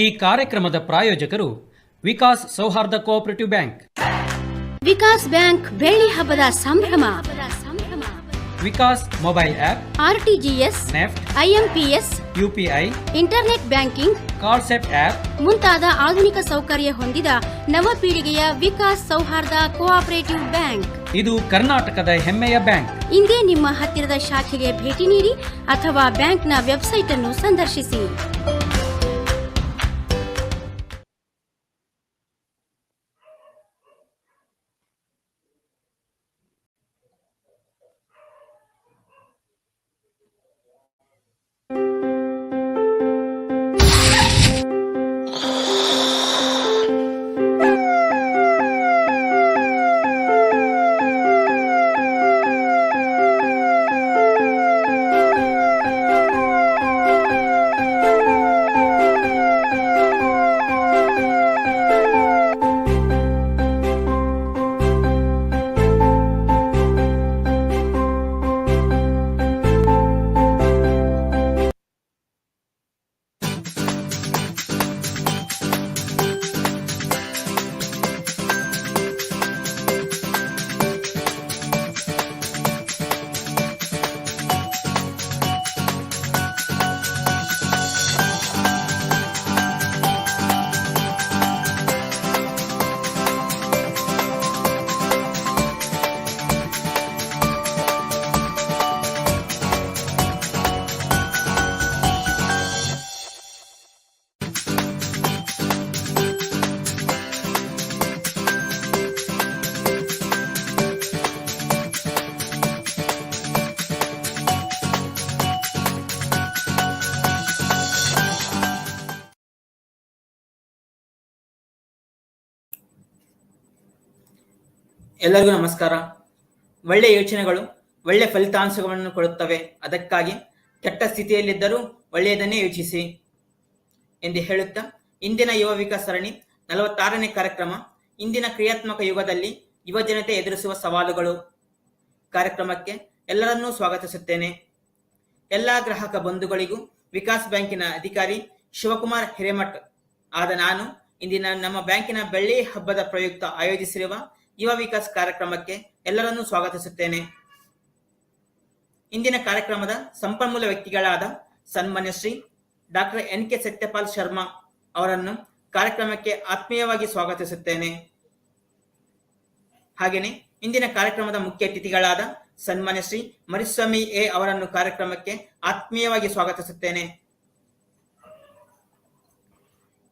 ಈ ಕಾರ್ಯಕ್ರಮದ ಪ್ರಾಯೋಜಕರು ವಿಕಾಸ್ ಸೌಹಾರ್ದ ಕೋಆಪರೇಟಿವ್ ಬ್ಯಾಂಕ್. ವಿಕಾಸ್ ಬ್ಯಾಂಕ್ ಬೆಳ್ಳಿ ಹಬ್ಬದ ಸಂಭ್ರಮ. Vikas mobile app, RTGS, NEFT, IMPS, UPI, internet banking, ಕಾರ್ಸೆಟ್ ಆಪ್ ಮುಂತಾದ ಆಧುನಿಕ ಸೌಕರ್ಯ ಹೊಂದಿದ ನವ ಪೀಳಿಗೆಯ ವಿಕಾಸ್ ಸೌಹಾರ್ದ ಕೋಆಪರೇಟಿವ್ ಬ್ಯಾಂಕ್. ಇದು ಕರ್ನಾಟಕದ ಹೆಮ್ಮೆಯ ಬ್ಯಾಂಕ್. ಇಂದೇ ನಿಮ್ಮ ಹತ್ತಿರದ ಶಾಖೆಗೆ ಭೇಟಿ ನೀಡಿ ಅಥವಾ ಬ್ಯಾಂಕ್ನ ವೆಬ್ಸೈಟ್ ಅನ್ನು ಸಂದರ್ಶಿಸಿ. ಎಲ್ಲರಿಗೂ ನಮಸ್ಕಾರ. ಒಳ್ಳೆಯ ಯೋಚನೆಗಳು ಒಳ್ಳೆಯ ಫಲಿತಾಂಶಗಳನ್ನು ಕೊಡುತ್ತವೆ. ಅದಕ್ಕಾಗಿ ಕೆಟ್ಟ ಸ್ಥಿತಿಯಲ್ಲಿದ್ದರೂ ಒಳ್ಳೆಯದನ್ನೇ ಯೋಚಿಸಿ ಎಂದು ಹೇಳುತ್ತಾ ಇಂದಿನ ಯುವ ವಿಕಾಸ ಸರಣಿ 46ನೇ ಕಾರ್ಯಕ್ರಮ, ಇಂದಿನ ಕ್ರಿಯಾತ್ಮಕ ಯುಗದಲ್ಲಿ ಯುವ ಜನತೆ ಎದುರಿಸುವ ಸವಾಲುಗಳು ಕಾರ್ಯಕ್ರಮಕ್ಕೆ ಎಲ್ಲರನ್ನೂ ಸ್ವಾಗತಿಸುತ್ತೇನೆ. ಎಲ್ಲ ಗ್ರಾಹಕ ಬಂಧುಗಳಿಗೂ ವಿಕಾಸ್ ಬ್ಯಾಂಕಿನ ಅಧಿಕಾರಿ ಶಿವಕುಮಾರ್ ಹಿರೇಮಠ್ ಆದ ನಾನು ಇಂದಿನ ನಮ್ಮ ಬ್ಯಾಂಕಿನ ಬೆಳ್ಳಿ ಹಬ್ಬದ ಪ್ರಯುಕ್ತ ಆಯೋಜಿಸಿರುವ ಯುವ ವಿಕಾಸ್ ಕಾರ್ಯಕ್ರಮಕ್ಕೆ ಎಲ್ಲರನ್ನೂ ಸ್ವಾಗತಿಸುತ್ತೇನೆ. ಇಂದಿನ ಕಾರ್ಯಕ್ರಮದ ಸಂಪನ್ಮೂಲ ವ್ಯಕ್ತಿಗಳಾದ ಸನ್ಮಾನ್ಯ ಶ್ರೀ ಡಾಕ್ಟರ್ ಎನ್.ಕೆ. ಸತ್ಯಪಾಲ್ ಶರ್ಮಾ ಅವರನ್ನು ಕಾರ್ಯಕ್ರಮಕ್ಕೆ ಆತ್ಮೀಯವಾಗಿ ಸ್ವಾಗತಿಸುತ್ತೇನೆ. ಹಾಗೆಯೇ ಇಂದಿನ ಕಾರ್ಯಕ್ರಮದ ಮುಖ್ಯ ಅತಿಥಿಗಳಾದ ಸನ್ಮಾನ್ಯ ಶ್ರೀ ಮರಿಸ್ವಾಮಿ ಎ ಅವರನ್ನು ಕಾರ್ಯಕ್ರಮಕ್ಕೆ ಆತ್ಮೀಯವಾಗಿ ಸ್ವಾಗತಿಸುತ್ತೇನೆ.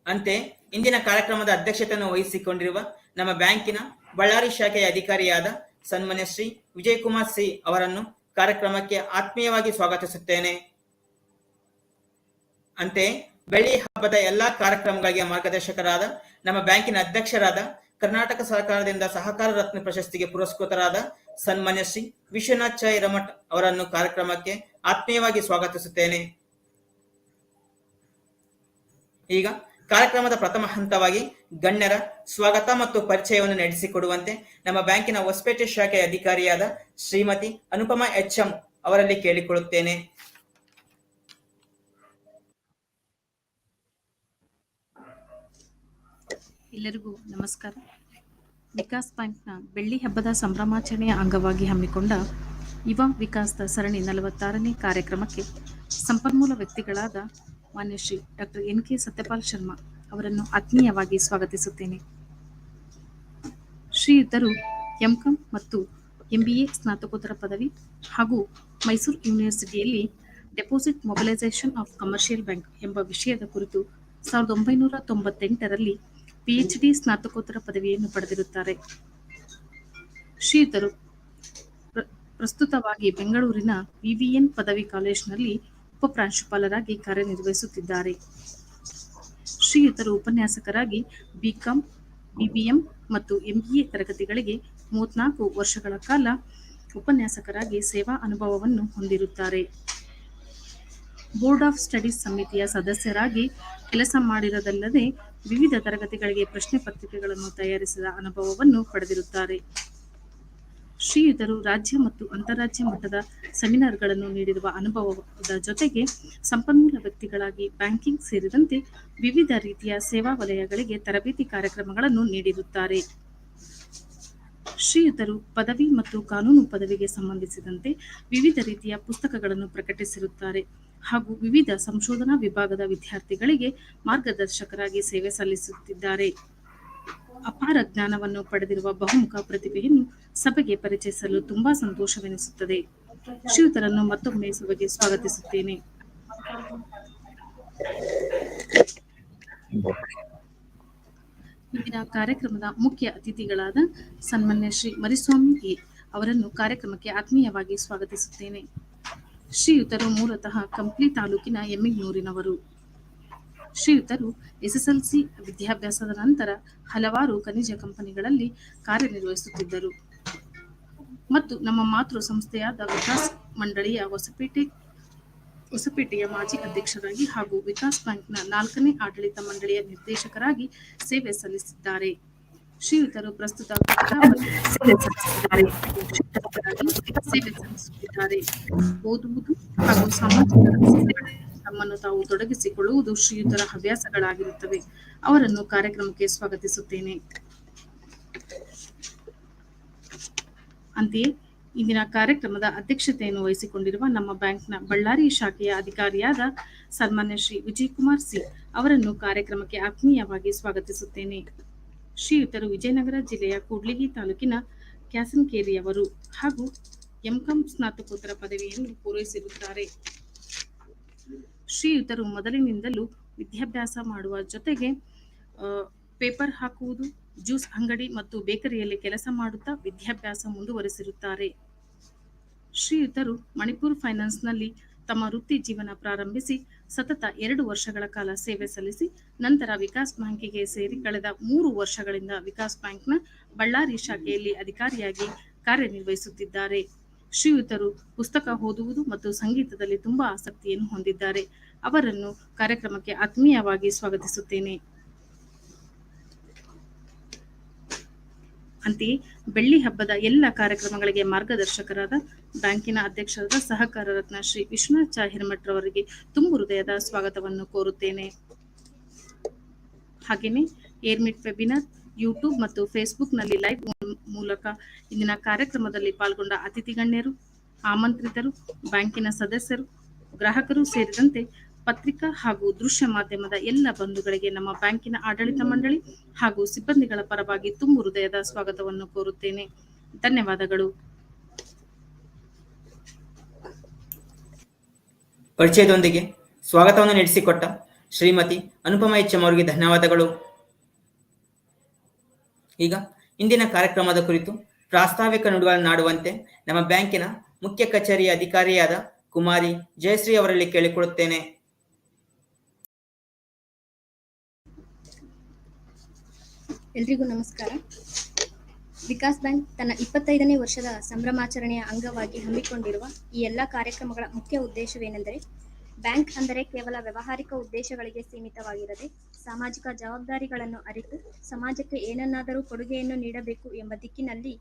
ಅಂತೆ ಇಂದಿನ ಕಾರ್ಯಕ್ರಮದ ಅಧ್ಯಕ್ಷತೆಯನ್ನು ವಹಿಸಿಕೊಂಡಿರುವ ನಮ್ಮ ಬ್ಯಾಂಕಿನ ಬಳ್ಳಾರಿ ಶಾಖೆಯ ಅಧಿಕಾರಿಯಾದ ಸನ್ಮಾನ್ಯ ಶ್ರೀ ವಿಜಯಕುಮಾರ್ ಸಿ ಅವರನ್ನು ಕಾರ್ಯಕ್ರಮಕ್ಕೆ ಆತ್ಮೀಯವಾಗಿ ಸ್ವಾಗತಿಸುತ್ತೇನೆ. ಅಂತೆ ಬೆಳ್ಳಿ ಹಬ್ಬದ ಎಲ್ಲಾ ಕಾರ್ಯಕ್ರಮಗಳಿಗೆ ಮಾರ್ಗದರ್ಶಕರಾದ ನಮ್ಮ ಬ್ಯಾಂಕಿನ ಅಧ್ಯಕ್ಷರಾದ ಕರ್ನಾಟಕ ಸರ್ಕಾರದಿಂದ ಸಹಕಾರ ರತ್ನ ಪ್ರಶಸ್ತಿಗೆ ಪುರಸ್ಕೃತರಾದ ಸನ್ಮಾನ್ಯ ಶ್ರೀ ವಿಶ್ವನಾಥ್ ಚೈ ರಮಠ್ ಅವರನ್ನು ಕಾರ್ಯಕ್ರಮಕ್ಕೆ ಆತ್ಮೀಯವಾಗಿ ಸ್ವಾಗತಿಸುತ್ತೇನೆ. ಈಗ ಕಾರ್ಯಕ್ರಮದ ಪ್ರಥಮ ಹಂತವಾಗಿ ಗಣ್ಯರ ಸ್ವಾಗತ ಮತ್ತು ಪರಿಚಯವನ್ನು ನಡೆಸಿಕೊಡುವಂತೆ ನಮ್ಮ ಬ್ಯಾಂಕಿನ ಹೊಸಪೇಟೆ ಶಾಖೆಯ ಅಧಿಕಾರಿಯಾದ ಶ್ರೀಮತಿ ಅನುಪಮಾ ಎಚ್.ಎಂ ಅವರಲ್ಲಿ ಕೇಳಿಕೊಳ್ಳುತ್ತೇನೆ. ಎಲ್ಲರಿಗೂ ನಮಸ್ಕಾರ. ವಿಕಾಸ್ ಬ್ಯಾಂಕ್ನ ಬೆಳ್ಳಿ ಹಬ್ಬದ ಸಂಭ್ರಮಾಚರಣೆಯ ಅಂಗವಾಗಿ ಹಮ್ಮಿಕೊಂಡ ಯುವ ವಿಕಾಸದ ಸರಣಿ 46ನೇ ಕಾರ್ಯಕ್ರಮಕ್ಕೆ ಸಂಪನ್ಮೂಲ ವ್ಯಕ್ತಿಗಳಾದ ಮಾನ್ಯ ಶ್ರೀ ಡಾಕ್ಟರ್ ಎನ್.ಕೆ. ಸತ್ಯಪಾಲ್ ಶರ್ಮಾ ಅವರನ್ನು ಆತ್ಮೀಯವಾಗಿ ಸ್ವಾಗತಿಸುತ್ತೇನೆ. ಶ್ರೀಯುತರು ಎಂ.ಕಾಂ ಮತ್ತು MBA ಸ್ನಾತಕೋತ್ತರ ಪದವಿ ಹಾಗೂ ಮೈಸೂರು ಯೂನಿವರ್ಸಿಟಿಯಲ್ಲಿ deposit mobilisation of commercial bank ಎಂಬ ವಿಷಯದ ಕುರಿತು 1998ರಲ್ಲಿ PhD ಸ್ನಾತಕೋತ್ತರ ಪದವಿಯನ್ನು ಪಡೆದಿರುತ್ತಾರೆ. ಶ್ರೀಯುತರು ಪ್ರಸ್ತುತವಾಗಿ ಬೆಂಗಳೂರಿನ VVN ಪದವಿ ಕಾಲೇಜಿನಲ್ಲಿ ಉಪಪ್ರಾಂಶುಪಾಲರಾಗಿ ಕಾರ್ಯನಿರ್ವಹಿಸುತ್ತಿದ್ದಾರೆ. ಶ್ರೀಯುತರು ಉಪನ್ಯಾಸಕರಾಗಿ BCom, BBM ಮತ್ತು MBA ತರಗತಿಗಳಿಗೆ 34 ವರ್ಷಗಳ ಕಾಲ ಉಪನ್ಯಾಸಕರಾಗಿ ಸೇವಾ ಅನುಭವವನ್ನು ಹೊಂದಿರುತ್ತಾರೆ. ಬೋರ್ಡ್ ಆಫ್ ಸ್ಟಡೀಸ್ ಸಮಿತಿಯ ಸದಸ್ಯರಾಗಿ ಕೆಲಸ ಮಾಡಿರೋದಲ್ಲದೆ ವಿವಿಧ ತರಗತಿಗಳಿಗೆ ಪ್ರಶ್ನೆ ಪತ್ರಿಕೆಗಳನ್ನು ತಯಾರಿಸಿದ ಅನುಭವವನ್ನು ಪಡೆದಿರುತ್ತಾರೆ. ಶ್ರೀಯುತರು ರಾಜ್ಯ ಮತ್ತು ಅಂತಾರಾಜ್ಯ ಮಟ್ಟದ ಸೆಮಿನಾರ್ಗಳನ್ನು ನೀಡಿರುವ ಅನುಭವದ ಜೊತೆಗೆ ಸಂಪನ್ಮೂಲ ವ್ಯಕ್ತಿಗಳಾಗಿ ಬ್ಯಾಂಕಿಂಗ್ ಸೇರಿದಂತೆ ವಿವಿಧ ರೀತಿಯ ಸೇವಾ ವಲಯಗಳಿಗೆ ತರಬೇತಿ ಕಾರ್ಯಕ್ರಮಗಳನ್ನು ನೀಡಿರುತ್ತಾರೆ. ಶ್ರೀಯುತರು ಪದವಿ ಮತ್ತು ಕಾನೂನು ಪದವಿಗೆ ಸಂಬಂಧಿಸಿದಂತೆ ವಿವಿಧ ರೀತಿಯ ಪುಸ್ತಕಗಳನ್ನು ಪ್ರಕಟಿಸಿರುತ್ತಾರೆ ಹಾಗೂ ವಿವಿಧ ಸಂಶೋಧನಾ ವಿಭಾಗದ ವಿದ್ಯಾರ್ಥಿಗಳಿಗೆ ಮಾರ್ಗದರ್ಶಕರಾಗಿ ಸೇವೆ ಸಲ್ಲಿಸುತ್ತಿದ್ದಾರೆ. ಅಪಾರ ಜ್ಞಾನವನ್ನು ಪಡೆದಿರುವ ಬಹುಮುಖ ಪ್ರತಿಭೆಯನ್ನು ಸಭೆಗೆ ಪರಿಚಯಿಸಲು ತುಂಬಾ ಸಂತೋಷವೆನಿಸುತ್ತದೆ. ಶ್ರೀಯುತರನ್ನು ಮತ್ತೊಮ್ಮೆ ಸಭೆಗೆ ಸ್ವಾಗತಿಸುತ್ತೇನೆ. ಇಂದಿನ ಕಾರ್ಯಕ್ರಮದ ಮುಖ್ಯ ಅತಿಥಿಗಳಾದ ಸನ್ಮಾನ್ಯ ಶ್ರೀ ಮರಿಸ್ವಾಮಿ ಎ ಅವರನ್ನು ಕಾರ್ಯಕ್ರಮಕ್ಕೆ ಆತ್ಮೀಯವಾಗಿ ಸ್ವಾಗತಿಸುತ್ತೇನೆ. ಶ್ರೀಯುತರು ಮೂಲತಃ ಕಂಪ್ಲಿ ತಾಲೂಕಿನ ಎಮ್ಮಿಗ್ನೂರಿನವರು. ಶ್ರೀಯುತರು SSLC ವಿದ್ಯಾಭ್ಯಾಸದ ನಂತರ ಹಲವಾರು ಖನಿಜ ಕಂಪನಿಗಳಲ್ಲಿ ಕಾರ್ಯನಿರ್ವಹಿಸುತ್ತಿದ್ದರು ಮತ್ತು ನಮ್ಮ ಮಾತೃ ಸಂಸ್ಥೆಯಾದ ವಿಕಾಸ್ ಮಂಡಳಿಯ ಹೊಸಪೇಟೆಯ ಮಾಜಿ ಅಧ್ಯಕ್ಷರಾಗಿ ಹಾಗೂ ವಿಕಾಸ್ ಬ್ಯಾಂಕ್ನ 4ನೇ ಆಡಳಿತ ಮಂಡಳಿಯ ನಿರ್ದೇಶಕರಾಗಿ ಸೇವೆ ಸಲ್ಲಿಸಿದ್ದಾರೆ. ಶ್ರೀಯುತರು ಪ್ರಸ್ತುತ ಸೇವೆ ಸಲ್ಲಿಸುತ್ತಿದ್ದಾರೆ. ಓದುವುದು ಹಾಗೂ ಸಾಮಾಜಿಕ ತಮ್ಮನ್ನು ತಾವು ತೊಡಗಿಸಿಕೊಳ್ಳುವುದು ಶ್ರೀಯುತರ ಹವ್ಯಾಸಗಳಾಗಿರುತ್ತವೆ. ಅವರನ್ನು ಕಾರ್ಯಕ್ರಮಕ್ಕೆ ಸ್ವಾಗತಿಸುತ್ತೇನೆ. ಅಂತೆಯೇ ಇಂದಿನ ಕಾರ್ಯಕ್ರಮದ ಅಧ್ಯಕ್ಷತೆಯನ್ನು ವಹಿಸಿಕೊಂಡಿರುವ ನಮ್ಮ ಬ್ಯಾಂಕ್ನ ಬಳ್ಳಾರಿ ಶಾಖೆಯ ಅಧಿಕಾರಿಯಾದ ಸನ್ಮಾನ್ಯ ಶ್ರೀ ವಿಜಯಕುಮಾರ್ ಸಿ ಅವರನ್ನು ಕಾರ್ಯಕ್ರಮಕ್ಕೆ ಆತ್ಮೀಯವಾಗಿ ಸ್ವಾಗತಿಸುತ್ತೇನೆ. ಶ್ರೀಯುತರು ವಿಜಯನಗರ ಜಿಲ್ಲೆಯ ಕೂಡ್ಲಿಗಿ ತಾಲೂಕಿನ ಕ್ಯಾಸನಕೇರಿಯವರು ಹಾಗೂ MCom ಸ್ನಾತಕೋತ್ತರ ಪದವಿಯನ್ನು ಪೂರೈಸಿರುತ್ತಾರೆ. ಶ್ರೀಯುತರು ಮೊದಲಿನಿಂದಲೂ ವಿದ್ಯಾಭ್ಯಾಸ ಮಾಡುವ ಜೊತೆಗೆ ಪೇಪರ್ ಹಾಕುವುದು, ಜ್ಯೂಸ್ ಅಂಗಡಿ ಮತ್ತು ಬೇಕರಿಯಲ್ಲಿ ಕೆಲಸ ಮಾಡುತ್ತಾ ವಿದ್ಯಾಭ್ಯಾಸ ಮುಂದುವರೆಸಿರುತ್ತಾರೆ. ಶ್ರೀಯುತರು ಮಣಿಪುರ್ ಫೈನಾನ್ಸ್ನಲ್ಲಿ ತಮ್ಮ ವೃತ್ತಿ ಜೀವನ ಪ್ರಾರಂಭಿಸಿ ಸತತ 2 ವರ್ಷಗಳ ಕಾಲ ಸೇವೆ ಸಲ್ಲಿಸಿ ನಂತರ ವಿಕಾಸ್ ಬ್ಯಾಂಕಿಗೆ ಸೇರಿ ಕಳೆದ 3 ವರ್ಷಗಳಿಂದ ವಿಕಾಸ್ ಬ್ಯಾಂಕ್ನ ಬಳ್ಳಾರಿ ಶಾಖೆಯಲ್ಲಿ ಅಧಿಕಾರಿಯಾಗಿ ಕಾರ್ಯನಿರ್ವಹಿಸುತ್ತಿದ್ದಾರೆ. ಶ್ರೀಯುತರು ಪುಸ್ತಕ ಓದುವುದು ಮತ್ತು ಸಂಗೀತದಲ್ಲಿ ತುಂಬಾ ಆಸಕ್ತಿಯನ್ನು ಹೊಂದಿದ್ದಾರೆ. ಅವರನ್ನು ಕಾರ್ಯಕ್ರಮಕ್ಕೆ ಆತ್ಮೀಯವಾಗಿ ಸ್ವಾಗತಿಸುತ್ತೇನೆ. ಅಂತೆಯೇ ಬೆಳ್ಳಿ ಹಬ್ಬದ ಎಲ್ಲ ಕಾರ್ಯಕ್ರಮಗಳಿಗೆ ಮಾರ್ಗದರ್ಶಕರಾದ ಬ್ಯಾಂಕಿನ ಅಧ್ಯಕ್ಷರಾದ ಸಹಕಾರ ರತ್ನ ಶ್ರೀ ವಿಶ್ವನಾಥ್ ಹಿರೇಮಠ್ ರವರಿಗೆ ತುಂಬು ಹೃದಯದ ಸ್ವಾಗತವನ್ನು ಕೋರುತ್ತೇನೆ. ಹಾಗೆಯೇ ಏರ್ಮಿಟ್ ವೆಬಿನಾರ್, ಯೂಟ್ಯೂಬ್ ಮತ್ತು ಫೇಸ್ಬುಕ್ನಲ್ಲಿ ಲೈವ್ ಮೂಲಕ ಇಂದಿನ ಕಾರ್ಯಕ್ರಮದಲ್ಲಿ ಪಾಲ್ಗೊಂಡ ಅತಿಥಿ ಗಣ್ಯರು, ಆಮಂತ್ರಿತರು, ಬ್ಯಾಂಕಿನ ಸದಸ್ಯರು, ಗ್ರಾಹಕರು ಸೇರಿದಂತೆ ಪತ್ರಿಕಾ ಹಾಗೂ ದೃಶ್ಯ ಮಾಧ್ಯಮದ ಎಲ್ಲ ಬಂಧುಗಳಿಗೆ ನಮ್ಮ ಬ್ಯಾಂಕಿನ ಆಡಳಿತ ಮಂಡಳಿ ಹಾಗೂ ಸಿಬ್ಬಂದಿಗಳ ಪರವಾಗಿ ತುಂಬು ಹೃದಯದ ಸ್ವಾಗತವನ್ನು ಕೋರುತ್ತೇನೆ. ಧನ್ಯವಾದಗಳು. ಪರಿಚಯದೊಂದಿಗೆ ಸ್ವಾಗತವನ್ನು ನಡೆಸಿಕೊಟ್ಟ ಶ್ರೀಮತಿ ಅನುಪಮಾ HM ಅವರಿಗೆ ಧನ್ಯವಾದಗಳು. ಈಗ ಇಂದಿನ ಕಾರ್ಯಕ್ರಮದ ಕುರಿತು ಪ್ರಾಸ್ತಾವಿಕ ನುಡಿಗಳನ್ನಾಡುವಂತೆ ನಮ್ಮ ಬ್ಯಾಂಕಿನ ಮುಖ್ಯ ಕಚೇರಿಯ ಅಧಿಕಾರಿಯಾದ ಕುಮಾರಿ ಜಯಶ್ರೀ ಅವರಲ್ಲಿ ಕೇಳಿಕೊಳ್ಳುತ್ತೇನೆ. ಎಲ್ರಿಗೂ ನಮಸ್ಕಾರ. ವಿಕಾಸ್ ಬ್ಯಾಂಕ್ ತನ್ನ 25ನೇ ವರ್ಷದ ಸಂಭ್ರಮಾಚರಣೆಯ ಅಂಗವಾಗಿ ಹಮ್ಮಿಕೊಂಡಿರುವ ಈ ಎಲ್ಲ ಕಾರ್ಯಕ್ರಮಗಳ ಮುಖ್ಯ ಉದ್ದೇಶವೇನೆಂದರೆ, ಬ್ಯಾಂಕ್ ಅಂದರೆ ಕೇವಲ ವ್ಯಾವಹಾರಿಕ ಉದ್ದೇಶಗಳಿಗೆ ಸೀಮಿತವಾಗಿರದೆ ಸಾಮಾಜಿಕ ಜವಾಬ್ದಾರಿಗಳನ್ನು ಅರಿತು ಸಮಾಜಕ್ಕೆ ಏನನ್ನಾದರೂ ಕೊಡುಗೆಯನ್ನು ನೀಡಬೇಕು ಎಂಬ ದಿಕ್ಕಿನಲ್ಲಿ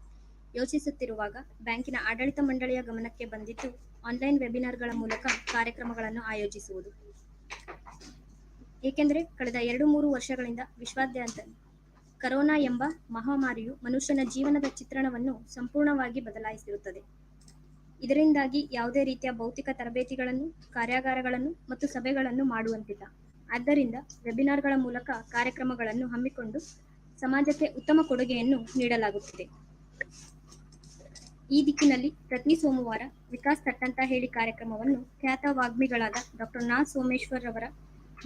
ಯೋಚಿಸುತ್ತಿರುವಾಗ ಬ್ಯಾಂಕಿನ ಆಡಳಿತ ಮಂಡಳಿಯ ಗಮನಕ್ಕೆ ಬಂದಿದ್ದು ಆನ್ಲೈನ್ ವೆಬಿನಾರ್ಗಳ ಮೂಲಕ ಕಾರ್ಯಕ್ರಮಗಳನ್ನು ಆಯೋಜಿಸುವುದು. ಏಕೆಂದರೆ ಕಳೆದ 2-3 ವರ್ಷಗಳಿಂದ ವಿಶ್ವಾದ್ಯಂತ ಕರೋನಾ ಎಂಬ ಮಹಾಮಾರಿಯು ಮನುಷ್ಯನ ಜೀವನದ ಚಿತ್ರಣವನ್ನು ಸಂಪೂರ್ಣವಾಗಿ ಬದಲಾಯಿಸಿರುತ್ತದೆ. ಇದರಿಂದಾಗಿ ಯಾವುದೇ ರೀತಿಯ ಭೌತಿಕ ತರಬೇತಿಗಳನ್ನು, ಕಾರ್ಯಾಗಾರಗಳನ್ನು ಮತ್ತು ಸಭೆಗಳನ್ನು ಮಾಡುವಂತಿಲ್ಲ. ಆದ್ದರಿಂದ ವೆಬಿನಾರ್ಗಳ ಮೂಲಕ ಕಾರ್ಯಕ್ರಮಗಳನ್ನು ಹಮ್ಮಿಕೊಂಡು ಸಮಾಜಕ್ಕೆ ಉತ್ತಮ ಕೊಡುಗೆಯನ್ನು ನೀಡಲಾಗುತ್ತಿದೆ. ಈ ದಿಕ್ಕಿನಲ್ಲಿ ಪ್ರತಿ ಸೋಮವಾರ ವಿಕಾಸ್ ತಟ್ಟಂತ ಹೇಳಿ ಕಾರ್ಯಕ್ರಮವನ್ನು ಖ್ಯಾತ ವಾಗ್ಮಿಗಳಾದ ಡಾಕ್ಟರ್ ನಾ ಸೋಮೇಶ್ವರ್ ಅವರ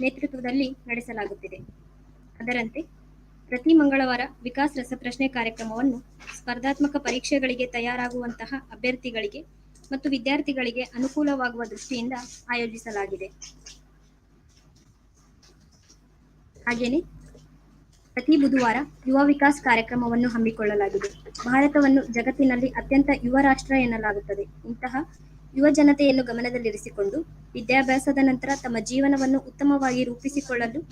ನೇತೃತ್ವದಲ್ಲಿ ನಡೆಸಲಾಗುತ್ತಿದೆ. ಅದರಂತೆ ಪ್ರತಿ ಮಂಗಳವಾರ ವಿಕಾಸ್ ರಸಪ್ರಶ್ನೆ ಕಾರ್ಯಕ್ರಮವನ್ನು ಸ್ಪರ್ಧಾತ್ಮಕ ಪರೀಕ್ಷೆಗಳಿಗೆ ತಯಾರಾಗುವಂತಹ ಅಭ್ಯರ್ಥಿಗಳಿಗೆ ಮತ್ತು ವಿದ್ಯಾರ್ಥಿಗಳಿಗೆ ಅನುಕೂಲವಾಗುವ ದೃಷ್ಟಿಯಿಂದ ಆಯೋಜಿಸಲಾಗಿದೆ. ಹಾಗೆಯೇ ಪ್ರತಿ ಬುಧವಾರ ಯುವ ವಿಕಾಸ್ ಕಾರ್ಯಕ್ರಮವನ್ನು ಹಮ್ಮಿಕೊಳ್ಳಲಾಗಿದೆ. ಭಾರತವನ್ನು ಜಗತ್ತಿನಲ್ಲಿ ಅತ್ಯಂತ ಯುವ ರಾಷ್ಟ್ರ ಎನ್ನಲಾಗುತ್ತದೆ. ಇಂತಹ ಯುವ ಜನತೆಯನ್ನು ಗಮನದಲ್ಲಿರಿಸಿಕೊಂಡು ವಿದ್ಯಾಭ್ಯಾಸದ ನಂತರ ತಮ್ಮ ಜೀವನವನ್ನು ಉತ್ತಮವಾಗಿ ರೂಪಿಸಿಕೊಳ್ಳಲು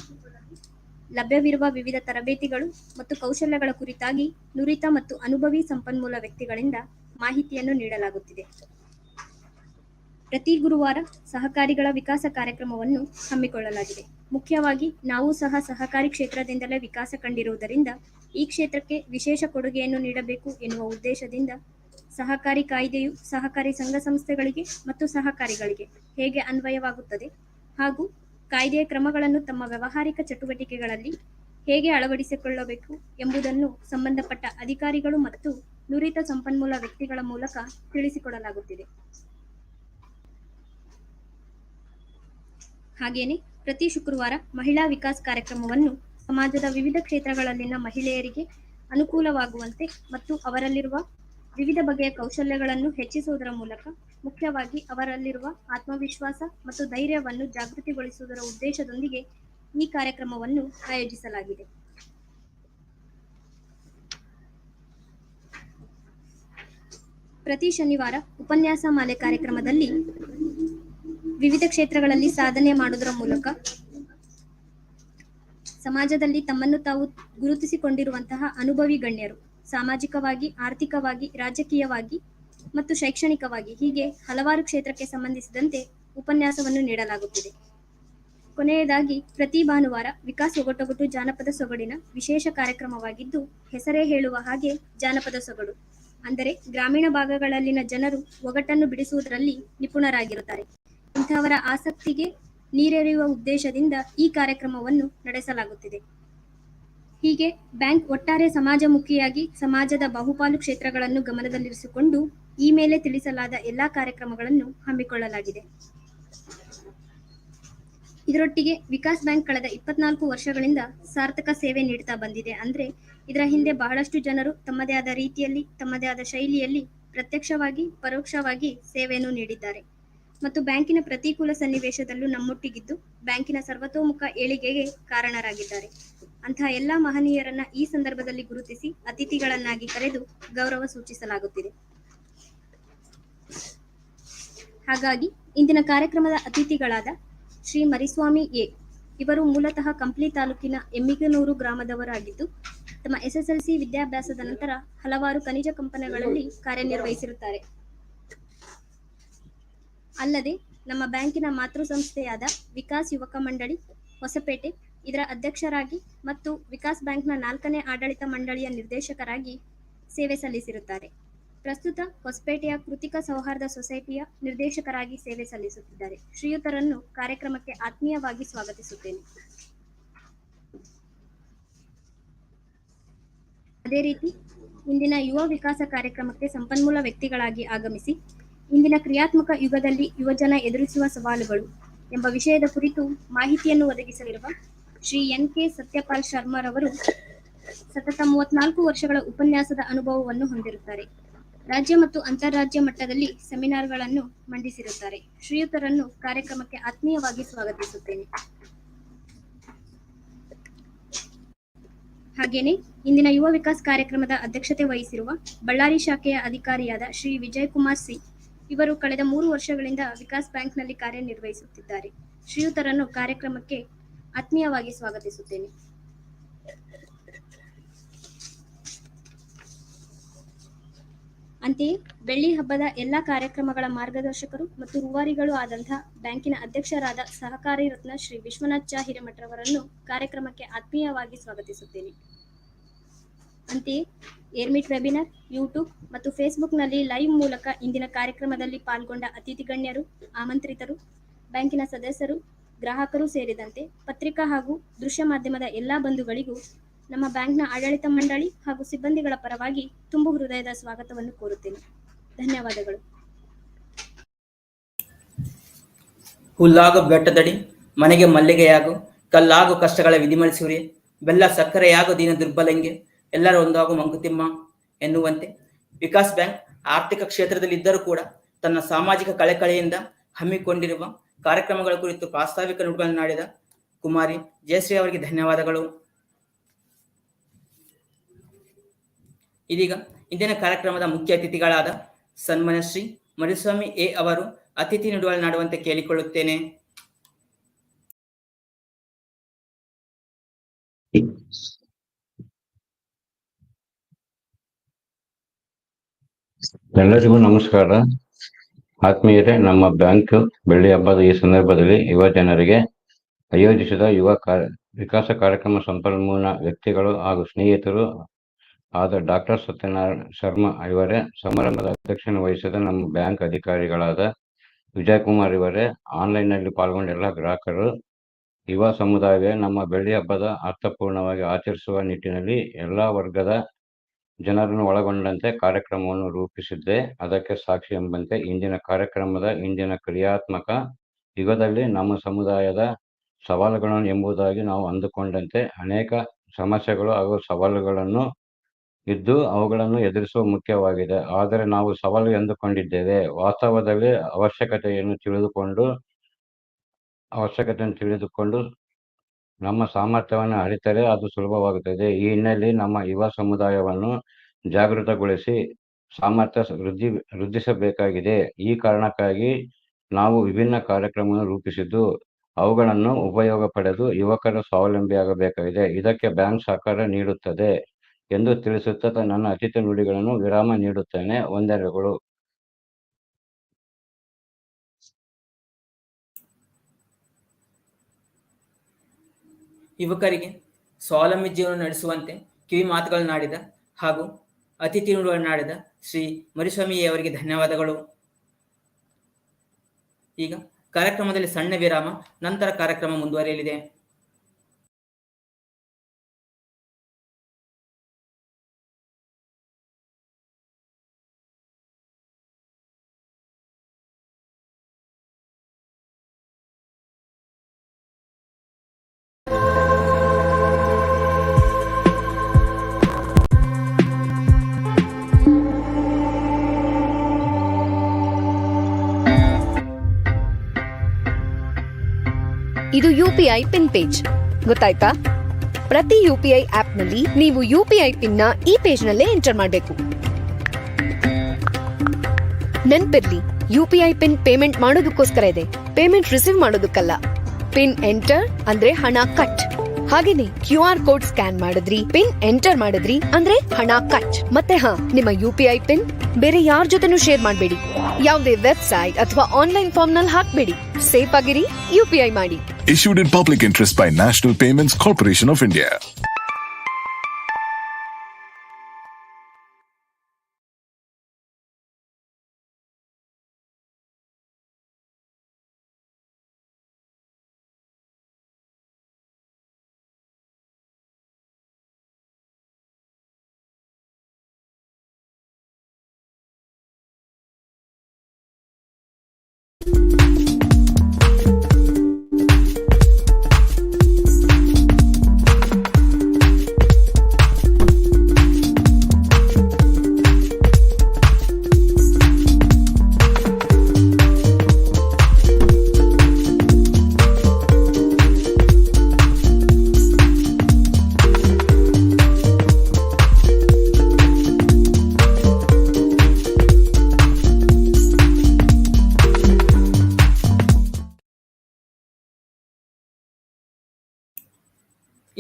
ಲಭ್ಯವಿರುವ ವಿವಿಧ ತರಬೇತಿಗಳು ಮತ್ತು ಕೌಶಲ್ಯಗಳ ಕುರಿತಾಗಿ ನುರಿತ ಮತ್ತು ಅನುಭವಿ ಸಂಪನ್ಮೂಲ ವ್ಯಕ್ತಿಗಳಿಂದ ಮಾಹಿತಿಯನ್ನು ನೀಡಲಾಗುತ್ತಿದೆ. ಪ್ರತಿ ಗುರುವಾರ ಸಹಕಾರಿಗಳ ವಿಕಾಸ ಕಾರ್ಯಕ್ರಮವನ್ನು ಹಮ್ಮಿಕೊಳ್ಳಲಾಗಿದೆ. ಮುಖ್ಯವಾಗಿ ನಾವು ಸಹ ಸಹಕಾರಿ ಕ್ಷೇತ್ರದಿಂದಲೇ ವಿಕಾಸ ಕಂಡಿರುವುದರಿಂದ ಈ ಕ್ಷೇತ್ರಕ್ಕೆ ವಿಶೇಷ ಕೊಡುಗೆಯನ್ನು ನೀಡಬೇಕು ಎನ್ನುವ ಉದ್ದೇಶದಿಂದ ಸಹಕಾರಿ ಕಾಯ್ದೆಯು ಸಹಕಾರಿ ಸಂಘ ಸಂಸ್ಥೆಗಳಿಗೆ ಮತ್ತು ಸಹಕಾರಿಗಳಿಗೆ ಹೇಗೆ ಅನ್ವಯವಾಗುತ್ತದೆ ಹಾಗೂ ಕಾಯ್ದೆಯ ಕ್ರಮಗಳನ್ನು ತಮ್ಮ ವ್ಯಾವಹಾರಿಕ ಚಟುವಟಿಕೆಗಳಲ್ಲಿ ಹೇಗೆ ಅಳವಡಿಸಿಕೊಳ್ಳಬೇಕು ಎಂಬುದನ್ನು ಸಂಬಂಧಪಟ್ಟ ಅಧಿಕಾರಿಗಳು ಮತ್ತು ನುರಿತ ಸಂಪನ್ಮೂಲ ವ್ಯಕ್ತಿಗಳ ಮೂಲಕ ತಿಳಿಸಿಕೊಡಲಾಗುತ್ತಿದೆ. ಹಾಗೇನೆ ಪ್ರತಿ ಶುಕ್ರವಾರ ಮಹಿಳಾ ವಿಕಾಸ್ ಕಾರ್ಯಕ್ರಮವನ್ನು ಸಮಾಜದ ವಿವಿಧ ಕ್ಷೇತ್ರಗಳಲ್ಲಿನ ಮಹಿಳೆಯರಿಗೆ ಅನುಕೂಲವಾಗುವಂತೆ ಮತ್ತು ಅವರಲ್ಲಿರುವ ವಿವಿಧ ಬಗೆಯ ಕೌಶಲ್ಯಗಳನ್ನು ಹೆಚ್ಚಿಸುವುದರ ಮೂಲಕ ಮುಖ್ಯವಾಗಿ ಅವರಲ್ಲಿರುವ ಆತ್ಮವಿಶ್ವಾಸ ಮತ್ತು ಧೈರ್ಯವನ್ನು ಜಾಗೃತಿಗೊಳಿಸುವುದರ ಉದ್ದೇಶದೊಂದಿಗೆ ಈ ಕಾರ್ಯಕ್ರಮವನ್ನು ಆಯೋಜಿಸಲಾಗಿದೆ. ಪ್ರತಿ ಶನಿವಾರ ಉಪನ್ಯಾಸ ಮಾಲೆ ಕಾರ್ಯಕ್ರಮದಲ್ಲಿ ವಿವಿಧ ಕ್ಷೇತ್ರಗಳಲ್ಲಿ ಸಾಧನೆ ಮಾಡುವುದರ ಮೂಲಕ ಸಮಾಜದಲ್ಲಿ ತಮ್ಮನ್ನು ತಾವು ಗುರುತಿಸಿಕೊಂಡಿರುವಂತಹ ಅನುಭವಿ ಗಣ್ಯರು ಸಾಮಾಜಿಕವಾಗಿ, ಆರ್ಥಿಕವಾಗಿ, ರಾಜಕೀಯವಾಗಿ ಮತ್ತು ಶೈಕ್ಷಣಿಕವಾಗಿ ಹೀಗೆ ಹಲವಾರು ಕ್ಷೇತ್ರಕ್ಕೆ ಸಂಬಂಧಿಸಿದಂತೆ ಉಪನ್ಯಾಸವನ್ನು ನೀಡಲಾಗುತ್ತಿದೆ. ಕೊನೆಯದಾಗಿ ಪ್ರತಿ ಭಾನುವಾರ ವಿಕಾಸ್ ಒಗಟೊಗಟು ಜಾನಪದ ಸೊಗಡಿನ ವಿಶೇಷ ಕಾರ್ಯಕ್ರಮವಾಗಿದ್ದು, ಹೆಸರೇ ಹೇಳುವ ಹಾಗೆ ಜಾನಪದ ಸೊಗಡು ಅಂದರೆ ಗ್ರಾಮೀಣ ಭಾಗಗಳಲ್ಲಿನ ಜನರು ಒಗಟನ್ನು ಬಿಡಿಸುವುದರಲ್ಲಿ ನಿಪುಣರಾಗಿರುತ್ತಾರೆ. ಇಂತಹವರ ಆಸಕ್ತಿಗೆ ನೀರೆರೆಯುವ ಉದ್ದೇಶದಿಂದ ಈ ಕಾರ್ಯಕ್ರಮವನ್ನು ನಡೆಸಲಾಗುತ್ತಿದೆ. ಹೀಗೆ ಬ್ಯಾಂಕ್ ಒಟ್ಟಾರೆ ಸಮಾಜಮುಖಿಯಾಗಿ ಸಮಾಜದ ಬಹುಪಾಲು ಕ್ಷೇತ್ರಗಳನ್ನು ಗಮನದಲ್ಲಿರಿಸಿಕೊಂಡು ಈ ಮೇಲೆ ತಿಳಿಸಲಾದ ಎಲ್ಲಾ ಕಾರ್ಯಕ್ರಮಗಳನ್ನು ಹಮ್ಮಿಕೊಳ್ಳಲಾಗಿದೆ. ಇದರೊಟ್ಟಿಗೆ ವಿಕಾಸ್ ಬ್ಯಾಂಕ್ ಕಳೆದ 24 ವರ್ಷಗಳಿಂದ ಸಾರ್ಥಕ ಸೇವೆ ನೀಡುತ್ತಾ ಬಂದಿದೆ. ಅಂದ್ರೆ ಇದರ ಹಿಂದೆ ಬಹಳಷ್ಟು ಜನರು ತಮ್ಮದೇ ಆದ ರೀತಿಯಲ್ಲಿ, ತಮ್ಮದೇ ಆದ ಶೈಲಿಯಲ್ಲಿ ಪ್ರತ್ಯಕ್ಷವಾಗಿ, ಪರೋಕ್ಷವಾಗಿ ಸೇವೆಯನ್ನು ನೀಡಿದ್ದಾರೆ ಮತ್ತು ಬ್ಯಾಂಕಿನ ಪ್ರತಿಕೂಲ ಸನ್ನಿವೇಶದಲ್ಲೂ ನಮ್ಮೊಟ್ಟಿಗಿದ್ದು ಬ್ಯಾಂಕಿನ ಸರ್ವತೋಮುಖ ಏಳಿಗೆಗೆ ಕಾರಣರಾಗಿದ್ದಾರೆ. ಅಂತಹ ಎಲ್ಲಾ ಮಹನೀಯರನ್ನ ಈ ಸಂದರ್ಭದಲ್ಲಿ ಗುರುತಿಸಿ ಅತಿಥಿಗಳನ್ನಾಗಿ ಕರೆದು ಗೌರವ ಸೂಚಿಸಲಾಗುತ್ತಿದೆ. ಹಾಗಾಗಿ ಇಂದಿನ ಕಾರ್ಯಕ್ರಮದ ಅತಿಥಿಗಳಾದ ಶ್ರೀ ಮರಿಸ್ವಾಮಿ ಎ. ಇವರು ಮೂಲತಃ ಕಂಪ್ಲಿ ತಾಲೂಕಿನ ಎಮ್ಮಿಗನೂರು ಗ್ರಾಮದವರಾಗಿದ್ದು ತಮ್ಮ SSLC ವಿದ್ಯಾಭ್ಯಾಸದ ನಂತರ ಹಲವಾರು ಖನಿಜ ಕಂಪನಿಗಳಲ್ಲಿ ಕಾರ್ಯನಿರ್ವಹಿಸಿರುತ್ತಾರೆ. ಅಲ್ಲದೆ ನಮ್ಮ ಬ್ಯಾಂಕಿನ ಮಾತೃ ಸಂಸ್ಥೆಯಾದ ವಿಕಾಸ್ ಯುವಕ ಮಂಡಳಿ ಹೊಸಪೇಟೆ ಇದರ ಅಧ್ಯಕ್ಷರಾಗಿ ಮತ್ತು ವಿಕಾಸ್ ಬ್ಯಾಂಕ್ನ 4ನೇ ಆಡಳಿತ ಮಂಡಳಿಯ ನಿರ್ದೇಶಕರಾಗಿ ಸೇವೆ ಸಲ್ಲಿಸಿರುತ್ತಾರೆ. ಪ್ರಸ್ತುತ ಹೊಸಪೇಟೆಯ ಕೃತಿಕ ಸೌಹಾರ್ದ ಸೊಸೈಟಿಯ ನಿರ್ದೇಶಕರಾಗಿ ಸೇವೆ ಸಲ್ಲಿಸುತ್ತಿದ್ದಾರೆ. ಶ್ರೀಯುತರನ್ನು ಕಾರ್ಯಕ್ರಮಕ್ಕೆ ಆತ್ಮೀಯವಾಗಿ ಸ್ವಾಗತಿಸುತ್ತೇನೆ. ಅದೇ ರೀತಿ ಇಂದಿನ ಯುವ ವಿಕಾಸ ಕಾರ್ಯಕ್ರಮಕ್ಕೆ ಸಂಪನ್ಮೂಲ ವ್ಯಕ್ತಿಗಳಾಗಿ ಆಗಮಿಸಿ ಇಂದಿನ ಕ್ರಿಯಾತ್ಮಕ ಯುಗದಲ್ಲಿ ಯುವಜನ ಎದುರಿಸುವ ಸವಾಲುಗಳು ಎಂಬ ವಿಷಯದ ಕುರಿತು ಮಾಹಿತಿಯನ್ನು ಒದಗಿಸಲಿರುವ ಶ್ರೀ NK ಸತ್ಯಪಾಲ್ ಶರ್ಮರವರು ಸತತ 34 ವರ್ಷಗಳ ಉಪನ್ಯಾಸದ ಅನುಭವವನ್ನು ಹೊಂದಿರುತ್ತಾರೆ. ರಾಜ್ಯ ಮತ್ತು ಅಂತಾರಾಜ್ಯ ಮಟ್ಟದಲ್ಲಿ ಸೆಮಿನಾರ್ಗಳನ್ನು ಮಂಡಿಸಿರುತ್ತಾರೆ. ಶ್ರೀಯುತರನ್ನು ಕಾರ್ಯಕ್ರಮಕ್ಕೆ ಆತ್ಮೀಯವಾಗಿ ಸ್ವಾಗತಿಸುತ್ತೇನೆ. ಹಾಗೇನೆ ಇಂದಿನ ಯುವ ವಿಕಾಸ್ ಕಾರ್ಯಕ್ರಮದ ಅಧ್ಯಕ್ಷತೆ ವಹಿಸಿರುವ ಬಳ್ಳಾರಿ ಶಾಖೆಯ ಅಧಿಕಾರಿಯಾದ ಶ್ರೀ ವಿಜಯ್ ಕುಮಾರ್ ಸಿ. ಇವರು ಕಳೆದ 3 ವರ್ಷಗಳಿಂದ ವಿಕಾಸ್ ಬ್ಯಾಂಕ್ನಲ್ಲಿ ಕಾರ್ಯನಿರ್ವಹಿಸುತ್ತಿದ್ದಾರೆ. ಶ್ರೀಯುತರನ್ನು ಕಾರ್ಯಕ್ರಮಕ್ಕೆ ಆತ್ಮೀಯವಾಗಿ ಸ್ವಾಗತಿಸುತ್ತೇನೆ. ಅಂತೆಯೇ ಬೆಳ್ಳಿ ಹಬ್ಬದ ಎಲ್ಲಾ ಕಾರ್ಯಕ್ರಮಗಳ ಮಾರ್ಗದರ್ಶಕರು ಮತ್ತು ರೂವಾರಿಗಳು ಆದಂತಹ ಬ್ಯಾಂಕಿನ ಅಧ್ಯಕ್ಷರಾದ ಸಹಕಾರಿ ರತ್ನ ಶ್ರೀ ವಿಶ್ವನಾಥ್ ಚಾ ಹಿರೇಮಠರವರನ್ನು ಕಾರ್ಯಕ್ರಮಕ್ಕೆ ಆತ್ಮೀಯವಾಗಿ ಸ್ವಾಗತಿಸುತ್ತೇನೆ. ಅಂತೆಯೇ ಏರ್ಮಿಟ್ ವೆಬಿನಾರ್, ಯೂಟ್ಯೂಬ್ ಮತ್ತು ಫೇಸ್ಬುಕ್ನಲ್ಲಿ ಲೈವ್ ಮೂಲಕ ಇಂದಿನ ಕಾರ್ಯಕ್ರಮದಲ್ಲಿ ಪಾಲ್ಗೊಂಡ ಅತಿಥಿ ಗಣ್ಯರು, ಆಮಂತ್ರಿತರು, ಬ್ಯಾಂಕಿನ ಸದಸ್ಯರು, ಗ್ರಾಹಕರು ಸೇರಿದಂತೆ ಪತ್ರಿಕಾ ಹಾಗೂ ದೃಶ್ಯ ಮಾಧ್ಯಮದ ಎಲ್ಲಾ ಬಂಧುಗಳಿಗೂ ನಮ್ಮ ಬ್ಯಾಂಕ್ನ ಆಡಳಿತ ಮಂಡಳಿ ಹಾಗೂ ಸಿಬ್ಬಂದಿಗಳ ಪರವಾಗಿ ತುಂಬು ಹೃದಯದ ಸ್ವಾಗತವನ್ನು ಕೋರುತ್ತೇನೆ. ಧನ್ಯವಾದಗಳು. ಹುಲ್ಲಾಗು ಬೆಟ್ಟದಡಿ ಮನೆಗೆ ಮಲ್ಲಿಗೆಯಾಗು, ಕಲ್ಲಾಗು ಕಷ್ಟಗಳ ವಿಧಿಮಳಿಸುವರೆ, ಬೆಲ್ಲ ಸಕ್ಕರೆಯಾಗು ದೀನ ದುರ್ಬಲಂಗೆ, ಎಲ್ಲರ ಒಂದಾಗು ಮಂಕುತಿಮ್ಮ ಎನ್ನುವಂತೆ ವಿಕಾಸ್ ಬ್ಯಾಂಕ್ ಆರ್ಥಿಕ ಕ್ಷೇತ್ರದಲ್ಲಿದ್ದರೂ ಕೂಡ ತನ್ನ ಸಾಮಾಜಿಕ ಕಳಕಳಿಯಿಂದ ಹಮ್ಮಿಕೊಂಡಿರುವ ಕಾರ್ಯಕ್ರಮಗಳ ಕುರಿತು ಪ್ರಾಸ್ತಾವಿಕ ನುಡಿಗಳನ್ನಾಡಿದ ಕುಮಾರಿ ಜಯಶ್ರೀ ಅವರಿಗೆ ಧನ್ಯವಾದಗಳು. ಇದೀಗ ಇಂದಿನ ಕಾರ್ಯಕ್ರಮದ ಮುಖ್ಯ ಅತಿಥಿಗಳಾದ ಸನ್ಮಾನ್ಯ ಶ್ರೀ ಮರಿಸ್ವಾಮಿ ಎ ಅವರು ಅತಿಥಿ ನುಡಿಗಳನ್ನಾಡುವಂತೆ ಕೇಳಿಕೊಳ್ಳುತ್ತೇನೆ. ಎಲ್ಲರಿಗೂ ನಮಸ್ಕಾರ. ಆತ್ಮೀಯರೇ, ನಮ್ಮ ಬ್ಯಾಂಕ್ ಬೆಳ್ಳಿ ಹಬ್ಬದ ಈ ಸಂದರ್ಭದಲ್ಲಿ ಯುವ ಜನರಿಗೆ ಆಯೋಜಿಸಿದ ವಿಕಾಸ ಕಾರ್ಯಕ್ರಮ ಸಂಪನ್ಮೂಲ ವ್ಯಕ್ತಿಗಳು ಹಾಗೂ ಸ್ನೇಹಿತರು ಆದ ಡಾಕ್ಟರ್ ಸತ್ಯನಾರಾಯಣ ಶರ್ಮಾ ಇವರೇ, ಸಮಾರಂಭದ ಅಧ್ಯಕ್ಷತೆ ವಹಿಸಿದ ನಮ್ಮ ಬ್ಯಾಂಕ್ ಅಧಿಕಾರಿಗಳಾದ ವಿಜಯಕುಮಾರ್ ಇವರೇ, ಆನ್ಲೈನ್ನಲ್ಲಿ ಪಾಲ್ಗೊಂಡ ಎಲ್ಲ ಗ್ರಾಹಕರು, ಯುವ ಸಮುದಾಯವೇ, ನಮ್ಮ ಬೆಳ್ಳಿ ಹಬ್ಬದ ಅರ್ಥಪೂರ್ಣವಾಗಿ ಆಚರಿಸುವ ನಿಟ್ಟಿನಲ್ಲಿ ಎಲ್ಲ ವರ್ಗದ ಜನರನ್ನು ಒಳಗೊಂಡಂತೆ ಕಾರ್ಯಕ್ರಮವನ್ನು ರೂಪಿಸಿದ್ದೆ. ಅದಕ್ಕೆ ಸಾಕ್ಷಿ ಎಂಬಂತೆ ಇಂದಿನ ಕಾರ್ಯಕ್ರಮದ ಕ್ರಿಯಾತ್ಮಕ ಯುಗದಲ್ಲಿ ನಮ್ಮ ಸಮುದಾಯದ ಸವಾಲುಗಳನ್ನು ಎಂಬುದಾಗಿ ನಾವು ಅಂದುಕೊಂಡಂತೆ ಅನೇಕ ಸಮಸ್ಯೆಗಳು ಹಾಗೂ ಸವಾಲುಗಳನ್ನು ಇದ್ದು ಅವುಗಳನ್ನು ಎದುರಿಸುವ ಮುಖ್ಯವಾಗಿದೆ. ಆದರೆ ನಾವು ಸವಾಲು ಎಂದುಕೊಂಡಿದ್ದೇವೆ. ವಾಸ್ತವದಲ್ಲಿ ಅವಶ್ಯಕತೆಯನ್ನು ತಿಳಿದುಕೊಂಡು ನಮ್ಮ ಸಾಮರ್ಥ್ಯವನ್ನು ಅರಿತರೆ ಅದು ಸುಲಭವಾಗುತ್ತದೆ. ಈ ಹಿನ್ನೆಲೆಯಲ್ಲಿ ನಮ್ಮ ಯುವ ಸಮುದಾಯವನ್ನು ಜಾಗೃತಗೊಳಿಸಿ ಸಾಮರ್ಥ್ಯ ವೃದ್ಧಿಸಬೇಕಾಗಿದೆ. ಈ ಕಾರಣಕ್ಕಾಗಿ ನಾವು ವಿಭಿನ್ನ ಕಾರ್ಯಕ್ರಮವನ್ನು ರೂಪಿಸಿದ್ದು, ಅವುಗಳನ್ನು ಉಪಯೋಗ ಪಡೆದು ಯುವಕರು ಸ್ವಾವಲಂಬಿಯಾಗಬೇಕಾಗಿದೆ. ಇದಕ್ಕೆ ಬ್ಯಾಂಕ್ ಸಹಕಾರ ನೀಡುತ್ತದೆ ಎಂದು ತಿಳಿಸುತ್ತಾ ನನ್ನ ಅತಿಥಿ ನುಡಿಗಳನ್ನು ವಿರಾಮ ನೀಡುತ್ತೇನೆ. ವಂದನೆಗಳು. ಯುವಕರಿಗೆ ಸ್ವಾವಲಂಬಿ ಜೀವನ ನಡೆಸುವಂತೆ ಕಿವಿ ಮಾತುಗಳನ್ನಾಡಿದ ಹಾಗೂ ಅತಿಥಿ ನುಡಿಗಳನ್ನಾಡಿದ ಶ್ರೀ ಮರಿಸ್ವಾಮಿ ಅವರಿಗೆ ಧನ್ಯವಾದಗಳು. ಈಗ ಕಾರ್ಯಕ್ರಮದಲ್ಲಿ ಸಣ್ಣ ವಿರಾಮ, ನಂತರ ಕಾರ್ಯಕ್ರಮ ಮುಂದುವರಿಯಲಿದೆ. ಇದು ಯುಪಿಐ ಪಿನ್ ಪೇಜ್, ಗೊತ್ತಾಯ್ತಾ? ಪ್ರತಿ ಯುಪಿಐ ಆಪ್ನಲ್ಲಿ ನೀವು ಯುಪಿಐ ಪಿನ್ ನ ಈ ಪೇಜ್ ನಲ್ಲೇ ಎಂಟರ್ ಮಾಡಬೇಕು. ನೆನ್ಪಿರ್ಲಿ, ಯುಪಿಐ ಪಿನ್ ಪೇಮೆಂಟ್ ಮಾಡೋದಕ್ಕೋಸ್ಕರ ಇದೆ, ಪೇಮೆಂಟ್ ರಿಸೀವ್ ಮಾಡೋದಕ್ಕಲ್ಲ. ಪಿನ್ ಎಂಟರ್ ಅಂದ್ರೆ ಹಣ ಕಟ್. ಹಾಗೇನೆ QR ಕೋಡ್ ಸ್ಕ್ಯಾನ್ ಮಾಡಿದ್ರಿ, ಪಿನ್ ಎಂಟರ್ ಮಾಡಿದ್ರಿ ಅಂದ್ರೆ ಹಣ ಕಟ್. ಮತ್ತೆ ನಿಮ್ಮ ಯುಪಿಐ ಪಿನ್ ಬೇರೆ ಯಾರ ಜೊತೆನೂ ಶೇರ್ ಮಾಡಬೇಡಿ. ಯಾವುದೇ ವೆಬ್ಸೈಟ್ ಅಥವಾ ಆನ್ಲೈನ್ ಫಾರ್ಮ್ ನಲ್ಲಿ ಹಾಕ್ಬೇಡಿ. ಸೇಫ್ ಆಗಿರಿ, ಯುಪಿಐ ಮಾಡಿ. Issued in public interest by National Payments Corporation of India.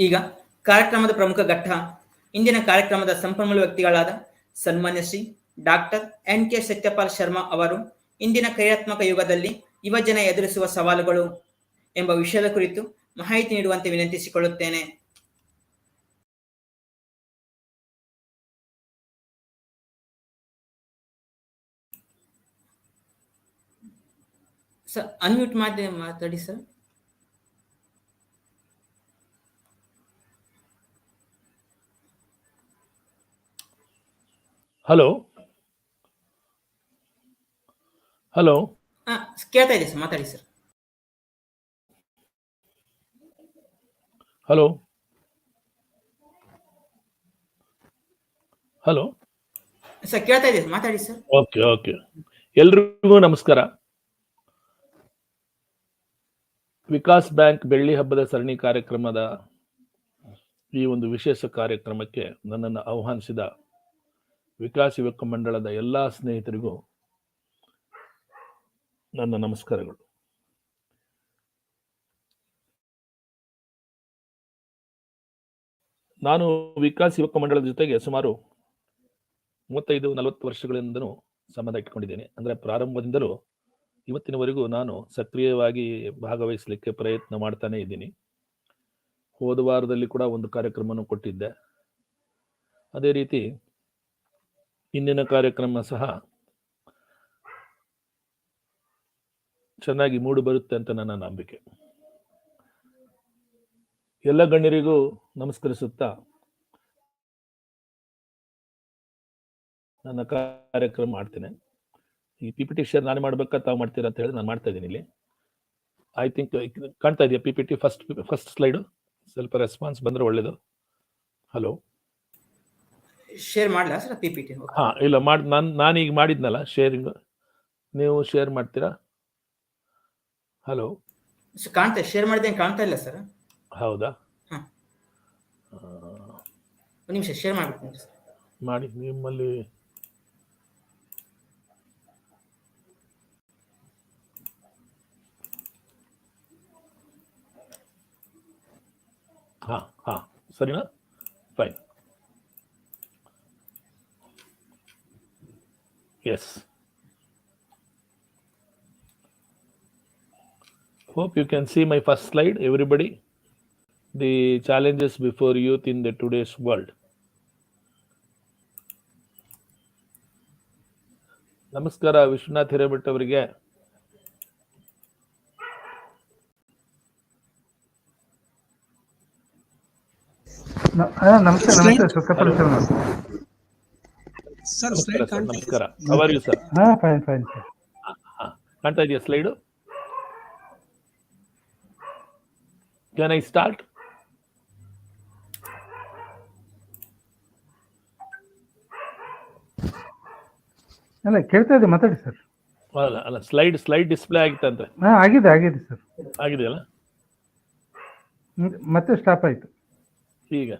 ಈಗ ಕಾರ್ಯಕ್ರಮದ ಪ್ರಮುಖ ಘಟ್ಟ. ಇಂದಿನ ಕಾರ್ಯಕ್ರಮದ ಸಂಪನ್ಮೂಲ ವ್ಯಕ್ತಿಗಳಾದ ಸನ್ಮಾನ್ಯ ಶ್ರೀ ಡಾಕ್ಟರ್ NK ಸತ್ಯಪಾಲ್ ಶರ್ಮಾ ಅವರು ಇಂದಿನ ಕ್ರಿಯಾತ್ಮಕ ಯುಗದಲ್ಲಿ ಯುವಜನ ಎದುರಿಸುವ ಸವಾಲುಗಳು ಎಂಬ ವಿಷಯದ ಕುರಿತು ಮಾಹಿತಿ ನೀಡುವಂತೆ ವಿನಂತಿಸಿಕೊಳ್ಳುತ್ತೇನೆ. ಸರ್, ಅನ್ಮ್ಯೂಟ್ ಮಾಡಿ ಮಾತಾಡಿ ಸರ್. ಹಲೋ ಹಲೋ ಕೇಳ್ತಾ ಇದೆ ಸರ್, ಮಾತಾಡಿ ಸರ್. ಹಲೋ ಹಲೋ ಸರ್, ಕೇಳ್ತಾ ಇದೆ, ಮಾತಾಡಿ ಸರ್. ಓಕೆ. ಎಲ್ರಿಗೂ ನಮಸ್ಕಾರ. ವಿಕಾಸ್ ಬ್ಯಾಂಕ್ ಬೆಳ್ಳಿ ಹಬ್ಬದ ಸರಣಿ ಕಾರ್ಯಕ್ರಮದ ಈ ಒಂದು ವಿಶೇಷ ಕಾರ್ಯಕ್ರಮಕ್ಕೆ ನನ್ನನ್ನು ಆಹ್ವಾನಿಸಿದ ವಿಕಾಸ್ ಯುವಕ ಮಂಡಳದ ಎಲ್ಲ ಸ್ನೇಹಿತರಿಗೂ ನನ್ನ ನಮಸ್ಕಾರಗಳು. ನಾನು ವಿಕಾಸ್ ಯುವಕ ಮಂಡಳದ ಜೊತೆಗೆ ಸುಮಾರು 35-40 ವರ್ಷಗಳಿಂದನೂ ಸಂಬಂಧ ಇಟ್ಕೊಂಡಿದ್ದೀನಿ. ಅಂದರೆ ಪ್ರಾರಂಭದಿಂದಲೂ ಇವತ್ತಿನವರೆಗೂ ನಾನು ಸಕ್ರಿಯವಾಗಿ ಭಾಗವಹಿಸಲಿಕ್ಕೆ ಪ್ರಯತ್ನ ಮಾಡ್ತಾನೆ ಇದ್ದೀನಿ. ಹೋದ ವಾರದಲ್ಲಿ ಕೂಡ ಒಂದು ಕಾರ್ಯಕ್ರಮವನ್ನು ಕೊಟ್ಟಿದ್ದೆ. ಅದೇ ರೀತಿ ಇಂದಿನ ಕಾರ್ಯಕ್ರಮ ಸಹ ಚೆನ್ನಾಗಿ ಮೂಡಿ ಬರುತ್ತೆ ಅಂತ ನನ್ನ ನಂಬಿಕೆ. ಎಲ್ಲ ಗಣ್ಯರಿಗೂ ನಮಸ್ಕರಿಸುತ್ತಾ ನನ್ನ ಕಾರ್ಯಕ್ರಮ ಮಾಡ್ತೇನೆ. ಈ PPT ಶೇರ್ ನಾನು ಮಾಡ್ಬೇಕಾ ತಾವು ಮಾಡ್ತೀರಾ ಅಂತ ಹೇಳಿ ನಾನು ಮಾಡ್ತಾ ಇದ್ದೀನಿ ಇಲ್ಲಿ. ಐ ಥಿಂಕ್ ಕಾಣ್ತಾ ಇದೆಯಾ PPT? ಫಸ್ಟ್ ಸ್ಲೈಡು ಸ್ವಲ್ಪ ರೆಸ್ಪಾನ್ಸ್ ಬಂದ್ರೆ ಒಳ್ಳೇದು. ಹಲೋ, ಶೇರ್ ಮಾಡಲಾ ಸರ್ PPT? ಹಾ, ಇಲ್ಲ ನಾನು ಈಗ ಮಾಡಿದ್ನಲ್ಲ ಶೇರಿಂಗ್, ನೀವು ಶೇರ್ ಮಾಡ್ತೀರಾ? ಹಲೋ, ಕಾಣ್ತಾ, ಶೇರ್ ಮಾಡಿದ್ದೇನೆ, ಕಾಣ್ತಾ ಇಲ್ಲ ಸರ್. ಹೌದಾ? ಒಂದು ನಿಮಿಷ ಶೇರ್ ಮಾಡ್ಬಿಡ್ತೀನಿ ಸರ್. ಮಾಡಿ ನಿಮ್ಮಲ್ಲಿ. ಹಾ, ಸರಿನಾ? Fine. Yes, hope you can see my first slide, everybody. The challenges before youth in the today's world. ನಮಸ್ಕಾರ ವಿಶ್ವನಾಥ್ ಹಿರೇಮಠ ಅವರಿಗೆ. ನಮಸ್ಕಾರ ನಮಸ್ಕಾರ. How are you, sir? Fine sir. ಕಾಣ್ತಾ ಇದೆಯಾ ಸ್ಲೈಡು? Can I start? ಅಲ್ಲ, ಕೇಳ್ತಾ ಇದೆ, ಮಾತಾಡಿ ಸರ್. ಅಲ್ಲ, ಸ್ಲೈಡ್ ಡಿಸ್ಪ್ಲೇ ಆಗಿತ್ತಂತೆ. ಆಗಿದೆ ಸರ್. ಆಗಿದೆಯಲ್ಲ, ಮತ್ತೆ ಸ್ಟಾಪ್ ಆಯ್ತು ಈಗ.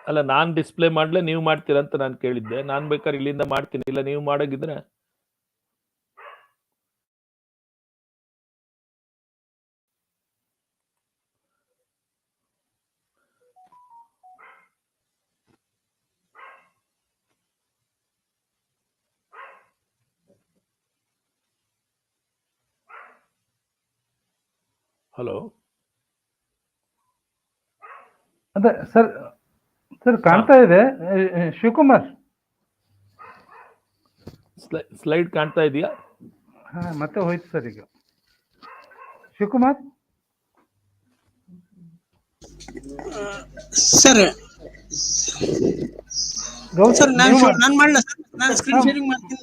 ಅಲ್ಲ, ನಾನ್ ಡಿಸ್ಪ್ಲೇ ಮಾಡ್ಲೇ ನೀವು ಮಾಡ್ತೀರಾ ಅಂತ ನಾನು ಕೇಳಿದ್ದೆ. ನಾನ್ ಬೇಕಾದ್ರೆ ಇಲ್ಲಿಂದ ಮಾಡ್ತೀನಿ, ಇಲ್ಲ ನೀವು ಮಾಡೋಗಿದ್ರೆ. ಹಲೋ, ಅದೇ ಸರ್ ಕಾಣ್ತಾ ಇದೆ. ಶಿವಕುಮಾರ್, ಸ್ಲೈಡ್ ಕಾಣ್ತಾ ಇದೆಯಾ? ಮತ್ತೆ ಹೋಯ್ತು ಸರ್. ಈಗ ಶಿವಕುಮಾರ್ ಸರ್, ನಾನು ಮಾಡಲ್ಲ ಸರ್, ನಾನು ಸ್ಕ್ರೀನ್ ಶೇರಿಂಗ್ ಮಾಡ್ತೀನಿ.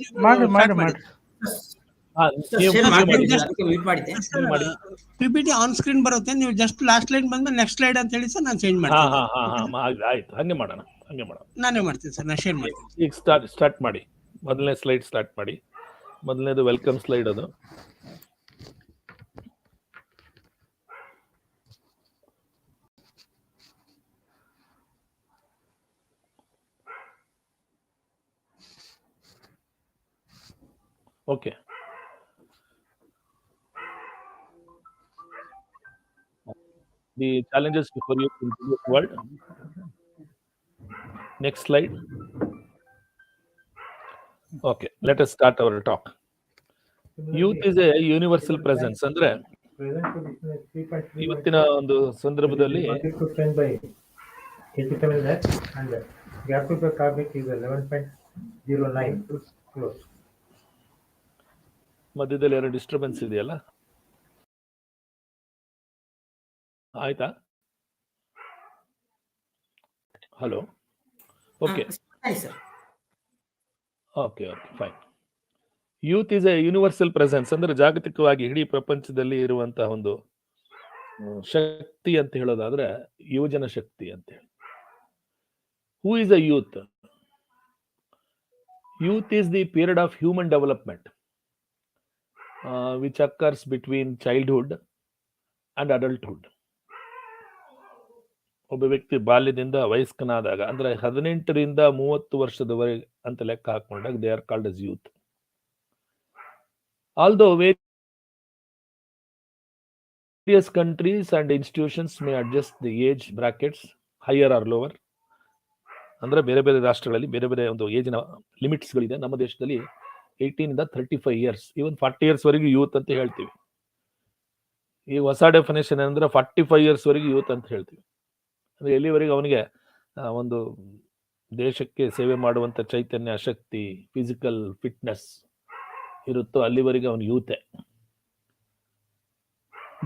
PPT ಆನ್ ಸ್ಕ್ರೀನ್ ಬರುತ್ತೆ, ನೀವು ಜಸ್ಟ್ ಲಾಸ್ಟ್ ಲೈನ್ ಬಂದು ನೆಕ್ಸ್ಟ್ ಸ್ಲೈಡ್ ಅಂತ ಹೇಳಿ ಸರ್, ನಾನು ಚೇಂಜ್ ಮಾಡ್ತೀನಿ. ಆಯ್ತು, ಹಂಗೆ ಮಾಡೋಣ. ನಾನೇ ಮಾಡ್ತೀನಿ ಸರ್, ನಾನು ಶೇರ್ ಮಾಡ್ತೀನಿ. ಈಗ ಸ್ಟಾರ್ಟ್ ಮಾಡಿ. ಮೊದಲನೇ ಸ್ಲೈಡ್ ಸ್ಟಾರ್ಟ್ ಮಾಡಿ. ಮೊದಲನೇದು ವೆಲ್ಕಮ್ ಸ್ಲೈಡ್ ಅದು. Okay, the challenges before you in today's world. Next slide. Okay, let us start our talk. Youth is a universal presence. ಅಂದ್ರೆ ಇವತ್ತಿನ ಒಂದು ಸಂದರ್ಭದಲ್ಲಿ ಮಧ್ಯದಲ್ಲಿ ಎರಡು ಡಿಸ್ಟರ್ಬೆನ್ಸ್ ಇದೆಯಲ್ಲ, ಆಯ್ತಾ? Hello, okay, fine. Youth is A universal presence ಅಂದ್ರೆ ಜಾಗತಿಕವಾಗಿ ಇಡೀ ಪ್ರಪಂಚದಲ್ಲಿ ಇರುವಂತಹ ಒಂದು ಶಕ್ತಿ ಅಂತ ಹೇಳೋದಾದ್ರೆ ಯುವಜನ ಶಕ್ತಿ ಅಂತ ಹೇಳಿ. Who is a youth? Youth is the period of human development which occurs between childhood and adulthood. ಒಬ್ಬ ವ್ಯಕ್ತಿ ಬಾಲ್ಯದಿಂದ ವಯಸ್ಕನಾದಾಗ ಅಂದ್ರೆ 18 ರಿಂದ 30 ವರ್ಷದವರೆಗೆ ಅಂತ ಲೆಕ್ಕ ಹಾಕೊಂಡಾಗ they are called as youth. Although various countries and institutions may adjust the age brackets higher or lower, ಅಂದರೆ ಬೇರೆ ಬೇರೆ ರಾಷ್ಟ್ರಗಳಲ್ಲಿ ಬೇರೆ ಬೇರೆ ಒಂದು ಏಜಿನ ಲಿಮಿಟ್ಸ್ಗಳಿದೆ. ನಮ್ಮ ದೇಶದಲ್ಲಿ 18 ಇಂದ 35 ಇಯರ್ಸ್, ಈವನ್ 40 ಇಯರ್ಸ್ವರೆಗೂ ಯೂತ್ ಅಂತ ಹೇಳ್ತೀವಿ. ಈ ಹೊಸ ಡೆಫಿನೇಷನ್ ಅಂದರೆ 45 ಇಯರ್ಸ್ವರೆಗೂ ಯೂತ್ ಅಂತ ಹೇಳ್ತೀವಿ. ಅಂದರೆ ಎಲ್ಲಿವರೆಗೂ ಅವನಿಗೆ ಒಂದು ದೇಶಕ್ಕೆ ಸೇವೆ ಮಾಡುವಂಥ ಚೈತನ್ಯ, ಶಕ್ತಿ, ಫಿಸಿಕಲ್ ಫಿಟ್ನೆಸ್ ಇರುತ್ತೋ ಅಲ್ಲಿವರೆಗೆ ಅವನು ಯೂತೆ.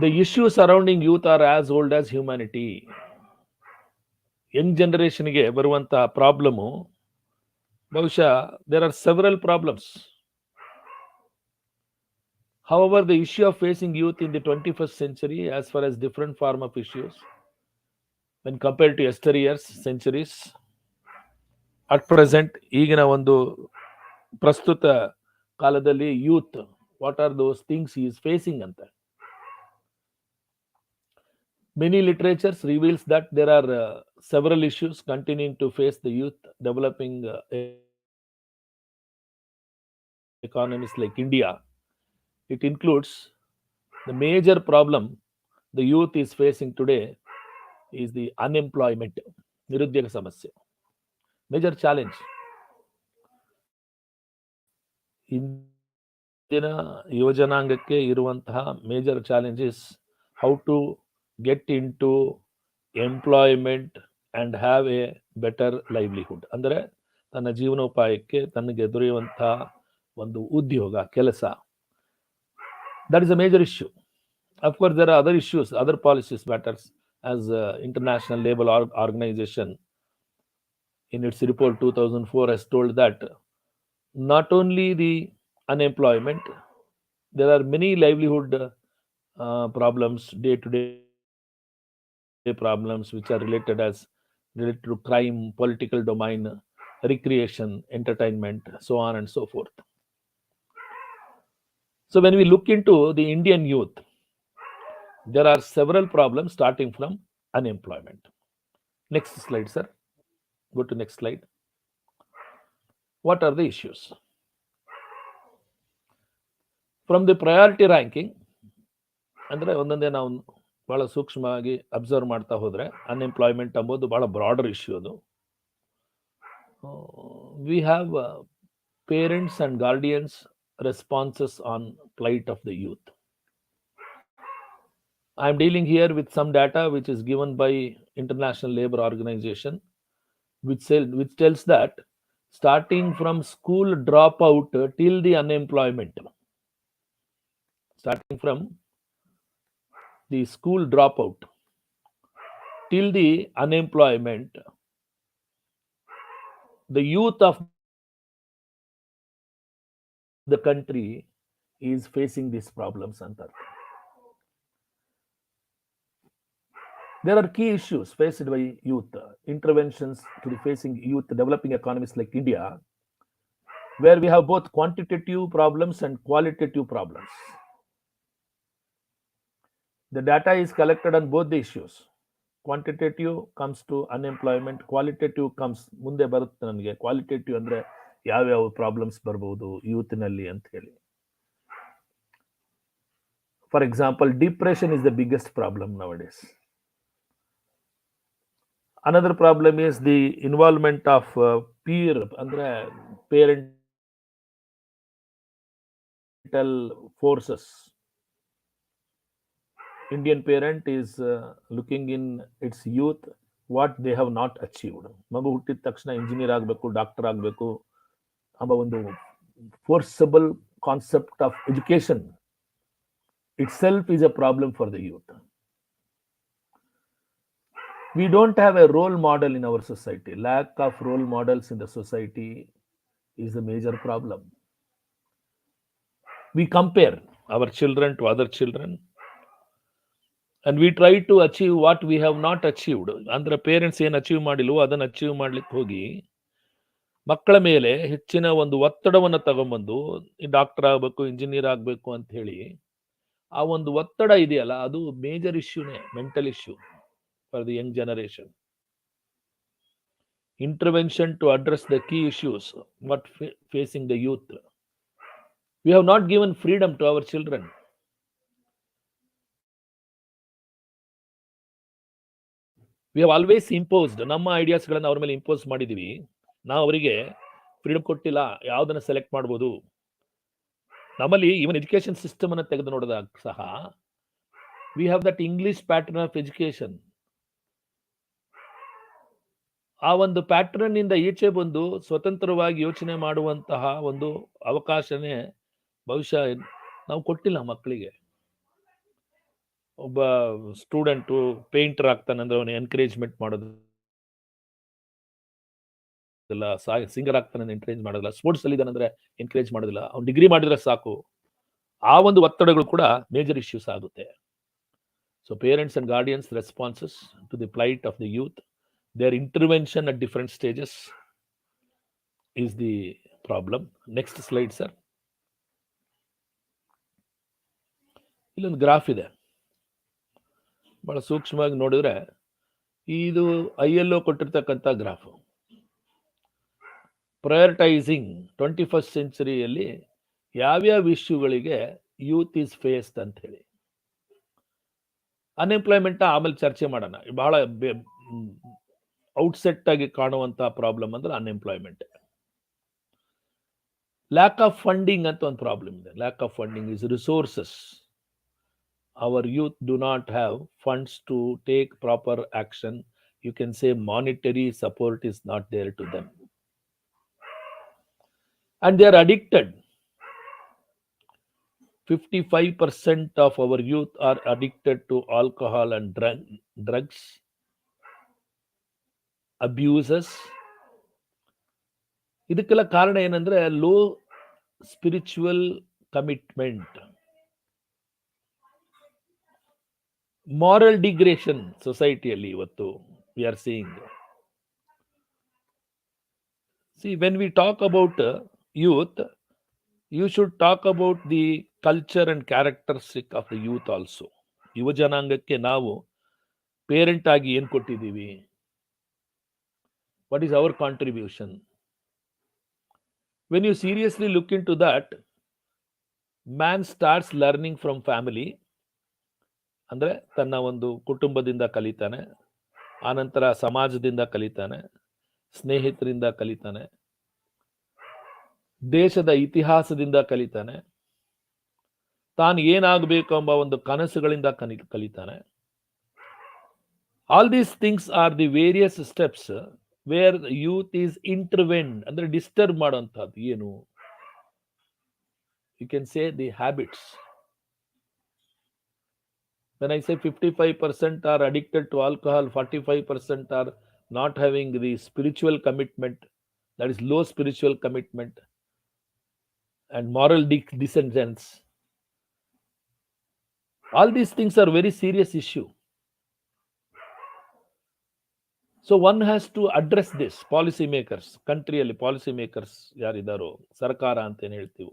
The issue surrounding youth are as old as humanity. Young ಜನರೇಷನ್ಗೆ ಬರುವಂತಹ ಪ್ರಾಬ್ಲಮು ಬಹುಶಃ there are several problems. However, the issue of facing youth in the 21st century, as far as different form of issues, when compared to yesteryear's centuries, at present, ಈಗಿನ ಒಂದು ಪ್ರಸ್ತುತ ಕಾಲದಲ್ಲಿ youth, what are those things he is facing ಅಂತ. Many literatures reveals that there are several issues continuing to face the youth developing economies like India. It includes the major problem the youth is facing today is the unemployment, ನಿರುದ್ಯೋಗ ಸಮಸ್ಯೆ, major challenge. ಇಂದಿನ ಯುವಜನಾಂಗಕ್ಕೆ ಇರುವಂತಹ major challenge is how to get in to employment and have a better livelihood. ಅಂದರೆ ತನ್ನ ಜೀವನೋಪಾಯಕ್ಕೆ ತನಗೆ ದೊರೆಯುವಂತಹ ಒಂದು ಉದ್ಯೋಗ, ಕೆಲಸ. That is a major issue. Of course, there are other issues, other policies matters, as International Labour Organization in its report 2004 has told that not only the unemployment, there are many livelihood problems, day-to-day problems which are related to crime, political domain, recreation, entertainment, so on and so forth. So when we look into the Indian youth, there are several problems starting from unemployment. Next slide, sir. Go to next slide. What are the issues? From the priority ranking, ಅಂದರೆ ಒಂದೊಂದೇ ನಾವು ಭಾಳ ಸೂಕ್ಷ್ಮವಾಗಿ observe ಮಾಡ್ತಾ ಹೋದರೆ unemployment ಅಂಬೋದು ಭಾಳ broader issue ಅದು. We have parents and guardians responses on plight of the youth. I am dealing here with some data which is given by International Labour Organization, which tells that starting from school dropout till the unemployment, starting from the school dropout till the unemployment, the youth of the country is facing these problems. There are key issues faced by youth, interventions to the facing youth developing economies like India, where we have both quantitative problems and qualitative problems. The data is collected on both the issues. Quantitative comes to unemployment, qualitative comes ಮುಂದೆ ಬರುತ್ತೆ ನನಗೆ. Qualitative ಅಂದರೆ ಯಾವ್ಯಾವ problems ಬರ್ಬೋದು ಯೂತ್ನಲ್ಲಿ ಅಂತ ಹೇಳಿ. For example, depression is the biggest problem nowadays. Another problem is the involvement of peer, ಅಂದರೆ parental forces. Indian parent is looking in its youth what they have not achieved. ಮಗು ಹುಟ್ಟಿದ ತಕ್ಷಣ engineer ಆಗಬೇಕು, doctor ಆಗಬೇಕು ಎಂಬ ಒಂದು forcible concept of education itself is a problem for the youth. We don't have a role model in our society. Lack of role models in the society is a major problem. We compare our children to other children and we try to achieve what we have not achieved. ಅಂದ್ರೆ parents ಏನು achieve ಮಾಡಿಲ್ವೋ ಅದನ್ನು achieve ಮಾಡ್ಲಿಕ್ಕೆ ಹೋಗಿ ಮಕ್ಕಳ ಮೇಲೆ ಹೆಚ್ಚಿನ ಒಂದು ಒತ್ತಡವನ್ನು ತಗೊಂಡ್ಬಂದು ಡಾಕ್ಟರ್ ಆಗಬೇಕು, ಇಂಜಿನಿಯರ್ ಆಗಬೇಕು ಅಂತ ಹೇಳಿ ಆ ಒಂದು ಒತ್ತಡ ಇದೆಯಲ್ಲ, ಅದು ಮೇಜರ್ ಇಶ್ಯೂನೇ, mental issue for the young generation. Intervention to address the key issues what facing the youth. We have not given freedom to our children. We have always imposed, ನಮ್ಮ ಐಡಿಯಾಸ್ಗಳನ್ನು ಅವ್ರ ಮೇಲೆ ಇಂಪೋಸ್ ಮಾಡಿದ್ದೀವಿ. ನಾವು ಅವರಿಗೆ ಫ್ರೀಡಮ್ ಕೊಟ್ಟಿಲ್ಲ, ಯಾವುದನ್ನ select ಮಾಡ್ಬೋದು. ನಮ್ಮಲ್ಲಿ ಈವನ್ ಎಜುಕೇಶನ್ ಸಿಸ್ಟಮ್ ಅನ್ನು ತೆಗೆದು ನೋಡಿದಾಗ ಸಹ we have that English pattern of education. ಆ ಒಂದು ಪ್ಯಾಟರ್ನ್ ಇಂದ ಈಚೆ ಬಂದು ಸ್ವತಂತ್ರವಾಗಿ ಯೋಚನೆ ಮಾಡುವಂತಹ ಒಂದು ಅವಕಾಶನೇ ಬಹುಶಃ ನಾವು ಕೊಟ್ಟಿಲ್ಲ ಮಕ್ಕಳಿಗೆ. ಒಬ್ಬ ಸ್ಟೂಡೆಂಟು ಪೇಂಟರ್ ಆಗ್ತಾನೆ ಅಂದ್ರೆ ಅವನು ಎನ್ಕರೇಜ್ಮೆಂಟ್ ಮಾಡೋದಿಲ್ಲ, ಸಿಂಗರ್ ಆಗ್ತಾನೆ ಎನ್ಕರೇಜ್ ಮಾಡೋದಿಲ್ಲ, ಸ್ಪೋರ್ಟ್ಸ್ ಅಲ್ಲಿ ಇದ್ದಾನಂದ್ರೆ ಎನ್ಕರೇಜ್ ಮಾಡೋದಿಲ್ಲ, ಅವ್ನು ಡಿಗ್ರಿ ಮಾಡಿದ್ರೆ ಸಾಕು. ಆ ಒಂದು ಒತ್ತಡಗಳು ಕೂಡ ಮೇಜರ್ ಇಶ್ಯೂಸ್ ಆಗುತ್ತೆ. So parents and guardians responses to the plight of the youth, their intervention at different stages is the problem. Next slide, sir. ಇಲ್ಲೊಂದು ಗ್ರಾಫ್ ಇದೆ, ಬಹಳ ಸೂಕ್ಷ್ಮವಾಗಿ ನೋಡಿದ್ರೆ ಇದು ILO ಕೊಟ್ಟಿರ್ತಕ್ಕಂಥ ಗ್ರಾಫ್. ಪ್ರಯಾರಿಟೈಸಿಂಗ್ 21st ಸೆಂಚುರಿಯಲ್ಲಿ ಯಾವ್ಯಾವ ಇಶ್ಯೂಗಳಿಗೆ ಯೂತ್ ಈಸ್ ಫೇಸ್ಡ್ ಅಂತ ಹೇಳಿ. ಅನ್ಎಂಪ್ಲಾಯ್ಮೆಂಟ್ ಆಮೇಲೆ ಚರ್ಚೆ ಮಾಡೋಣ. ಬಹಳ ಔಟ್ಸೆಟ್ ಆಗಿ ಕಾಣುವಂತ ಪ್ರಾಬ್ಲಮ್ ಅಂದ್ರೆ ಅನ್ಎಂಪ್ಲಾಯ್ಮೆಂಟ್. ಲ್ಯಾಕ್ ಆಫ್ ಫಂಡಿಂಗ್ ಅಂತ ಒಂದು ಪ್ರಾಬ್ಲಮ್ ಇದೆ. Lack of funding is resources. Our youth do not have funds to take proper action. You can say monetary support is not there to them and they are addicted. 55% of our youth are addicted to alcohol and drugs, abuses. ಇದಕ್ಕೆಲ್ಲ ಕಾರಣ ಏನಂದ್ರೆ low spiritual commitment, moral ಡಿಗ್ರೇಷನ್ ಸೊಸೈಟಿಯಲ್ಲಿ ಇವತ್ತು we are seeing. See, when we talk about youth, you should talk about the culture and characteristic of the youth also. ಯುವ ಜನಾಂಗಕ್ಕೆ ನಾವು parent ಆಗಿ ಏನ್ ಕೊಟ್ಟಿದ್ದೀವಿ? What is our contribution? When you seriously look into that, man starts learning from family. ಅಂದ್ರೆ ತನ್ನ ಒಂದು ಕುಟುಂಬದಿಂದ ಕಲಿತಾನೆ, ಆನಂತರ ಸಮಾಜದಿಂದ ಕಲಿತಾನೆ, ಸ್ನೇಹಿತರಿಂದ ಕಲಿತಾನೆ, ದೇಶದ ಇತಿಹಾಸದಿಂದ ಕಲಿತಾನೆ, ತಾನು ಏನಾಗಬೇಕು ಎಂಬ ಒಂದು ಕನಸುಗಳಿಂದ ಕಲಿತಾನೆ. All these things are the various steps where youth is intervene, ಅಂದ್ರೆ ಡಿಸ್ಟರ್ಬ್ ಮಾಡುವಂತಹದ್ದು ಏನು? You can say the habits. When I say 55% are addicted to alcohol, 45% are not having the spiritual commitment, that is low spiritual commitment and moral descendants. All these things are very serious issue. So one has to address this. Policy makers, countryಯಲ್ಲಿ policy makers ಯಾರಿದ್ದಾರೋ, ಸರ್ಕಾರ ಅಂತ ಏನು ಹೇಳ್ತೀವಿ,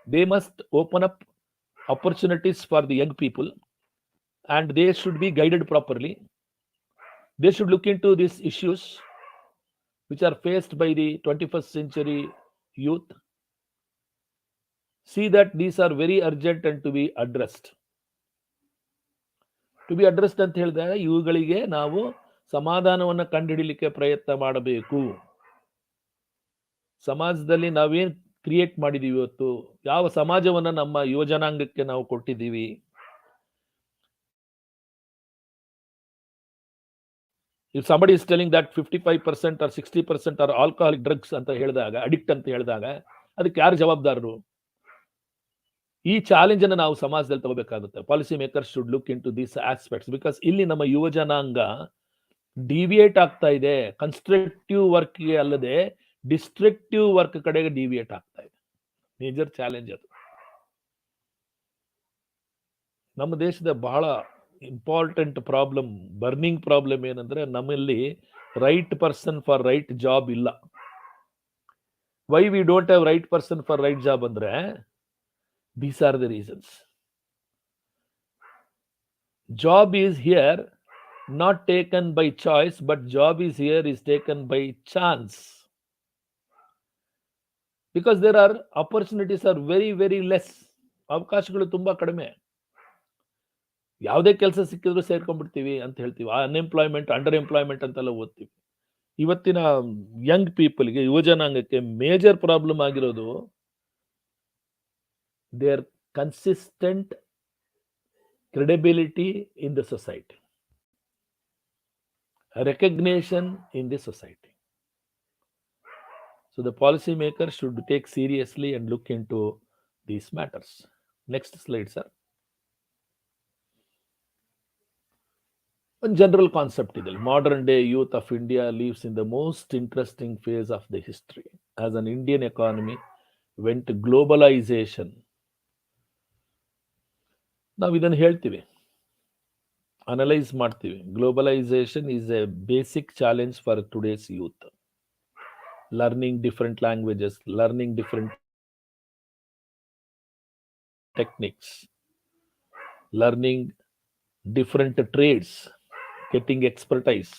they must open up opportunities for the young people and they should be guided properly. They should look into these issues which are faced by the 21st century youth. See that these are very urgent and to be addressed. To be addressed ಅಂತ ಹೇಳಿದಾಗ ಇವುಗಳಿಗೆ ನಾವು ಸಮಾಧಾನವನ್ನು ಕಂಡುಹಿಡಿಯಲಿಕ್ಕೆ ಪ್ರಯತ್ನ ಮಾಡಬೇಕು. ಸಮಾಜದಲ್ಲಿ ನಾವೇನ್ create ಮಾಡಿದೀವಿ ಇವತ್ತು, ಯಾವ ಸಮಾಜವನ್ನ ನಮ್ಮ ಯುವ ಜನಾಂಗಕ್ಕೆ ನಾವು ಕೊಟ್ಟಿದ್ದೀವಿ? If somebody is telling that 55% or 60% are alcoholic drugs ಅಂತ ಹೇಳಿದಾಗ, ಅಡಿಕ್ಟ್ ಅಂತ ಹೇಳಿದಾಗ, ಅದಕ್ಕೆ ಯಾರು ಜವಾಬ್ದಾರರು? ಈ ಚಾಲೆಂಜ್ ಅನ್ನು ನಾವು ಸಮಾಜದಲ್ಲಿ ತಗೋಬೇಕಾಗುತ್ತೆ. Policy makers should look into these aspects, because ಇಲ್ಲಿ ನಮ್ಮ ಯುವ ಜನಾಂಗ ಡಿವಿಯೇಟ್ ಆಗ್ತಾ ಇದೆ. ಕನ್ಸ್ಟ್ರಕ್ಟಿವ್ ವರ್ಕ್ಗೆ ಅಲ್ಲದೆ ಡಿಸ್ಟ್ರಕ್ಟಿವ್ ವರ್ಕ್ ಕಡೆಗೆ ಡಿವಿಯೇಟ್ ಆಗ್ತಾ ಇದೆ. ಮೇಜರ್ ಚಾಲೆಂಜ್ ಅದು. ನಮ್ಮ ದೇಶದ ಬಹಳ ಇಂಪಾರ್ಟೆಂಟ್ ಪ್ರಾಬ್ಲಮ್, ಬರ್ನಿಂಗ್ ಪ್ರಾಬ್ಲಮ್ ಏನಂದ್ರೆ ನಮ್ಮಲ್ಲಿ right person for right job ಇಲ್ಲ. Why we don't have right person for right job ಅಂದ್ರೆ these are the reasons. Job is here not taken by choice, but job is here is taken by chance. Because there are opportunities are very, very less. ಅವಕಾಶಗಳು ತುಂಬಾ ಕಡಿಮೆ. ಯಾವುದೇ ಕೆಲಸ ಸಿಕ್ಕಿದ್ರು ಸೇರ್ಕೊಂಡ್ಬಿಡ್ತೀವಿ ಅಂತ ಹೇಳ್ತೀವಿ. Unemployment, under employment ಅಂತೆಲ್ಲ ಓದ್ತೀವಿ. ಇವತ್ತಿನ ಯಂಗ್ ಪೀಪಲ್ಗೆ, ಯುವಜನಾಂಗಕ್ಕೆ ಮೇಜರ್ ಪ್ರಾಬ್ಲಮ್ ಆಗಿರೋದು there consistent credibility in the society, recognition in the society. So the policymakers should take seriously and look into these matters. Next slide, sir. One general concept is that modern day youth of India lives in the most interesting phase of the history. As an Indian economy went to globalization, ನಾವು ಇದನ್ನು ಹೇಳ್ತೀವಿ, analyse ಮಾಡ್ತೀವಿ. Globalisation is a basic challenge for today's youth. Learning different languages, learning different techniques, learning different trades, getting expertise,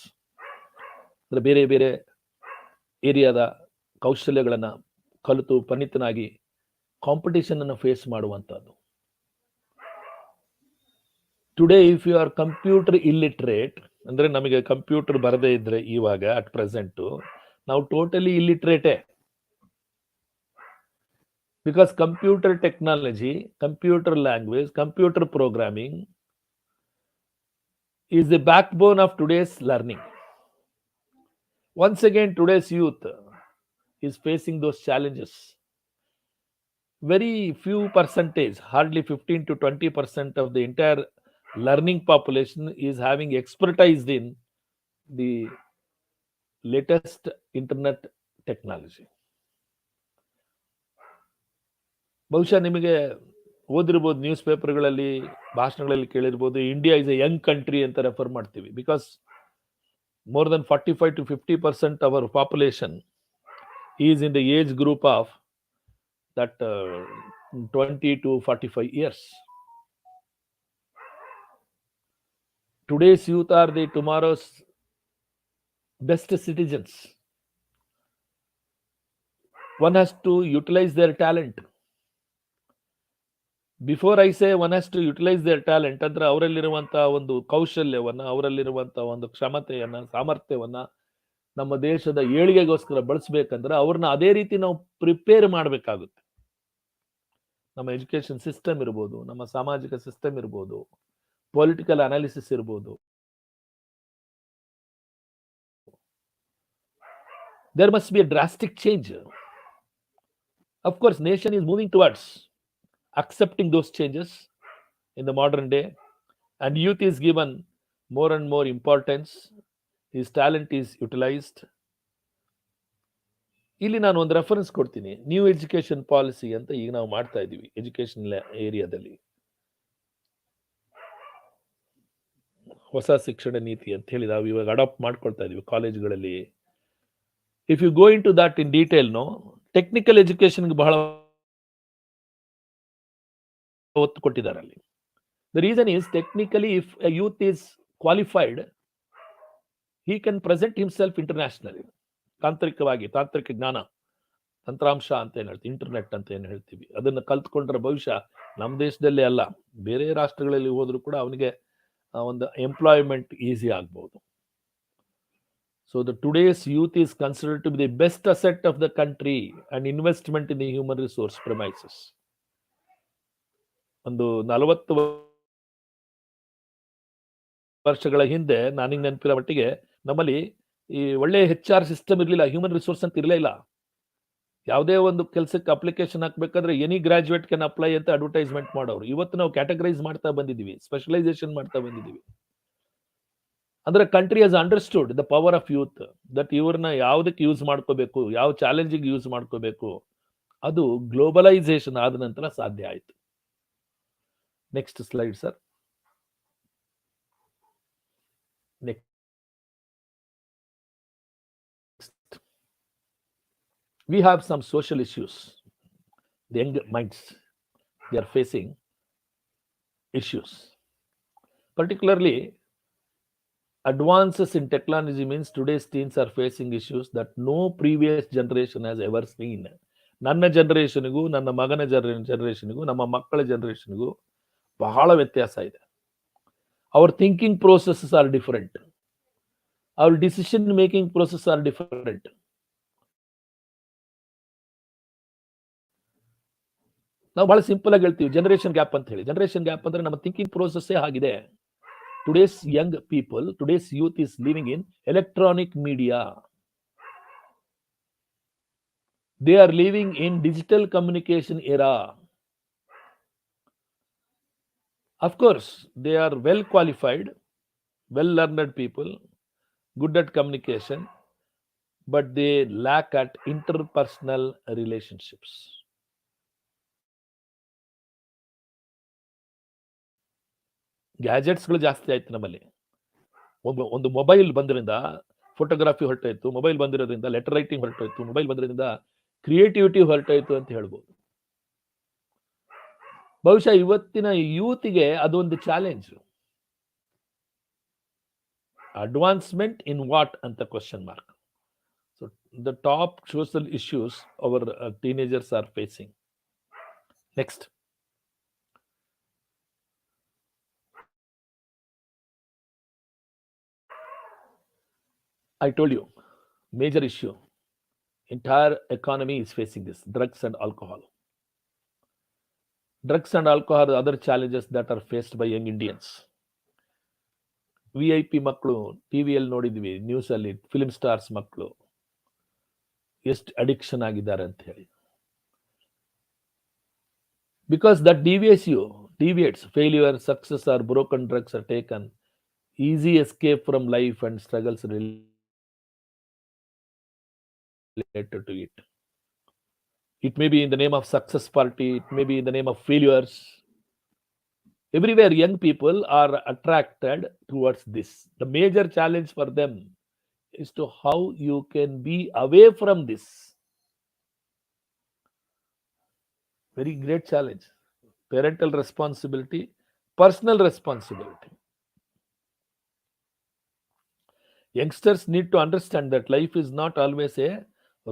ಅಂದರೆ ಬೇರೆ ಬೇರೆ ಏರಿಯಾದ ಕೌಶಲ್ಯಗಳನ್ನು ಕಲಿತು ಪರಿಣಿತನಾಗಿ ಕಾಂಪಿಟೇಷನ್ ಅನ್ನು ಫೇಸ್ ಮಾಡುವಂಥದ್ದು. Today if you are computer illiterate, ಅಂದರೆ ನಮಗೆ ಕಂಪ್ಯೂಟರ್ ಬರದೇ ಇದ್ರೆ ಇವಾಗ ಅಟ್ ಪ್ರೆಸೆಂಟು ನಾವು ಟೋಟಲಿ ಇಲ್ಲಿಟ್ರೇಟೇ. Because computer technology, computer language, computer programming is the backbone of today's learning. Once again today's youth is facing those challenges. Very few percentage, hardly 15 to 20% of the entire learning population is having expertise in the latest internet technology. ಬಹುಶಃ ನಿಮಗೆ ಓದಿರ್ಬೋದು, news ಪೇಪರ್ಗಳಲ್ಲಿ, ಭಾಷಣಗಳಲ್ಲಿ ಕೇಳಿರ್ಬೋದು, India is a young country ಅಂತ refer ಮಾಡ್ತೀವಿ. Because more than 45 to 50% of our population is in the age group of that 20 to 45 years. Today's youth are the tomorrow's best citizens. One has to utilize their talent. Before I say one has to utilize their talent, ಅಂದ್ರೆ ಅವರಲ್ಲಿರುವಂತಹ ಒಂದು ಕೌಶಲ್ಯವನ್ನ, ಅವರಲ್ಲಿರುವಂತಹ ಒಂದು ಕ್ಷಮತೆಯನ್ನ, ಸಾಮರ್ಥ್ಯವನ್ನ ನಮ್ಮ ದೇಶದ ಏಳಿಗೆಗೋಸ್ಕರ ಬಳಸಬೇಕಂದ್ರೆ ಅವ್ರನ್ನ ಅದೇ ರೀತಿ ನಾವು prepare ಮಾಡಬೇಕಾಗುತ್ತೆ. ನಮ್ಮ ಎಜುಕೇಶನ್ ಸಿಸ್ಟಮ್ ಇರ್ಬೋದು, ನಮ್ಮ ಸಾಮಾಜಿಕ ಸಿಸ್ಟಮ್ ಇರ್ಬೋದು, ಪೊಲಿಟಿಕಲ್ ಅನಾಲಿಸಿಸ್ ಇರ್ಬೋದು. There must be a drastic change. Of course, nation is moving towards accepting those changes in the modern day, and youth is given more and more importance. His talent is utilized. ಇಲ್ಲಿ ನಾನು ಒಂದು reference ಕೊಡ್ತೀನಿ. New education policy ಅಂತ ಈಗ ನಾವು ಮಾಡ್ತಾ ಇದ್ದೀವಿ education ಏರಿಯಾದಲ್ಲಿ. ಹೊಸ ಶಿಕ್ಷಣ ನೀತಿ ಅಂತ ಹೇಳಿ ನಾವು ಇವಾಗ ಅಡಾಪ್ಟ್ ಮಾಡ್ಕೊಳ್ತಾ ಇದೀವಿ ಕಾಲೇಜ್ಗಳಲ್ಲಿ. If you go into that in detail, technical ಎಜುಕೇಶನ್ಗೆ ಬಹಳ ಒತ್ತು ಕೊಟ್ಟಿದ್ದಾರೆ ಅಲ್ಲಿ. The reason is technically if a youth is qualified, he can present himself internationally. ತಾಂತ್ರಿಕವಾಗಿ, ತಾಂತ್ರಿಕ ಜ್ಞಾನ, ತಂತ್ರಾಂಶ ಅಂತ ಏನು ಹೇಳ್ತೀವಿ, ಇಂಟರ್ನೆಟ್ ಅಂತ ಏನು ಹೇಳ್ತೀವಿ, ಅದನ್ನು ಕಲ್ತ್ಕೊಂಡ್ರೆ ಭವಿಷ್ಯ ನಮ್ಮ ದೇಶದಲ್ಲೇ ಅಲ್ಲ, ಬೇರೆ ರಾಷ್ಟ್ರಗಳಲ್ಲಿ ಹೋದ್ರೂ ಕೂಡ ಅವನಿಗೆ ಒಂದು ಎಂಪ್ಲಾಯ್ಮೆಂಟ್ ಈಸಿ ಆಗ್ಬೋದು. So the today's youth is considered to be the best asset of the country and investment in the human resource promises. ಒಂದು 40 ವರ್ಷಗಳ ಹಿಂದೆ ನನಗೆ ನೆನಪಿರೋ ಮಟ್ಟಿಗೆ ನಮ್ಮಲ್ಲಿ ಈ ಒಳ್ಳೆ HR ಸಿಸ್ಟಮ್ ಇರಲಿಲ್ಲ, ಹ್ಯೂಮನ್ ರಿಸೋರ್ಸ್ ಅಂತ ಇರಲೇ ಇಲ್ಲ. ಯಾವುದೇ ಒಂದು ಕೆಲಸಕ್ಕೆ ಅಪ್ಲಿಕೇಶನ್ ಹಾಕ್ಬೇಕಾದ್ರೆ ಎನಿ ಗ್ರಾಜುಯೇಟ್ ಕ್ಯಾನ್ ಅಪ್ಲೈ ಅಂತ ಅಡ್ವರ್ಟೈಸ್ಮೆಂಟ್ ಮಾಡೋರು. ಇವತ್ತು ನಾವು ಕ್ಯಾಟಗರೈಸ್ ಮಾಡ್ತಾ ಬಂದಿದ್ದೀವಿ, ಸ್ಪೆಷಲೈಸೇಷನ್ ಮಾಡ್ತಾ ಬಂದಿದ್ದೀವಿ. ಅಂದ್ರೆ ಕಂಟ್ರಿ ಹಸ್ understood the power of youth, that ಇವ್ರನ್ನ ಯಾವುದಕ್ಕೆ ಯೂಸ್ ಮಾಡ್ಕೋಬೇಕು, ಯಾವ ಚಾಲೆಂಜಿಗೆ ಯೂಸ್ ಮಾಡ್ಕೋಬೇಕು, ಅದು ಗ್ಲೋಬಲೈಸೇಷನ್ ಆದ ನಂತರ ಸಾಧ್ಯ ಆಯಿತು. Next slide sir. Next. We have some social issues. The young minds, they are facing issues. Particularly, advances in technology means today's teens are facing issues that no previous generation has ever seen. ನನ್ನ ಜನರೇಷನ್ಗೂ, ನನ್ನ ಮಗನ ಜನರೇಷನ್ಗೂ, ನಮ್ಮ ಮಕ್ಕಳ ಜನರೇಷನ್ಗೂ ಬಹಳ ವ್ಯತ್ಯಾಸ ಇದೆ. Our thinking processes are different. Our decision making processes are different. ನಾವು ಬಹಳ ಸಿಂಪಲ್ ಆಗಿ ಹೇಳ್ತೀವಿ ಜನರೇಷನ್ ಗ್ಯಾಪ್ ಅಂತ ಹೇಳಿ. ಜನರೇಷನ್ ಗ್ಯಾಪ್ ಅಂದ್ರೆ ನಮ್ಮ ಥಿಂಕಿಂಗ್ ಪ್ರೋಸೆಸ್ಸೇ ಆಗಿದೆ. Today's young people, today's youth is living in electronic media. They are living in digital communication era. Of course, they are well qualified, well learned people, good at communication, but they lack at interpersonal relationships. ಗ್ಯಾಜೆಟ್ಸ್ಗಳು ಜಾಸ್ತಿ ಆಯ್ತು ನಮ್ಮಲ್ಲಿ. ಒಂದು mobile ಬಂದಿರೋದ್ರಿಂದ photography ಹೊರಟೋಯ್ತು, mobile ಬಂದಿರೋದ್ರಿಂದ letter writing ಹೊರಟೋಯ್ತು, mobile ಬಂದಿರೋದ್ರಿಂದ creativity ಹೊರಟೋಯ್ತು ಅಂತ ಹೇಳ್ಬೋದು. ಬಹುಶಃ ಇವತ್ತಿನ ಯೂತ್ಗೆ ಅದೊಂದು ಚಾಲೆಂಜ್. ಅಡ್ವಾನ್ಸ್ಮೆಂಟ್ ಇನ್ ವಾಟ್ ಅಂತ question mark. So the top social issues our teenagers are facing. Next, I told you, major issue. Entire economy is facing this, drugs and alcohol. Drugs and alcohol are other challenges that are faced by young Indians. VIP ಮಕ್ಕಳು ಟಿವಿಯಲ್ಲಿ ನೋಡಿದ್ವಿ, news ಅಲ್ಲಿ film stars ಮಕ್ಕಳು ಎಷ್ಟು addiction ಆಗಿದ್ದಾರೆ ಅಂತ ಹೇಳಿ. Because that deviates, failure, success or broken drugs are taken, easy escape from life and struggles related to it. It may be in the name of success party, it may be in the name of failures. Everywhere young people are attracted towards this. The major challenge for them is to how you can be away from this. Very great challenge. Parental responsibility, personal responsibility. Youngsters need to understand that life is not always a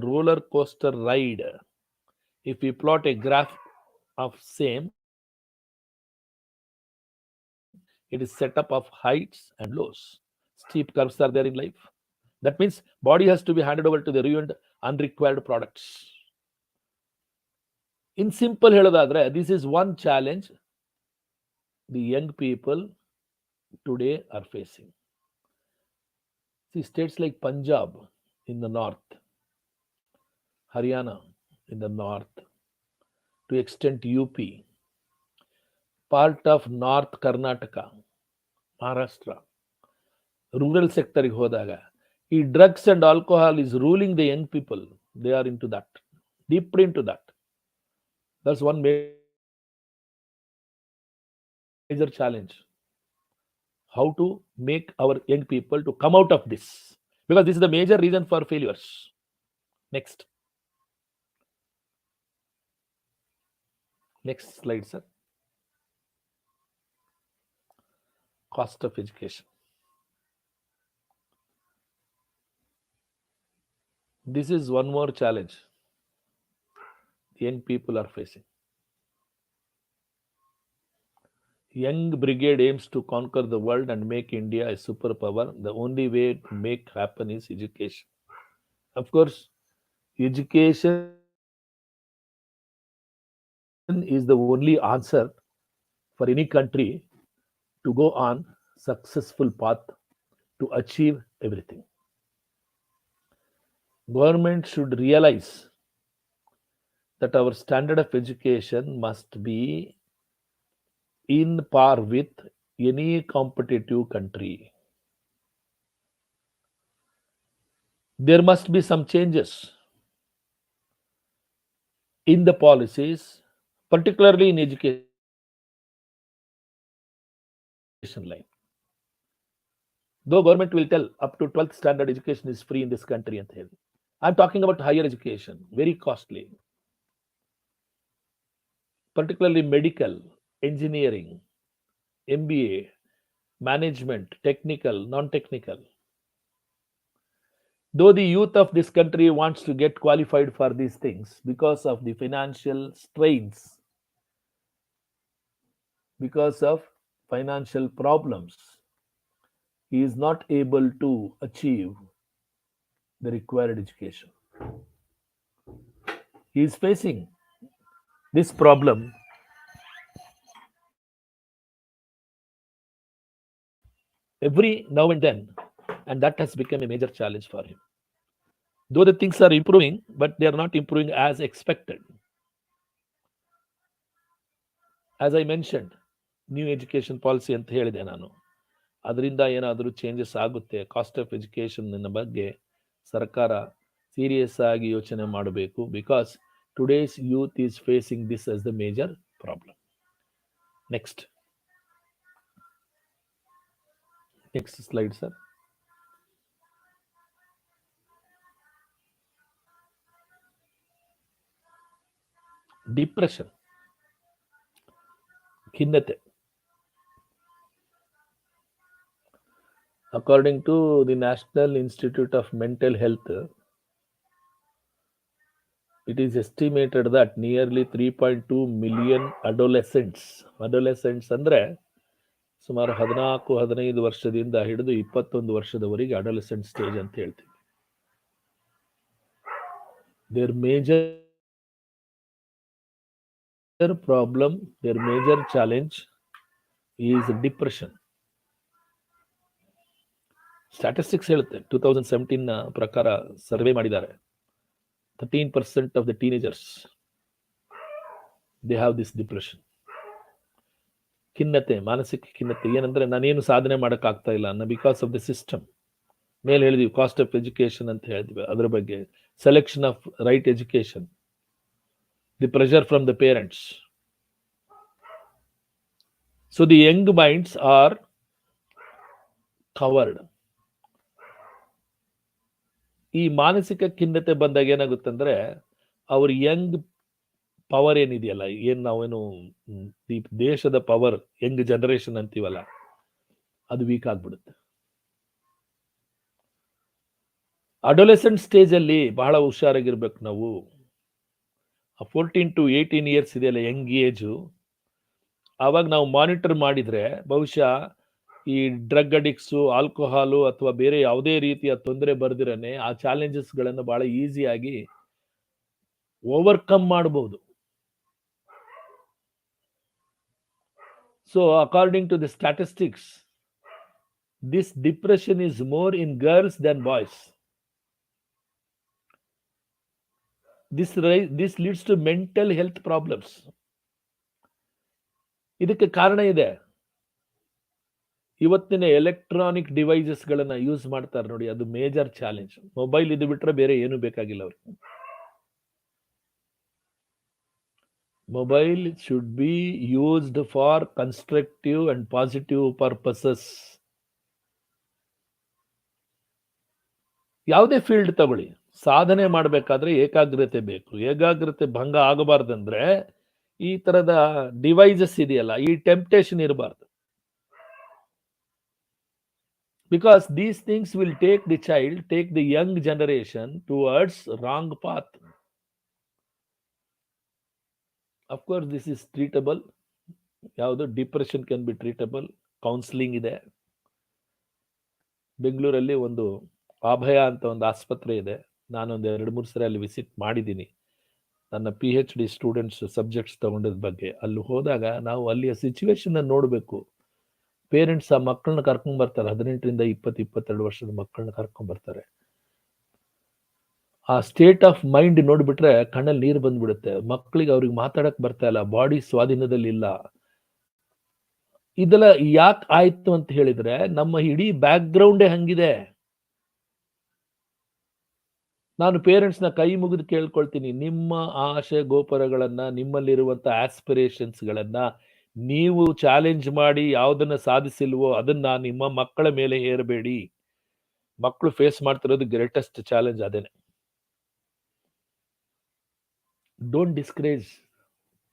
roller coaster ride. If we plot a graph of same, it is set up of heights and lows. Steep curves are there in life. That means body has to be handed over to the ruined, unrequired products. In simple ಹೇಳೋದಾದ್ರೆ, this is one challenge the young people today are facing. See, states like Punjab in the north, Haryana in the north, to extent UP, part of North Karnataka, Maharashtra, rural sector ಗೆ ಹೋದಾಗ ಈ drugs and alcohol is ruling the young people. They are into that, deep into that. That's one major challenge. How to make our young people to come out of this, because this is the major reason for failures. Next slide, sir. Cost of education. This is one more challenge young people are facing. Young brigade aims to conquer the world and make India a superpower. The only way to make happen is education. Of course, education is the only answer for any country to go on successful path to achieve everything. Government should realize that our standard of education must be in par with any competitive country. There must be some changes in the policies, particularly in education line. Though government will tell up to 12th standard education is free in this country and here, I'm talking about higher education, very costly, particularly medical, engineering, MBA, management, technical, non-technical. Though the youth of this country wants to get qualified for these things because of the financial strains, because of financial problems, he is not able to achieve the required education. He is facing this problem every now and then, and that has become a major challenge for him. Though the things are improving, but they are not improving as expected. As I mentioned, new education policy ಅಂತ ಹೇಳಿದೆ ನಾನು. ಅದರಿಂದ ಏನಾದರೂ changes ಆಗುತ್ತೆ, cost of education ಬಗ್ಗೆ ಸರ್ಕಾರ serious ಆಗಿ ಯೋಚನೆ ಮಾಡಬೇಕು. Because today's youth is facing this as the major problem. Next slide sir. Depression, ಖಿನ್ನತೆ. According to the National Institute of Mental Health, it is estimated that nearly 3.2 million adolescents ಅಂದ್ರೆ ಸುಮಾರು 14-15 ವರ್ಷದಿಂದ ಹಿಡಿದು 21 ವರ್ಷದವರೆಗೆ ಅಡೋಲೆಸೆಂಟ್ ಸ್ಟೇಜ್ ಅಂತ ಹೇಳ್ತೀವಿ. Their major problem, their major challenge is depression. Statistics ಹೇಳುತ್ತೆ, 2017 ಪ್ರಕಾರ ಸರ್ವೆ ಮಾಡಿದ್ದಾರೆ, 13% of the teenagers they have this depression. ಖಿನ್ನತೆ, ಮಾನಸಿಕ ಖಿನ್ನತೆ. ಏನಂದ್ರೆ ನಾನೇನು ಸಾಧನೆ ಮಾಡೋಕ್ಕಾಗ್ತಾ ಇಲ್ಲ ಅನ್ನೋ ಬಿಕಾಸ್ ಆಫ್ ದ ಸಿಸ್ಟಮ್. ಮೇಲೆ ಹೇಳಿದ್ವಿ ಕಾಸ್ಟ್ ಆಫ್ ಎಜುಕೇಶನ್ ಅಂತ ಹೇಳಿದ್ವಿ, ಅದ್ರ ಬಗ್ಗೆ selection of right education, the pressure from the parents. So the Young minds R covered. ಈ ಮಾನಸಿಕ ಖಿನ್ನತೆ ಬಂದಾಗ ಏನಾಗುತ್ತೆ ಅಂದ್ರೆ ಅವ್ರ ಯಂಗ್ ಪವರ್ ಏನಿದೆಯಲ್ಲ, ನಾವೇನು ಈ ದೇಶದ ಪವರ್, ಯಂಗ್ ಜನರೇಷನ್ ಅಂತೀವಲ್ಲ, ಅದು ವೀಕ್ ಆಗ್ಬಿಡುತ್ತೆ. ಅಡೋಲೆಸೆಂಟ್ ಸ್ಟೇಜ್ ಅಲ್ಲಿ ಬಹಳ ಹುಷಾರಾಗಿರ್ಬೇಕು ನಾವು. 14 to 18 ಇಯರ್ಸ್ ಇದೆಯಲ್ಲ ಯಂಗ್ ಏಜು, ಆವಾಗ ನಾವು ಮಾನಿಟರ್ ಮಾಡಿದ್ರೆ ಬಹುಶಃ ಈ ಡ್ರಗ್ ಅಡಿಕ್ಟ್ಸು, ಆಲ್ಕೋಹಾಲು ಅಥವಾ ಬೇರೆ ಯಾವುದೇ ರೀತಿಯ ತೊಂದರೆ ಬರ್ದಿರನೆ ಆ ಚಾಲೆಂಜಸ್ ಗಳನ್ನು ಬಹಳ ಈಸಿಯಾಗಿ ಓವರ್ಕಮ್ ಮಾಡಬಹುದು. So according to the statistics, this depression is more in girls than boys. This leads to mental health problems. ಇದಕ್ಕೆ ಕಾರಣ ಇದೆ. ಇವತ್ತಿನ ಎಲೆಕ್ಟ್ರಾನಿಕ್ ಡಿವೈಸಸ್ ಗಳನ್ನ ಯೂಸ್ ಮಾಡ್ತಾರೆ ನೋಡಿ, ಅದು ಮೇಜರ್ ಚಾಲೆಂಜ್. ಮೊಬೈಲ್ ಇದು ಬಿಟ್ರೆ ಬೇರೆ ಏನು ಬೇಕಾಗಿಲ್ಲ ಅವ್ರಿಗೆ. Mobile should be used for constructive and positive purposes. ಯಾವುದೇ ಫೀಲ್ಡ್ ತಗೊಳ್ಳಿ, ಸಾಧನೆ ಮಾಡಬೇಕಾದ್ರೆ ಏಕಾಗ್ರತೆ ಬೇಕು. ಏಕಾಗ್ರತೆ ಭಂಗ ಆಗಬಾರ್ದಂದ್ರೆ ಈ ತರದ ಡಿವೈಸಸ್ ಇದೆಯಲ್ಲ, ಈ ಟೆಂಪ್ಟೇಷನ್ ಇರಬಾರ್ದು. Because these things will take the young generation towards wrong path. Of course, this is treatable. ಯಾವುದು depression can be treatable. Counselling ಇದೆ. ಬೆಂಗಳೂರಲ್ಲಿ ಒಂದು ಅಭಯ ಅಂತ ಒಂದು ಆಸ್ಪತ್ರೆ ಇದೆ. ನಾನೊಂದು 2-3 ಸರಿ ಅಲ್ಲಿ ವಿಸಿಟ್ ಮಾಡಿದ್ದೀನಿ, ನನ್ನ PhD ಸ್ಟೂಡೆಂಟ್ಸ್ ಸಬ್ಜೆಕ್ಟ್ಸ್ ತಗೊಂಡಿದ್ದ ಬಗ್ಗೆ. ಅಲ್ಲಿ ಹೋದಾಗ ನಾವು ಅಲ್ಲಿಯ ಸಿಚುವೇಶನ್ ನೋಡಬೇಕು. ಪೇರೆಂಟ್ಸ್ ಆ ಮಕ್ಕಳನ್ನ ಕರ್ಕೊಂಡ್ ಬರ್ತಾರೆ, 18 20-22 ವರ್ಷದ ಮಕ್ಕಳನ್ನ ಕರ್ಕೊಂಡ್ ಬರ್ತಾರೆ. ಆ ಸ್ಟೇಟ್ ಆಫ್ ಮೈಂಡ್ ನೋಡ್ಬಿಟ್ರೆ ಕಣ್ಣಲ್ಲಿ ನೀರು ಬಂದ್ಬಿಡುತ್ತೆ. ಮಕ್ಕಳಿಗೆ ಅವ್ರಿಗೆ ಮಾತಾಡಕ್ ಬರ್ತಾ ಇಲ್ಲ, ಬಾಡಿ ಸ್ವಾಧೀನದಲ್ಲಿ ಇಲ್ಲ. ಇದೆಲ್ಲ ಯಾಕೆ ಆಯ್ತು ಅಂತ ಹೇಳಿದ್ರೆ ನಮ್ಮ ಇಡೀ ಬ್ಯಾಕ್ ಗ್ರೌಂಡೇ ಹಂಗಿದೆ. ನಾನು ಪೇರೆಂಟ್ಸ್ನ ಕೈ ಮುಗಿದು ಕೇಳ್ಕೊಳ್ತೀನಿ, ನಿಮ್ಮ ಆಶೆ ಗೋಪುರಗಳನ್ನ, ನಿಮ್ಮಲ್ಲಿರುವಂತ ಆಸ್ಪಿರೇಷನ್ಸ್ ಗಳನ್ನ ನೀವು ಚಾಲೆಂಜ್ ಮಾಡಿ ಯಾವುದನ್ನ ಸಾಧಿಸಿಲ್ವೋ ಅದನ್ನ ನಿಮ್ಮ ಮಕ್ಕಳ ಮೇಲೆ ಹೇರಬೇಡಿ. ಮಕ್ಕಳು ಫೇಸ್ ಮಾಡ್ತಿರೋದು ಗ್ರೇಟೆಸ್ಟ್ ಚಾಲೆಂಜ್ ಅದೇನೆ. Don't discourage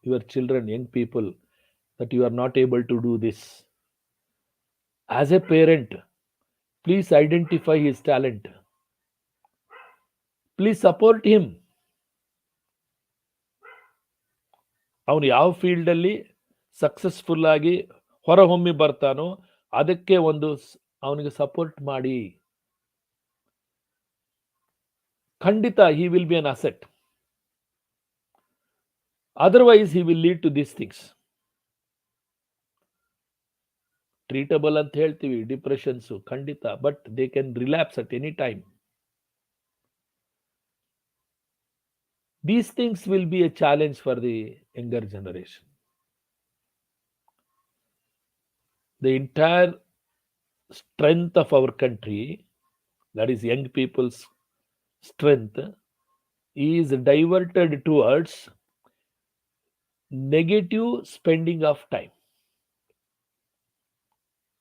your children, Young people, that you are not able to do this. As a parent, please identify his talent. Please support him. ಅವನು ಯಾವ ಫೀಲ್ಡ್ ಅಲ್ಲಿ ಸಕ್ಸಸ್ಫುಲ್ ಆಗಿ ಹೊರಹೊಮ್ಮಿ ಬರ್ತಾನೋ ಅದಕ್ಕೆ ಒಂದು ಅವನಿಗೆ ಸಪೋರ್ಟ್ ಮಾಡಿ. ಖಂಡಿತ he will be an asset. Otherwise he will lead to these things. Treatable ಅಂತ ಹೇಳ್ತೀವಿ ಡಿಪ್ರೆಷನ್ಸ್ ಖಂಡಿತ, but they can relapse at any time. These things will be a challenge for the younger generation. The entire strength of our country, that is young people's strength, is diverted towards negative spending of time,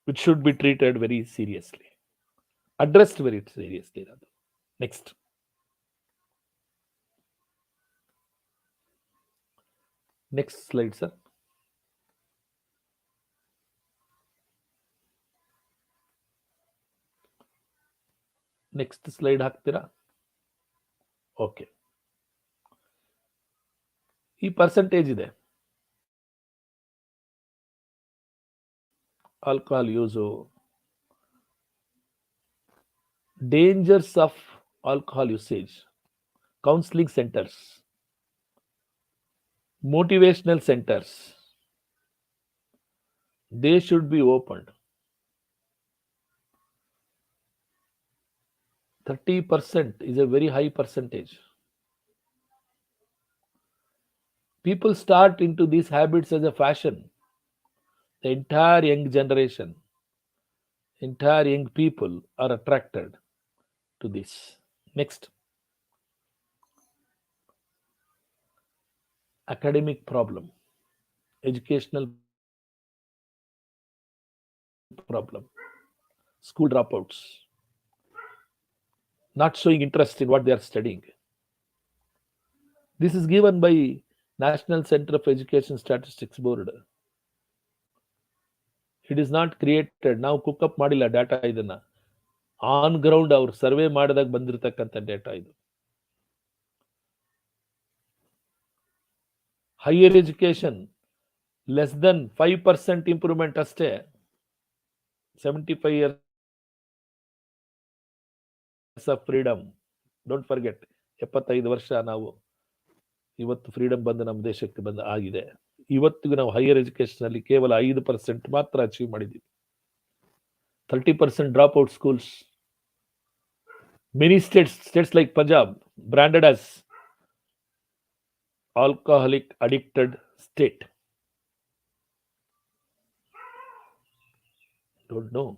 which should be treated very seriously, addressed very seriously. Next. Next slide, sir. Next slide ಹಾಕ್ತೀರಾ? Okay, ಈ percentage ಇದೆ. Alcohol use, dangers of alcohol usage, counselling centres, motivational centers, they should be opened. 30% is a very high percentage. People start into these habits as a fashion. The entire young generation, entire young people are attracted to this. Next. Academic problem, educational problem, school dropouts, not showing interest in what they are studying. This is given by National Center of Education Statistics Board. It is not created. Now cook up madilla data idanna on ground our survey ಮಾಡಿದಾಗ ಬಂದಿರತಕ್ಕಂತ data ಇದು. Higher education, less than 5% improvement ಅಷ್ಟೇ. 75 years of freedom. Don't forget, 75 ವರ್ಷ ನಾವು ಇವತ್ತು freedom ಬಂದು ನಮ್ಮ ದೇಶಕ್ಕೆ ಬಂದು ಆಗಿದೆ. ಇವತ್ತಿಗೂ ನಾವು ಹೈಯರ್ ಎಜುಕೇಶನ್ ಅಲ್ಲಿ ಕೇವಲ 5% ಮಾತ್ರ ಅಚೀವ್ ಮಾಡಿದ್ದೀವಿ. 30% drop out schools. Many states like Punjab branded as alcoholic addicted state. Don't know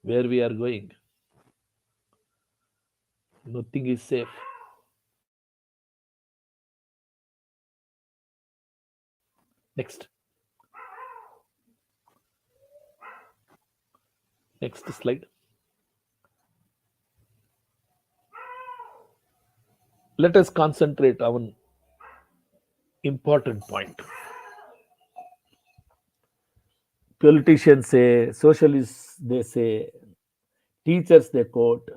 where we are going. Nothing is safe. Next. Next slide. Let us concentrate on important point. Politicians say, socialists they say, teachers they quote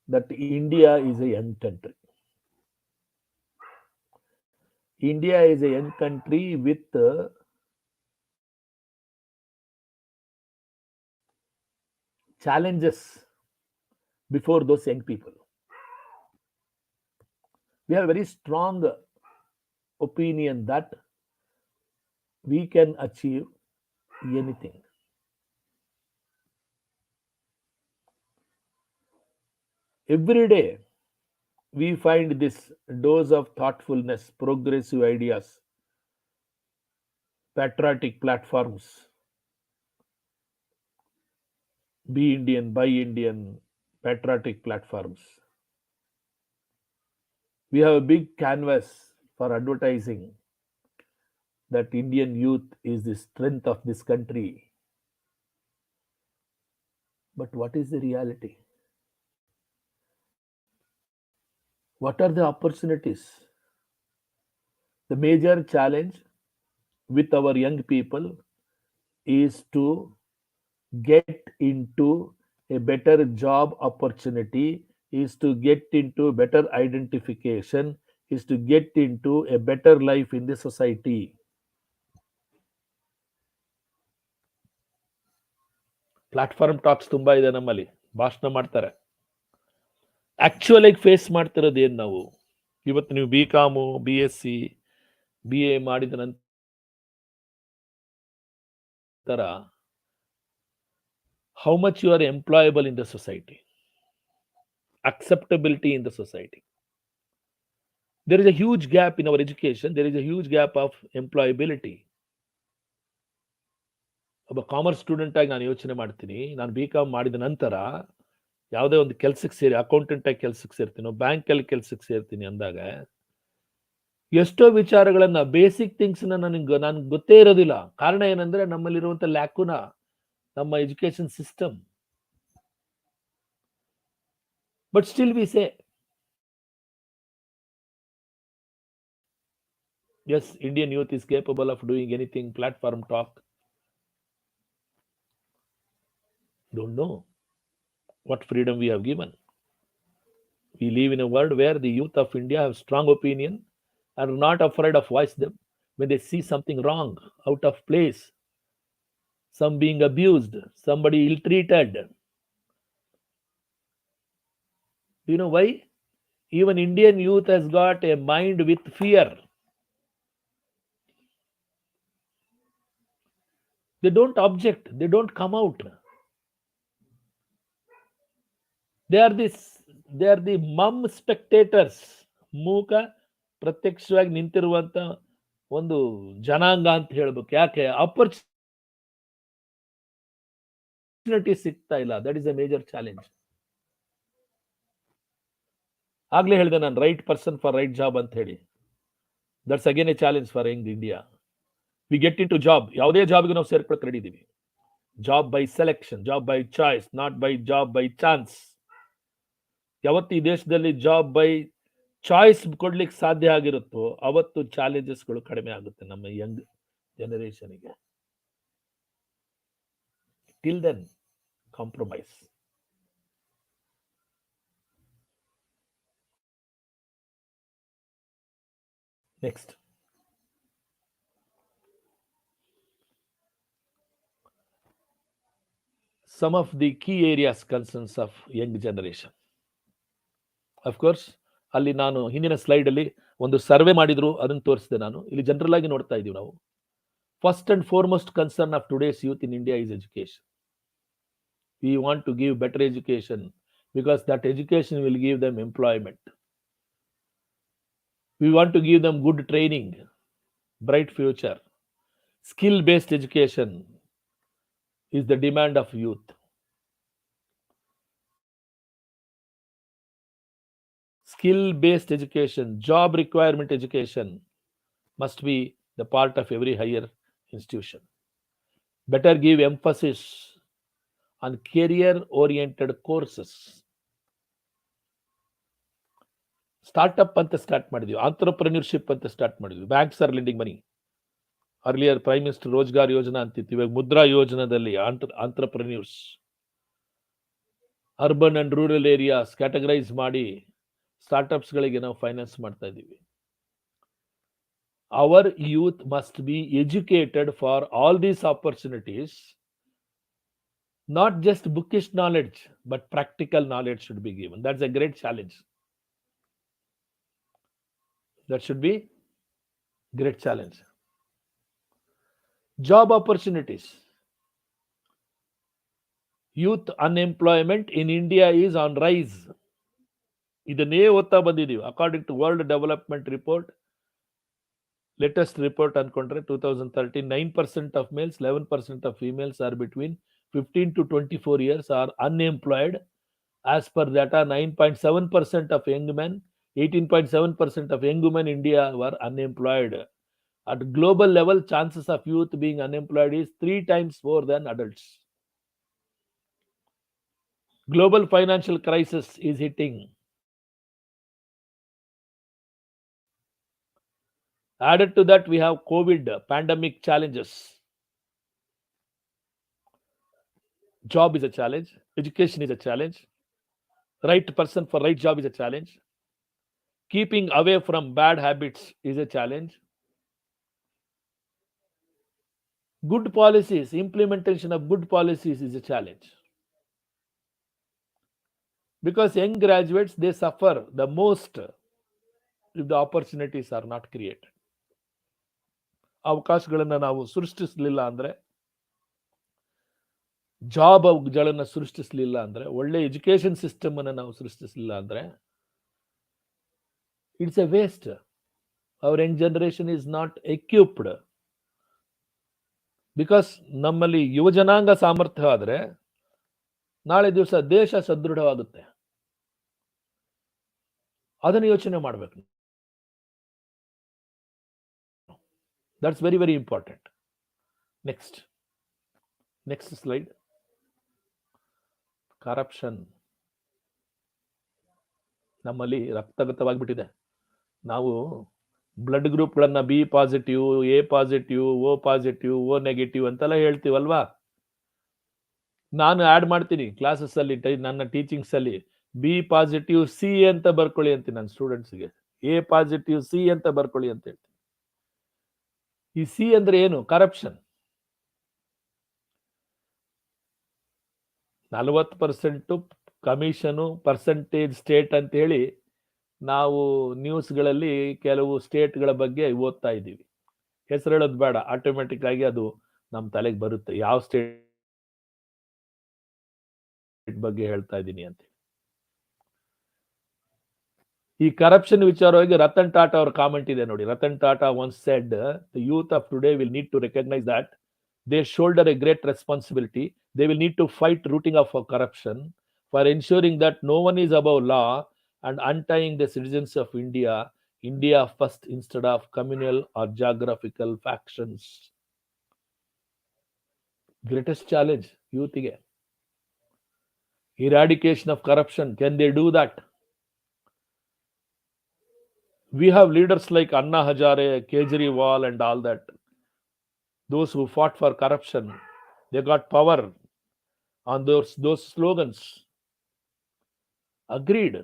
that India is a young country. India is a young country with challenges before those young people. We have a very strong opinion that we can achieve anything. Every day we find this dose of thoughtfulness, progressive ideas, patriotic platforms, be Indian, buy Indian, patriotic platforms. We have a big canvas for advertising that Indian youth is the strength of this country. But what is the reality? What are the opportunities? The major challenge with our young people is to get into a better job opportunity, is to get into better identification, is to get into a better life in the society. Platform talks ತುಂಬಾ ಇದೆ ನಮ್ಮಲ್ಲಿ, ಭಾಷಣ ಮಾಡ್ತಾರೆ. Actual ಆಗಿ face ಮಾಡ್ತಿರೋದು ಏನು ನಾವು ಇವತ್ತು? ನೀವು BCom, BSc, BA ಮಾಡಿದ ನಂತರ how much you are employable in the society, acceptability in the society. There is a huge gap in our education. There is a huge gap of employability. ಒಬ್ಬ commerce student ಆಗಿ ನಾನು ಯೋಚನೆ ಮಾಡ್ತೀನಿ, ನಾನು BCom ಮಾಡಿದ ನಂತರ ಯಾವುದೇ ಒಂದು ಕೆಲ್ಸಕ್ಕೆ ಸೇರಿ ಅಕೌಂಟೆಂಟ್ ಆಗಿ ಕೆಲ್ಸಕ್ಕೆ ಸೇರ್ತೀನಿ, ಬ್ಯಾಂಕಲ್ಲಿ ಕೆಲ್ಸಕ್ಕೆ ಸೇರ್ತೀನಿ ಅಂದಾಗ ಎಷ್ಟೋ ವಿಚಾರಗಳನ್ನ, ಬೇಸಿಕ್ ಥಿಂಗ್ಸ್ನ ನನಗೆ ಗೊತ್ತೇ ಇರೋದಿಲ್ಲ. ಕಾರಣ ಏನಂದ್ರೆ ನಮ್ಮಲ್ಲಿರುವಂಥ ಲ್ಯಾಕುನ ನಮ್ಮ education system. But still we say yes, Indian youth is capable of doing anything. Platform talk. Don't know what freedom we have given. We live in a world where the youth of India have strong opinion and are not afraid of voice them when they see something wrong, out of place, some being abused, somebody ill-treated. Do you know why? Even Indian youth has got a mind with fear. They don't object. They don't come out. They are the mum spectators. ಮೂಕ ಪ್ರತ್ಯಕ್ಷವಾಗಿ ನಿಂತಿರುವಂತ ಒಂದು ಜನಾಂಗ ಅಂತ ಹೇಳ್ಬೇಕು. ಯಾಕೆ? Opportunity ಸಿಗ್ತಾ ಇಲ್ಲ. That is a major challenge. ಆಗ್ಲೇ ಹೇಳಿದೆ ನಾನು, right person for right job ಅಂತ ಹೇಳಿ. That's again a challenge for young India. We get in to job. ಯಾವುದೇ ಜಾಬ್ಗೆ ನಾವು ಸೇರ್ಕೊಳಕ್ಕೆ ರೆಡಿ ಇದೀವಿ. Job by selection, job by choice, not by job by chance. ಯಾವತ್ತು ಈ ದೇಶದಲ್ಲಿ ಜಾಬ್ ಬೈ ಚಾಯ್ಸ್ ಕೊಡ್ಲಿಕ್ಕೆ ಸಾಧ್ಯ ಆಗಿರುತ್ತೋ ಅವತ್ತು ಚಾಲೆಂಜಸ್ಗಳು ಕಡಿಮೆ ಆಗುತ್ತೆ ನಮ್ಮ ಯಂಗ್ ಜನರೇಷನ್ಗೆ. Till then compromise. Next, some of the key areas concerns of young generation. Of course, ಅಲ್ಲಿ ನಾನು ಹಿಂದಿನ ಸ್ಲೈಡ್ ಅಲ್ಲಿ ಒಂದು ಸರ್ವೆ ಮಾಡಿದ್ರು, ಅದನ್ನು ತೋರಿಸಿದೆ ನಾನು. ಇಲ್ಲಿ ಜನರಲ್ ಆಗಿ ನೋಡ್ತಾ ಇದೀವಿ ನಾವು. First and foremost concern of today's youth in India is education. We want to give better education because that education will give them employment. We want to give them good training, bright future. Skill based education is the demand of youth. Skill-based education, job requirement education must be the part of every higher institution. Better give emphasis on career-oriented courses. Startup anta start ಮಾಡಿದ್ವಿ, entrepreneurship anta start ಮಾಡಿದ್ವಿ. Banks are lending money. Earlier prime minister Rozgar Yojana ಅಂತಿತ್ತು, ಇವಾಗ ಮುದ್ರಾ ಯೋಜನಾದಲ್ಲಿ entrepreneurs, urban and rural areas categorise ಮಾಡಿ ಸ್ಟಾರ್ಟ್ಅಪ್ಸ್ಗಳಿಗೆ ನಾವು finance ಮಾಡ್ತಾ ಇದ್ದೀವಿ. Our youth must be educated for all these opportunities. Not just bookish knowledge but practical knowledge should be given. That's a great challenge. That should be great challenge. Job opportunities. Youth unemployment in India is on rise. ಇದನ್ನೇ ಓದ್ತಾ ಬಂದಿದ್ದೀವಿ. According to world development report, latest report ಅನ್ಕೊಂಡ್ರೆ 2013, 9% of males, 11% of females are between 15 to 24 years are unemployed. As per data, 9.7% of young men, 18.7% of young women in India were unemployed. At global level, chances of youth being unemployed is 3 times more than adults. Global financial crisis is hitting. Added to that, we have COVID pandemic challenges. Job is a challenge. Education is a challenge. Right person for right job is a challenge. Keeping away from bad habits is a challenge. Good policies, implementation of good policies is a challenge. Because young graduates, they suffer the most if the opportunities are not created. ಅವಕಾಶಗಳನ್ನು ನಾವು ಸೃಷ್ಟಿಸಲಿಲ್ಲ ಅಂದರೆ, ಜಾಬ್ಗಳನ್ನು ಸೃಷ್ಟಿಸಲಿಲ್ಲ ಅಂದರೆ, ಒಳ್ಳೆ education system ಅನ್ನು ನಾವು ಸೃಷ್ಟಿಸಲಿಲ್ಲ ಅಂದರೆ, it's a waste. Our young generation is not equipped. Because ನಮ್ಮಲ್ಲಿ ಯುವಜನಾಂಗ ಸಾಮರ್ಥ್ಯ ಆದರೆ ನಾಳೆ ದಿವಸ ದೇಶ ಸದೃಢವಾಗುತ್ತೆ. ಅದನ್ನು ಯೋಚನೆ ಮಾಡಬೇಕು. That's very very important. Next slide. Corruption ನಮ್ಮಲ್ಲಿ ರಕ್ತಗತವಾಗಿಬಿಟ್ಟಿದೆ. ನಾವು ಬ್ಲಡ್ ಗ್ರೂಪ್ಗಳನ್ನ B positive, A positive, O positive, O negative ಅಂತೆಲ್ಲ ಹೇಳ್ತೀವಲ್ವಾ. ನಾನು ಆ್ಯಡ್ ಮಾಡ್ತೀನಿ ಕ್ಲಾಸಸ್ ಅಲ್ಲಿ, ನನ್ನ ಟೀಚಿಂಗ್ಸ್ ಅಲ್ಲಿ ಬಿ ಪಾಸಿಟಿವ್ ಸಿ ಅಂತ ಬರ್ಕೊಳ್ಳಿ ಅಂತೀನಿ ನನ್ನ ಸ್ಟೂಡೆಂಟ್ಸ್ಗೆ, ಎ ಪಾಸಿಟಿವ್ ಸಿ ಅಂತ ಬರ್ಕೊಳ್ಳಿ ಅಂತ ಹೇಳ್ತೀನಿ. ಈ ಸಿ ಅಂದ್ರೆ ಏನು? ಕರಪ್ಷನ್. 40% ಕಮಿಷನು, ಪರ್ಸೆಂಟೇಜ್ ಸ್ಟೇಟ್ ಅಂತ ಹೇಳಿ ನಾವು ನ್ಯೂಸ್ಗಳಲ್ಲಿ ಕೆಲವು ಸ್ಟೇಟ್ಗಳ ಬಗ್ಗೆ ಓದ್ತಾ ಇದ್ದೀವಿ. ಹೆಸರು ಹೇಳೋದು ಬೇಡ, ಆಟೋಮೆಟಿಕ್ ಆಗಿ ಅದು ನಮ್ಮ ತಲೆಗೆ ಬರುತ್ತೆ ಯಾವ ಸ್ಟೇಟ್ ಬಗ್ಗೆ ಹೇಳ್ತಾ ಇದ್ದೀನಿ ಅಂತ. ಈ ಕರಪ್ಷನ್ ವಿಚಾರವಾಗಿ ರತನ್ ಟಾಟಾ ಅವ್ರ ಕಾಮೆಂಟ್ ಇದೆ ನೋಡಿ. Ratan Tata once said, the youth of today will need to recognize that they shoulder a great responsibility. They will need to fight rooting of corruption for ensuring that no one is above law and untying the citizens of India first instead of communal or geographical factions. Greatest challenge youth ಗೆ. Eradication of corruption. Can they do that? We have leaders like Anna Hazare, Kejriwal and all that. Those who fought for corruption, they got power on those slogans. Agreed.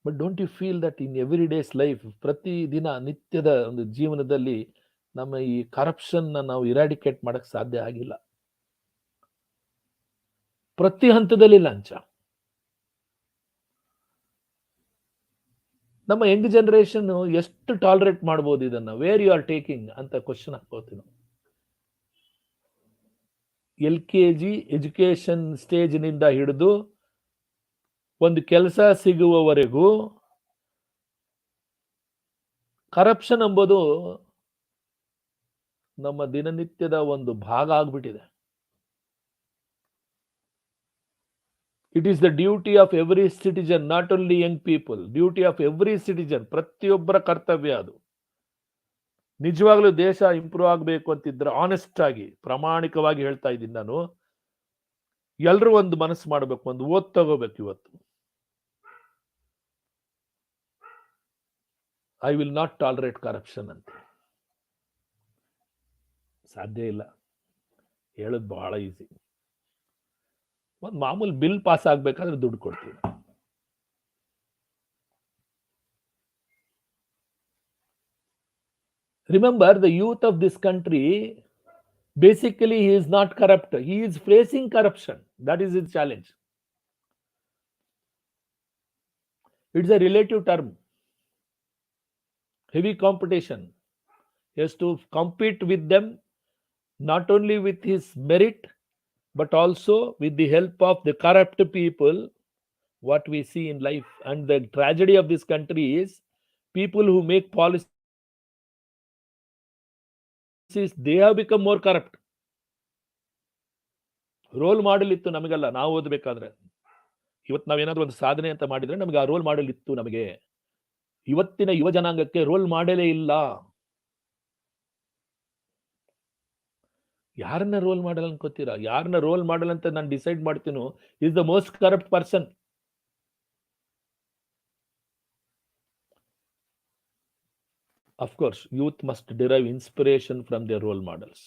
But don't you feel that in everyday's life, ಪ್ರತಿ ದಿನ ನಿತ್ಯದ ಒಂದು ಜೀವನದಲ್ಲಿ ನಮ್ಮ ಈ corruption ನಾವು eradicate ಮಾಡಕ್ ಸಾಧ್ಯ ಆಗಿಲ್ಲ. ಪ್ರತಿ ಹಂತದಲ್ಲಿ ಲಂಚ. ನಮ್ಮ ಯಂಗ್ ಜನರೇಷನ್ ಎಷ್ಟು ಟಾಲರೇಟ್ ಮಾಡ್ಬೋದು ಇದನ್ನ? ವೇರ್ ಯು ಆರ್ ಟೇಕಿಂಗ್ ಅಂತ ಕ್ವಶನ್ ಹಾಕೋತೀವಿ ನಾವು. LKG ಎಜುಕೇಶನ್ ಸ್ಟೇಜ್ನಿಂದ ಹಿಡಿದು ಒಂದು ಕೆಲಸ ಸಿಗುವವರೆಗೂ ಕರಪ್ಷನ್ ಎಂಬುದು ನಮ್ಮ ದಿನನಿತ್ಯದ ಒಂದು ಭಾಗ ಆಗ್ಬಿಟ್ಟಿದೆ. It is the duty of every citizen, not only young people, duty of every citizen, ಪ್ರತಿಯೊಬ್ಬರ ಕರ್ತವ್ಯ ಅದು. ನಿಜವಾಗ್ಲೂ ದೇಶ ಇಂಪ್ರೂವ್ ಆಗಬೇಕು ಅಂತಿದ್ರೆ ಆನೆಸ್ಟ್ ಆಗಿ ಪ್ರಾಮಾಣಿಕವಾಗಿ ಹೇಳ್ತಾ ಇದ್ದೀನಿ ನಾನು, ಎಲ್ಲರೂ ಒಂದು ಮನಸ್ಸು ಮಾಡಬೇಕು, ಒಂದು ಓದ್ ತಗೋಬೇಕು. ಇವತ್ತು I will not tolerate corruption ಅಂತ. ಸಾಧ್ಯ ಇಲ್ಲ, ಹೇಳೋದು ಬಹಳ ಈಸಿ. ಒಂದು ಮಾಮೂಲಿ ಬಿಲ್ ಪಾಸ್ ಆಗ್ಬೇಕಾದ್ರೆ ದುಡ್ಡು ಕೊಡ್ತೀವಿ. Remember, the youth of this country, basically he is not corrupt. He is facing corruption. That is his challenge. It's a relative term. Heavy competition. He has to compete with them, not only with his merit, but also with the help of the corrupt people, what we see in life. And the tragedy of this country is people who make policies, they have become more corrupt. Role model ಇತ್ತು ನಮಗೆಲ್ಲ, ನಾವು ಓದಬೇಕಾದ್ರೆ. ಇವತ್ತು ನಾವೇನಾದ್ರೂ ಒಂದು ಸಾಧನೆ ಅಂತ ಮಾಡಿದ್ರೆ ನಮಗೆ ಆ ರೋಲ್ ಮಾಡೆಲ್ ಇತ್ತು. ನಮಗೆ ಇವತ್ತಿನ ಯುವ ಜನಾಂಗಕ್ಕೆ ರೋಲ್ ಮಾಡೆಲೇ ಇಲ್ಲ. ಯಾರನ್ನ ರೋಲ್ ಮಾಡೆಲ್ ಅನ್ಕೋತೀರಾ? ಯಾರನ್ನ ರೋಲ್ ಮಾಡೆಲ್ ಅಂತ ನಾನು ಡಿಸೈಡ್ ಮಾಡ್ತೀನೋ is the most corrupt person. Of course, youth must derive inspiration from their role models.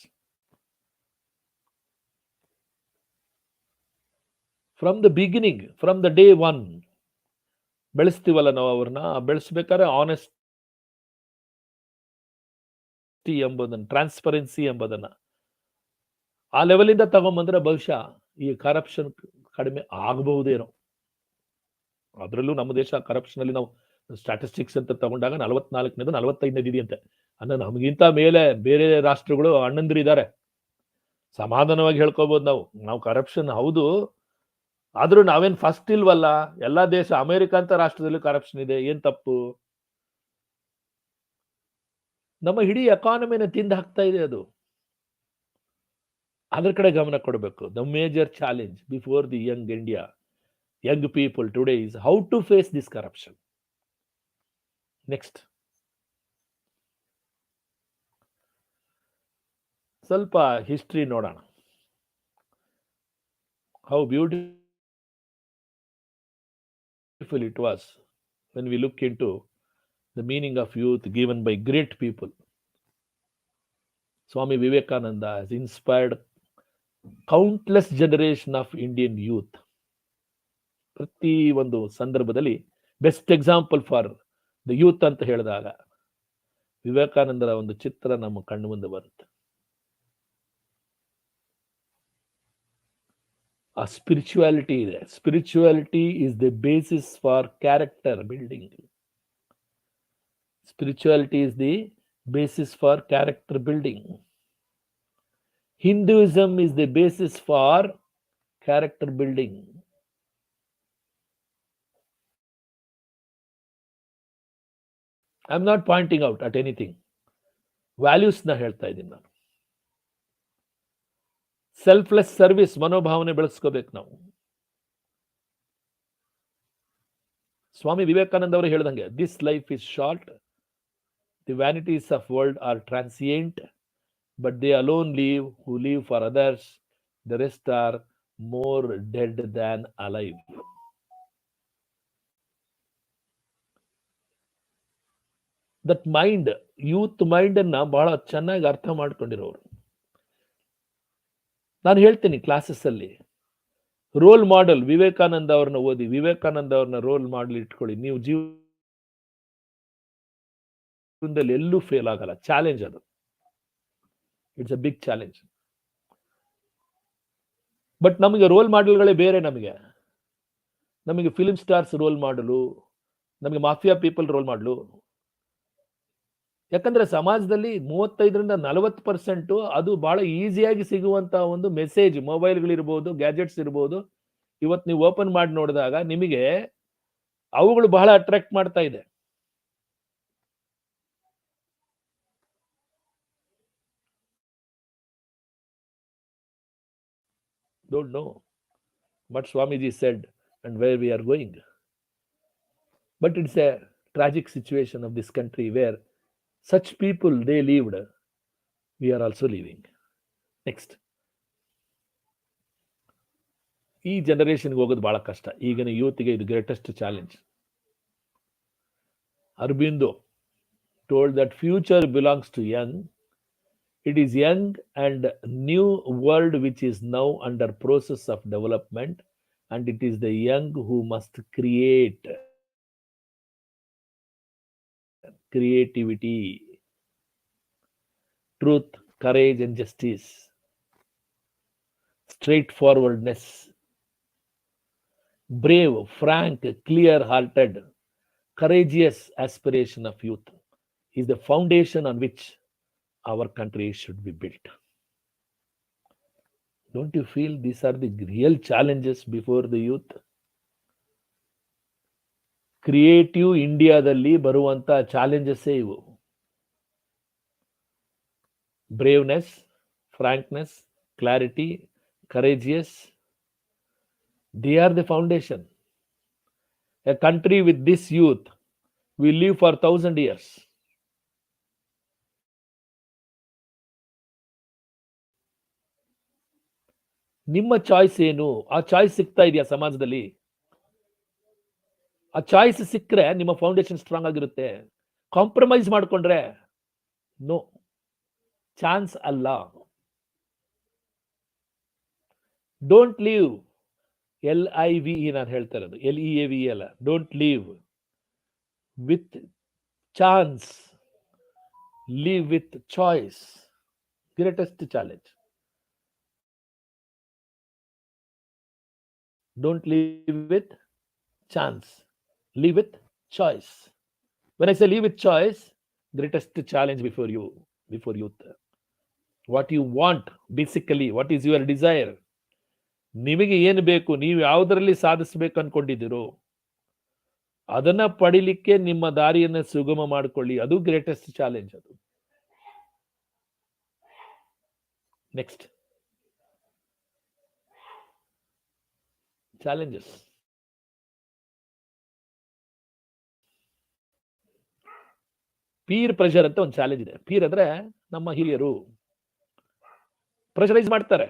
From the beginning, from the day one, ಬೆಳೆಸ್ತೀವಲ್ಲ ನಾವು ಅವ್ರನ್ನ. ಬೆಳೆಸ್ಬೇಕಾದ್ರೆ ಆನೆಸ್ಟ್ ಆನೆಸ್ಟಿ ಎಂಬುದನ್ನು, ಟ್ರಾನ್ಸ್ಪರೆನ್ಸಿ ಎಂಬುದನ್ನು ಆ ಲೆವೆಲಿಂದ ತಗೊಂಬಂದ್ರೆ ಬಹುಶಃ ಈ ಕರಪ್ಷನ್ ಕಡಿಮೆ ಆಗಬಹುದೇನೋ. ಅದರಲ್ಲೂ ನಮ್ಮ ದೇಶ ಕರಪ್ಷನ್ ಅಲ್ಲಿ ನಾವು ಸ್ಟಾಟಿಸ್ಟಿಕ್ಸ್ ಅಂತ ತಗೊಂಡಾಗ 44ನೇದು 45ನೇದು ಇದೆಯಂತೆ. ಅಂದ್ರೆ ನಮಗಿಂತ ಮೇಲೆ ಬೇರೆ ರಾಷ್ಟ್ರಗಳು ಅಣ್ಣಂದಿರಿದ್ದಾರೆ. ಸಮಾಧಾನವಾಗಿ ಹೇಳ್ಕೋಬಹುದು ನಾವು ಕರಪ್ಷನ್ ಹೌದು, ಆದ್ರೂ ನಾವೇನ್ ಫಸ್ಟ್ ಇಲ್ವಲ್ಲ. ಎಲ್ಲಾ ದೇಶ, ಅಮೆರಿಕ ಅಂತ ರಾಷ್ಟ್ರದಲ್ಲಿ ಕರಪ್ಷನ್ ಇದೆ, ಏನ್ ತಪ್ಪು? ನಮ್ಮ ಇಡೀ ಎಕಾನಮಿನ ತಿಂದು ಹಾಕ್ತಾ ಇದೆ ಅದು. ಅದ್ರ ಕಡೆ ಗಮನ ಕೊಡಬೇಕು. The major challenge before the young India, young people today is how to face this corruption. Next ಸ್ವಲ್ಪ ಹಿಸ್ಟ್ರಿ ನೋಡೋಣ. How beautiful it was when we look into the meaning of youth given by great people. Swami Vivekananda has inspired countless generation of Indian youth. ಪ್ರತಿ ಒಂದು ಸಂದರ್ಭದಲ್ಲಿ best example for the youth ಅಂತ ಹೇಳಿದಾಗ ವಿವೇಕಾನಂದರ ಒಂದು ಚಿತ್ರ ನಮ್ಮ ಕಣ್ಣು ಮುಂದೆ ಬರುತ್ತೆ. ಆ ಸ್ಪಿರಿಚುವಾಲಿಟಿ ಇದೆ. Spirituality is the basis for character building. Spirituality is the basis for character building. Hinduism is the basis for character building. I'm not pointing out at anything. Values na ಹೇಳ್ತಾ ಇದ್ದೀನಿ ನಾನು. ಸೆಲ್ಫ್ಲೆಸ್ ಸರ್ವಿಸ್ ಮನೋಭಾವನೆ ಬೆಳೆಸ್ಕೋಬೇಕು ನಾವು. ಸ್ವಾಮಿ ವಿವೇಕಾನಂದ ಅವರು ಹೇಳ್ದಂಗೆ, this life is short, the vanities of world are transient, but they alone live who live for others. The rest are more dead than alive. That mind, youth mind ಅನ್ನ ಬಹಳ ಚೆನ್ನಾಗಿ ಅರ್ಥ ಮಾಡ್ಕೊಂಡಿರೋರು. ನಾನು ಹೇಳ್ತೀನಿ ಕ್ಲಾಸಸ್ ಅಲ್ಲಿ, ರೋಲ್ ಮಾಡೆಲ್ ವಿವೇಕಾನಂದ ಅವ್ರನ್ನ ಓದಿ, ವಿವೇಕಾನಂದ ಅವ್ರನ್ನ ರೋಲ್ ಮಾಡಲ್ ಇಟ್ಕೊಳ್ಳಿ. ನೀವು ಜೀವನದಲ್ಲಿ ಎಲ್ಲೂ ಫೇಲ್ ಆಗಲ್ಲ. ಚಾಲೆಂಜ್ ಅದು, it's a big challenge. But ನಮಗೆ ರೋಲ್ ಮಾಡೆಲ್ಗಳೇ ಬೇರೆ. ನಮಗೆ ಫಿಲ್ಮ್ ಸ್ಟಾರ್ಸ್ ರೋಲ್ ಮಾಡಲು, ನಮಗೆ ಮಾಫಿಯಾ ಪೀಪಲ್ ರೋಲ್ ಮಾಡಲು. ಯಾಕಂದ್ರೆ ಸಮಾಜದಲ್ಲಿ 35-40% ಅದು ಬಹಳ ಈಸಿಯಾಗಿ ಸಿಗುವಂತಹ ಒಂದು ಮೆಸೇಜ್, ಮೊಬೈಲ್ಗಳಿರ್ಬೋದು, ಗ್ಯಾಜೆಟ್ಸ್ ಇರ್ಬೋದು. ಇವತ್ತು ನೀವು ಓಪನ್ ಮಾಡಿ ನೋಡಿದಾಗ ನಿಮಗೆ ಅವುಗಳು ಬಹಳ ಅಟ್ರಾಕ್ಟ್ ಮಾಡ್ತಾ ಇದೆ. Don't know what Swamiji said and where we are going. But it's a tragic situation of this country where such people, they lived, we are also living. Next. ಈ ಜನರೇಷನ್ಗೆ ಹೋಗೋದು ಬಹಳ ಕಷ್ಟ. ಈಗಿನ ಯೂತ್ಗೆ ಇದು greatest challenge. Aurobindo told that future belongs to young. It is young and new world which is now under process of development, and it is the young who must create creativity, truth, courage and justice, straightforwardness, brave, frank, clear-hearted, courageous aspiration of youth is the foundation on which our country should be built. Don't you feel these are the real challenges before the youth? Creative ಇಂಡಿಯಾದಲ್ಲಿ ಬರುವಂತ challenges ಇವು. Braveness, frankness, clarity, courageous, they are the foundation. A country with this youth will live for 1000 years. ನಿಮ್ಮ choice ಏನು? ಆ choice ಸಿಗ್ತಾ ಇದೆಯಾ ಸಮಾಜದಲ್ಲಿ? ಆ ಚಾಯ್ಸ್ ಸಿಕ್ಕರೆ ನಿಮ್ಮ ಫೌಂಡೇಶನ್ ಸ್ಟ್ರಾಂಗ್ ಆಗಿರುತ್ತೆ. ಕಾಂಪ್ರಮೈಸ್ ಮಾಡಿಕೊಂಡ್ರೆ ನೋ, ಚಾನ್ಸ್ ಅಲ್ಲ. ಡೋಂಟ್ ಲೀವ್, LIVE ನಾನು ಹೇಳ್ತಾ ಇರೋದು, LEAVE ಅಲ್ಲ. Don't leave with chance Live with choice. Greatest challenge. Don't live with chance. Live with choice. When I say live with choice, greatest challenge before youth. What you want, basically, what is your desire? ನಿಮಗೆ ಏನು ಬೇಕು, ನೀವು ಯಾವುದರಲ್ಲಿ ಸಾಧಿಸಬೇಕು ಅನ್ಕೊಂಡಿದ್ದೀರೋ ಅದನ್ನ ಪಡಿಲಿಕ್ಕೆ ನಿಮ್ಮ ದಾರಿಯನ್ನು ಸುಗಮ ಮಾಡಿಕೊಳ್ಳಿ. ಅದು ಗ್ರೇಟೆಸ್ಟ್ ಚಾಲೆಂಜ್. ಅದು ನೆಕ್ಸ್ಟ್ ಚಾಲೆಂಜಸ್. ಪೀರ್ ಪ್ರೆಷರ್ ಅಂತ ಒಂದು ಚಾಲೆಂಜ್ ಇದೆ. ಪೀರ್ ಅಂದ್ರೆ ನಮ್ಮ ಹಿರಿಯರು ಪ್ರೆಷರೈಸ್ ಮಾಡ್ತಾರೆ.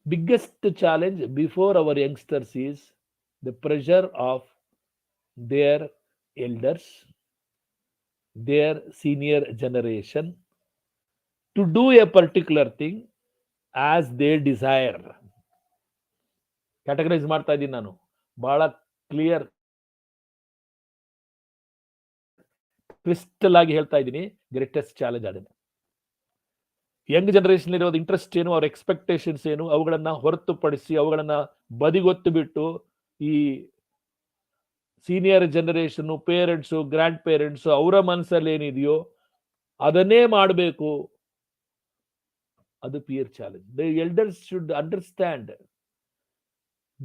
Biggest challenge before our youngsters is the pressure of their elders, their senior generation to do a particular thing as they desire. Categorize ಮಾಡ್ತಾ ಇದ್ದೀನಿ ನಾನು, ಬಹಳ ಕ್ಲಿಯರ್ ಕ್ರಿಸ್ಟಲ್ ಆಗಿ ಹೇಳ್ತಾ ಇದ್ದೀನಿ. ಗ್ರೇಟೆಸ್ಟ್ ಚಾಲೆಂಜ್ ಅದೇ. ಯಂಗ್ ಜನರೇಷನ್ ಇರೋದು ಇಂಟ್ರೆಸ್ಟ್ ಏನು, ಅವ್ರ ಎಕ್ಸ್ಪೆಕ್ಟೇಷನ್ಸ್ ಏನು, ಅವುಗಳನ್ನ ಹೊರತುಪಡಿಸಿ ಅವುಗಳನ್ನ ಬದಿಗೊತ್ತು ಬಿಟ್ಟು ಈ senior generation, parents, grand parents ಅವರ ಮನಸ್ಸಲ್ಲಿ ಏನಿದೆಯೋ ಅದನ್ನೇ ಮಾಡಬೇಕು. ಅದು peer challenge. The elders should understand,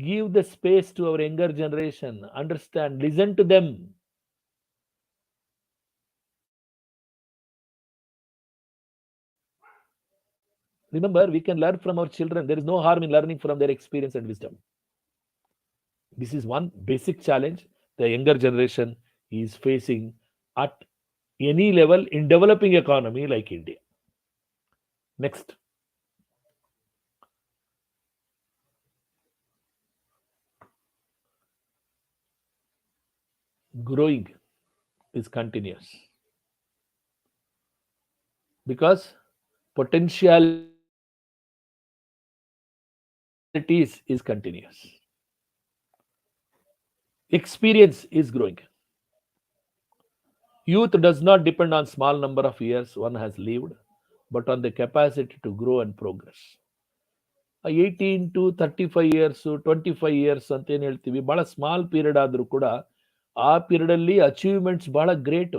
give the space to our younger generation, understand, listen to them. Remember, we can learn from our children. There is no harm in learning from their experience and wisdom. This is one basic challenge the younger generation is facing at any level in developing economy like India. Next. Growing is continuous because potentiality is continuous. Experience is growing. Youth does not depend on small number of years one has lived, but on the capacity to grow and progress. 18 to 35 years, 25 years ಅಂತ ಏನು ಹೇಳ್ತೀವಿ, ಬಹಳ small period ಆದ್ರೂ ಕೂಡ ಆ period ಅಲ್ಲಿ achievements ಬಹಳ great.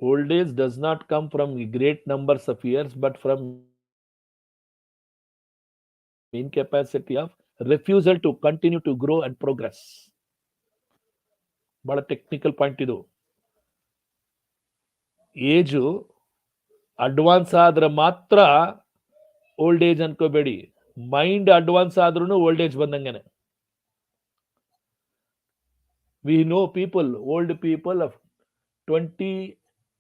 Old age does not come from great numbers of years, but from incapacity of refusal to continue to grow and progress. ಬಹಳ ಟೆಕ್ನಿಕಲ್ ಪಾಯಿಂಟ್ ಇದು. ಏಜು ಅಡ್ವಾನ್ಸ್ ಆದ್ರೆ ಮಾತ್ರ ಓಲ್ಡ್ ಏಜ್ ಅನ್ಕೋಬೇಡಿ. ಮೈಂಡ್ ಅಡ್ವಾನ್ಸ್ ಆದ್ರೂ old age ಬಂದಂಗೆನೆ. We know people, old people of 20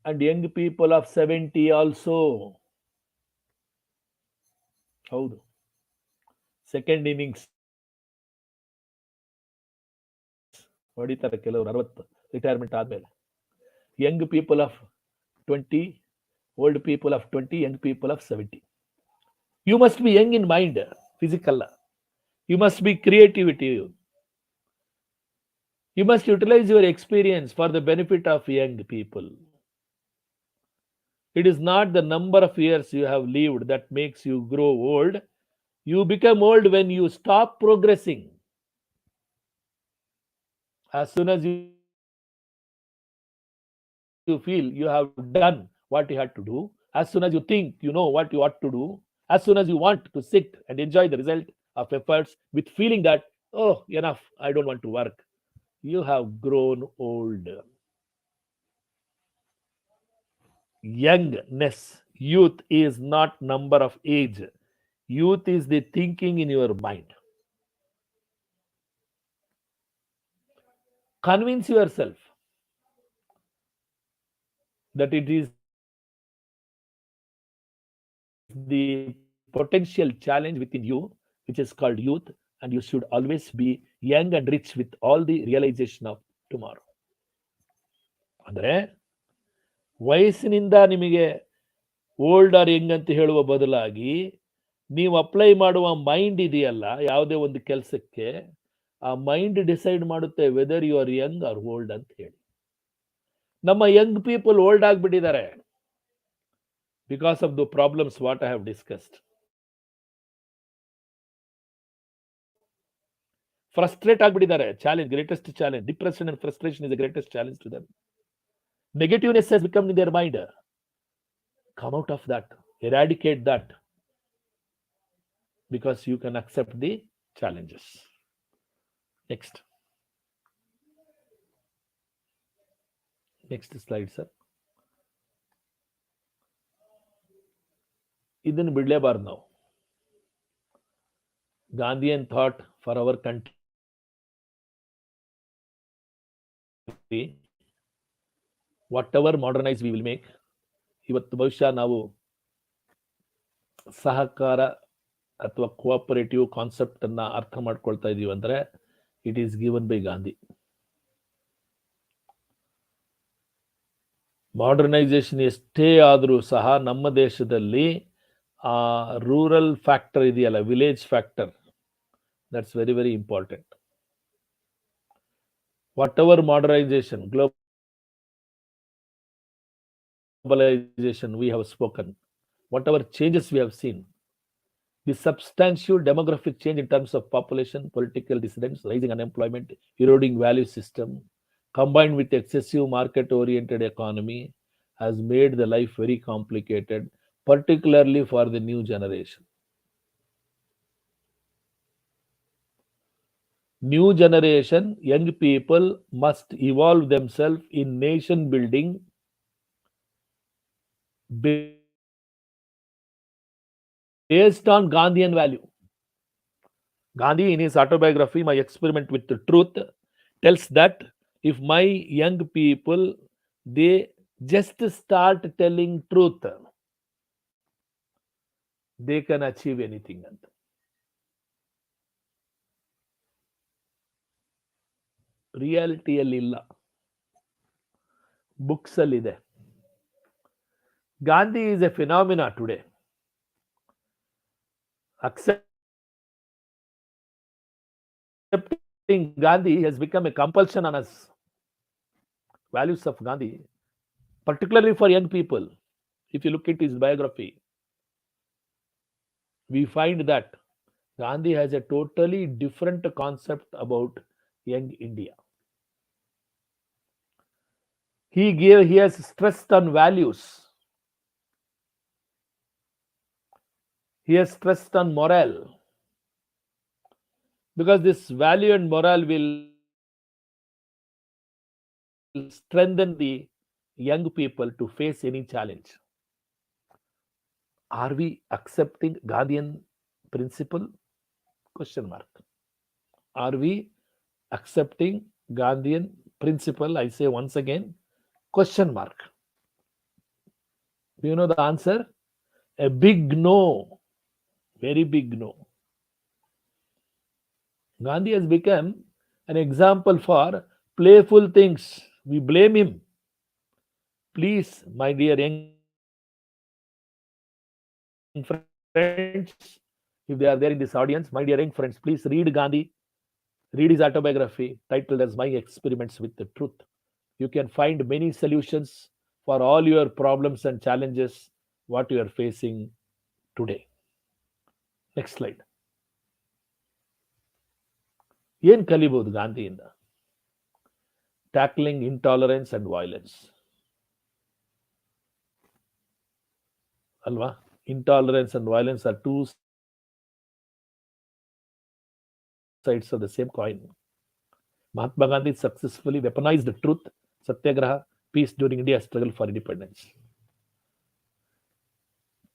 and young people of 70 also. ಹೌದು, second innings ಹೊಡಿತಾರೆ ಕೆಲವರು 60 ರಿಟೈರ್ಮೆಂಟ್ ಆದ್ಮೇಲೆ. Young people of 20, old people of 20, Young people of 70. You must be young in mind, physical. You must be creativity. You must utilize your experience for the benefit of young people. It is not the number of years you have lived that makes you grow old. You become old when you stop progressing. As soon as you feel you have done what you had to do, as soon as you think you know what you ought to do, as soon as you want to sit and enjoy the result of efforts with feeling that, oh, enough, I don't want to work, you have grown old. Youngness, youth is not number of age. Youth is the thinking in your mind. Convince yourself that it is the potential challenge within you, which is called youth, and you should always be young and rich with all the realization of tomorrow. ಅಂದ್ರೆ ವಯಸ್ಸಿನಿಂದ ನಿಮಗೆ old are Young ಅಂತ ಹೇಳುವ ಬದಲಾಗಿ ನೀವು apply ಮಾಡುವ mind ಇದೆಯಲ್ಲ ಯಾವುದೇ ಒಂದು ಕೆಲಸಕ್ಕೆ, ಆ ಮೈಂಡ್ ಡಿಸೈಡ್ ಮಾಡುತ್ತೆ whether you are young or old ಅಂತ ಹೇಳಿ. ನಮ್ಮ ಯಂಗ್ ಪೀಪಲ್ ಓಲ್ಡ್ ಆಗಿಬಿಟ್ಟಿದ್ದಾರೆ because of the problems what I have discussed. Frustrate ಆಗಿಬಿಟ್ಟಿದ್ದಾರೆ. Challenge, greatest challenge. Depression and frustration is the greatest challenge to them. Negativeness has become in their mind. Come out of that. Eradicate that. Because you can accept the challenges. Next. Next slide, sir. ಇದನ್ನು ಬಿಡಲೇಬಾರ್ದು ನಾವು. Gandhian thought for our country. Whatever modernize we will make. ಇವತ್ತು ಬಹುಶಃ ನಾವು ಸಹಕಾರ ಅಥವಾ cooperative concept ಅನ್ನ ಅರ್ಥ ಮಾಡ್ಕೊಳ್ತಾ ಇದೀವಿ ಅಂದ್ರೆ it is given by Gandhi. Modernisation ಎಷ್ಟೇ ಆದರೂ ಸಹ ನಮ್ಮ ದೇಶದಲ್ಲಿ ಆ ರೂರಲ್ ಫ್ಯಾಕ್ಟರ್ ಇದೆಯಲ್ಲ, village factor, that's very very important. What ever modernisation, globalization we have spoken, whatever changes we have seen, the substantial demographic change in terms of population, political dissidence, rising unemployment, eroding value system, combined with excessive market oriented economy, has made the life very complicated, particularly for the new generation. New generation, young people must evolve themselves in nation building based on Gandhian value. Gandhi, in his autobiography, My Experiment with the Truth, tells that if my young people, they just start telling truth, they can achieve anything. ರಿಯಾಲಿಟಿಯಲ್ಲಿ ಇಲ್ಲ, books ಅಲ್ಲಿ ಇದೆ. Gandhi is a phenomena today. Accepting Gandhi has become a compulsion on us. Values of Gandhi, particularly for young people, if you look at his biography, we find that Gandhi has a totally different concept about young India. He has stressed on values. He has stressed on morale, because this value and morale will strengthen the young people to face any challenge. Are we accepting Gandhian principle? Question mark. Are we accepting Gandhian principle? I say once again, question mark. Do you know the answer? A big no. Very big no. Gandhi has become an example for playful things. We blame him. Please, my dear young friends, if they are there in this audience, my dear young friends, please read Gandhi. Read his autobiography titled as My Experiments with the Truth. You can find many solutions for all your problems and challenges what you are facing today. Next slide. ಏನ್ ಕಲಿಬಹುದು ಗಾಂಧಿಯಿಂದ? Tackling intolerance and violence ಅಲ್ವಾ? Intolerance and violence are two sides of the same coin. Mahatma Gandhi successfully weaponized the truth, satyagraha, peace during India's struggle for independence.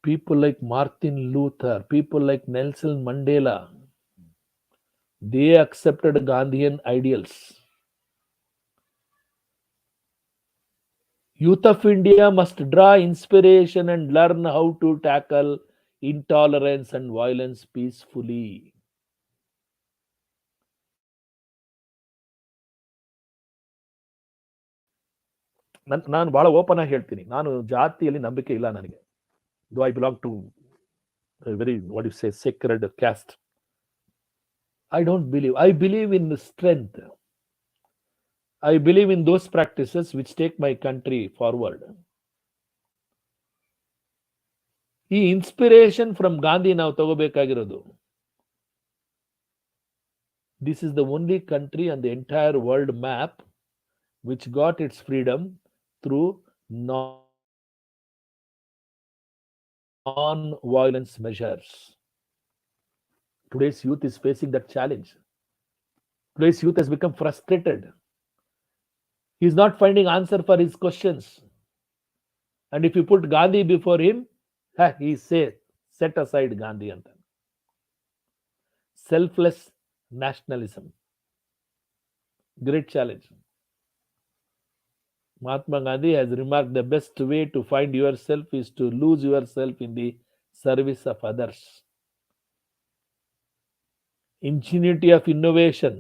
People like Martin Luther, people like Nelson Mandela, they accepted Gandhian ideals. Youth of India must draw inspiration and learn how to tackle intolerance and violence peacefully. ನಾನು ಬಹಳ open ಆಗಿ ಹೇಳ್ತೀನಿ, ನಾನು ಜಾತಿಯಲ್ಲಿ ನಂಬಿಕೆ ಇಲ್ಲ ನನಗೆ. Do I belong to a very, what you say, sacred caste? I don't believe. I believe in strength. I believe in those practices which take my country forward. ಈ ಇನ್ಸ್ಪಿರೇಷನ್ ಫ್ರಮ್ ಗಾಂಧಿ ನಾವು ತಗೋಬೇಕಾಗಿರೋದು. This is the only country on the entire world map which got its freedom through non-violence measures. Today's youth is facing that challenge. Today's youth has become frustrated. He is not finding answer for his questions. And if you put Gandhi before him, he says, set aside Gandhi. Selfless nationalism. Great challenge. Mahatma Gandhi has remarked the best way to find yourself is to lose yourself in the service of others. Ingenuity of innovation.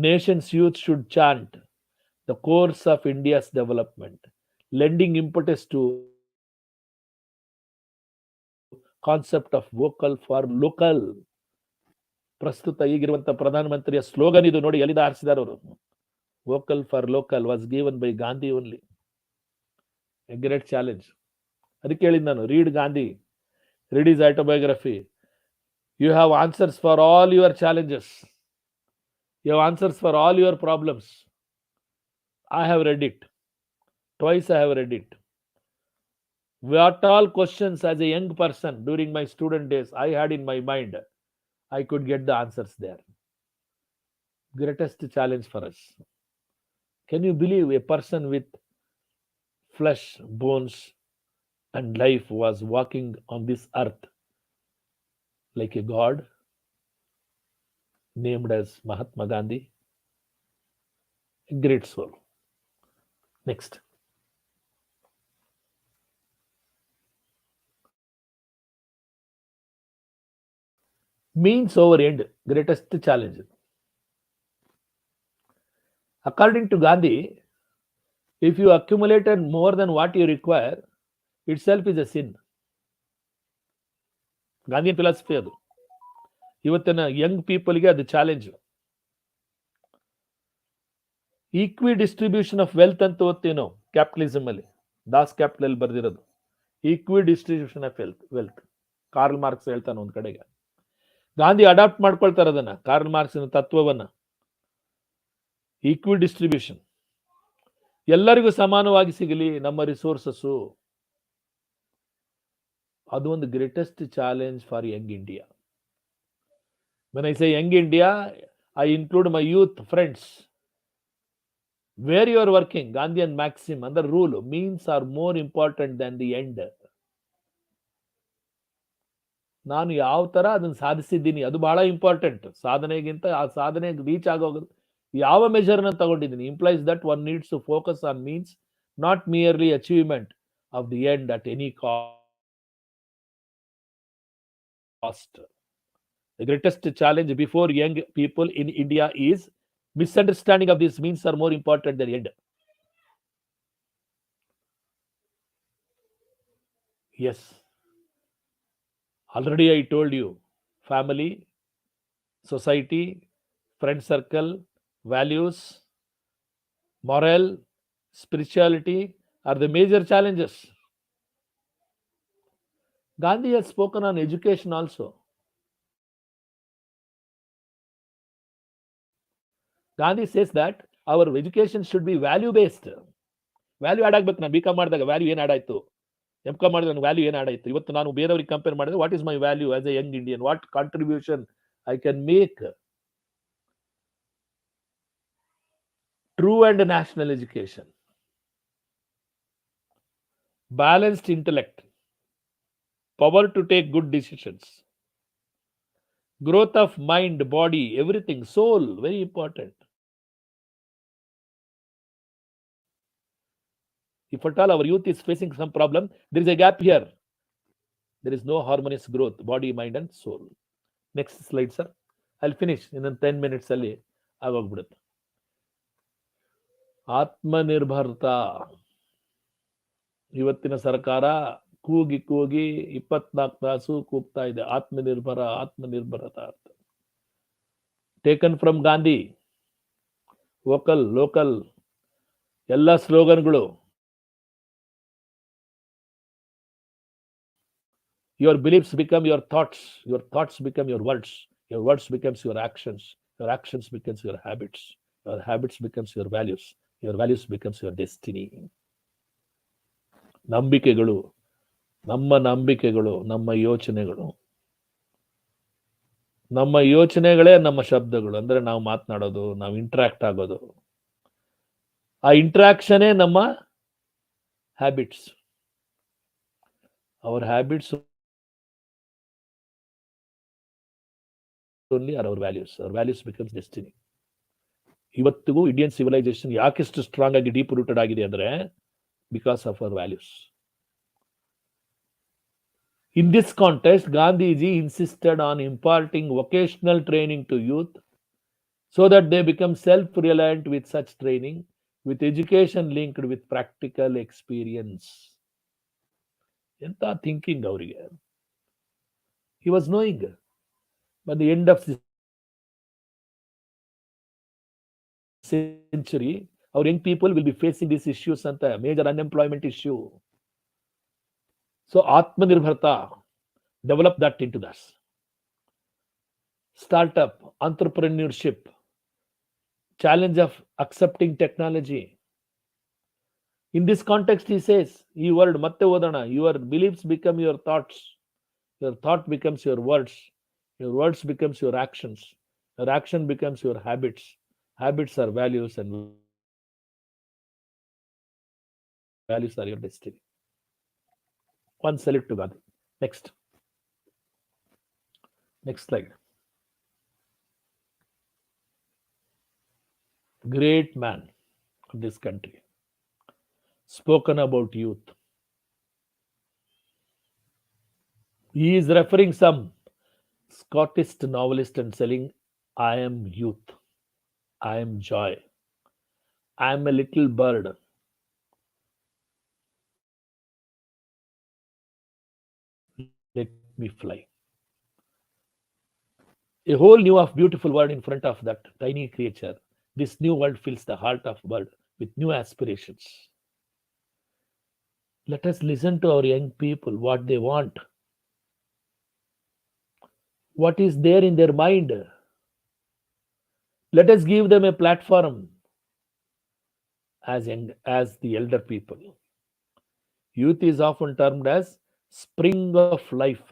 Nation's youth should chant the course of India's development, lending impetus to concept of vocal for local. ಪ್ರಸ್ತುತ ಈಗಿರುವಂತ ಪ್ರಧಾನಮಂತ್ರಿಯ slogan ಇದು ನೋಡಿ, ಎಲ್ಲಿಂದ ಆರಿಸಿದಾರ ಅವರು. Vocal for local was given by Gandhi only. A great challenge. ಅದಕ್ಕೆ ಹೇಳಿದ್ ನಾನು, read Gandhi, read his autobiography. You have answers for all your challenges. You have answers for all your problems. I have read it. Twice I have read it. What all questions as a young person during my student days I had in my mind, I could get the answers there. Greatest challenge for us. Can you believe a person with flesh, bones, and life was walking on this earth like a god, named as Mahatma Gandhi? A great soul. Next. Means over end, greatest challenge. According to Gandhi, if you accumulated more than what you require, itself is a sin. Gandhian philosophy ಅದು. ಇವತ್ತಿನ young ಪೀಪಲ್ಗೆ ಅದು challenge. Equidistribution of wealth ಅಂತ ಓದ್ತೀವಿ capitalism ಅಲ್ಲಿ, Das Kapital ಅಲ್ಲಿ ಬರ್ದಿರೋದು. Equidistribution of wealth Karl Marx ಹೇಳ್ತಾನೆ ಒಂದ್ ಕಡೆಗೆ. ಗಾಂಧಿ ಅಡಾಪ್ಟ್ ಮಾಡ್ಕೊಳ್ತಾರೆ ಅದನ್ನ, ಕಾರ್ಲ್ ಮಾರ್ಕ್ಸಿನ ತತ್ವವನ್ನ. ಈಕ್ವಿ ಡಿಸ್ಟ್ರಿಬ್ಯೂಷನ್, ಎಲ್ಲರಿಗೂ ಸಮಾನವಾಗಿ ಸಿಗಲಿ ನಮ್ಮ ರಿಸೋರ್ಸಸ್ಸು. ಅದು ಒಂದು greatest challenge for young India. When I say Young India, I include my youth friends. Where you are working, Gandhian maxim and the rule, means are more important than the end. ನಾನು ಯಾವ ತರ ಅದನ್ನ ಸಾಧಿಸಿದ್ದೀನಿ ಅದು ಬಹಳ important. ಸಾಧನೆಗಿಂತ ಆ ಸಾಧನೆಗೆ reach ಆಗೋದು ಯಾವ ಮೆಜರ್ನ ತಗೊಂಡಿದ್ದೀನಿ. Implies that one needs to focus on means, not merely achievement of the end at any cost. The greatest challenge before young people in India is misunderstanding of these means are more important than the end. Yes, already I told you, family, society, friend circle, values, moral, spirituality are the major challenges. Gandhi has spoken on education also. Gandhi says that our education should be value based. Value add ಆಗ್ಬೇಕು. ನಾನು BCom ಮಾಡಿದಾಗ value ಏನು add ಆಯ್ತು, ಎಂ.ಕಾಮ್ ಮಾಡಿದಾಗ ನನಗೆ value ಏನು add ಆಯ್ತು. ಇವತ್ತು ನಾನು ಬೇರೆಯವ್ರಿಗೆ ಕಂಪೇರ್ ಮಾಡಿದ್ರೆ what is my value as A Young Indian, what contribution I can make. True and national education, balanced intellect, power to take good decisions, growth of mind, body, everything, soul, very important. If at all our youth is facing some problem, there is a gap here. There is no harmonious growth, body, mind and soul. Next slide, sir. I'll finish in 10 minutes ಅಲ್ಲಿ ಆಗೋಗ್ಬಿಡುತ್ತೆ. ಆತ್ಮನಿರ್ಭರತಾ ಇವತ್ತಿನ ಸರ್ಕಾರ ಕೂಗಿ 24 ತಾಸು ಕೂಗ್ತಾ ಇದೆ, ಆತ್ಮನಿರ್ಭರ ಆತ್ಮನಿರ್ಭರತ ಅಂತ. Taken from Gandhi. Vocal local ಎಲ್ಲ ಸ್ಲೋಗನ್ಗಳು. Your beliefs become your thoughts become your words becomes your actions becomes your habits becomes your values becomes your destiny. ನಂಬಿಕೆಗಳು, ನಮ್ಮ ಯೋಚನೆಗಳೇ ನಮ್ಮ ಶಬ್ದಗಳು. ಅಂದ್ರೆ ನಾವು ಮಾತನಾಡೋದು, ನಾವು ಇಂಟ್ರಾಕ್ಟ್ ಆಗೋದು, ಆ ಇಂಟ್ರಾಕ್ಷನೇ ನಮ್ಮ habits. Our habits only are our values becomes destiny. ಇವತ್ತಿಗೂ ಇಂಡಿಯನ್ ಸಿವಿಲೈಸೇಷನ್ ಯಾಕೆಷ್ಟು ಸ್ಟ್ರಾಂಗ್ ಆಗಿ ಡೀಪ್ ರೂಟೆಡ್ ಆಗಿದೆ ಅಂದ್ರೆ because of our values. In this context, Gandhiji insisted on imparting vocational training to youth so that they become self-reliant with such training, with education linked with practical experience. ಎಂತ thinking ಅವರಿಗೆ. He was knowing by the end of the century, our young people will be facing these issues and a major unemployment issue. So Atmanirbharta, develop that into this. Startup, entrepreneurship, challenge of accepting technology. In this context, he says, "Ee word matte odana, your beliefs become your thoughts, your thought becomes your words becomes your action becomes your habits are values, and values are your destiny." One salute to Gandhi. Next slide. Great man of this country, spoken about youth. He is referring some Scottish novelist and saying, "I am youth, I am joy, I am a little bird. Let me fly." A whole new of beautiful world in front of that tiny creature. This new world fills the heart of bird with new aspirations. Let us listen to our young people, what they want, what is there in their mind. Let us give them a platform as the elder people. Youth is often termed as spring of life.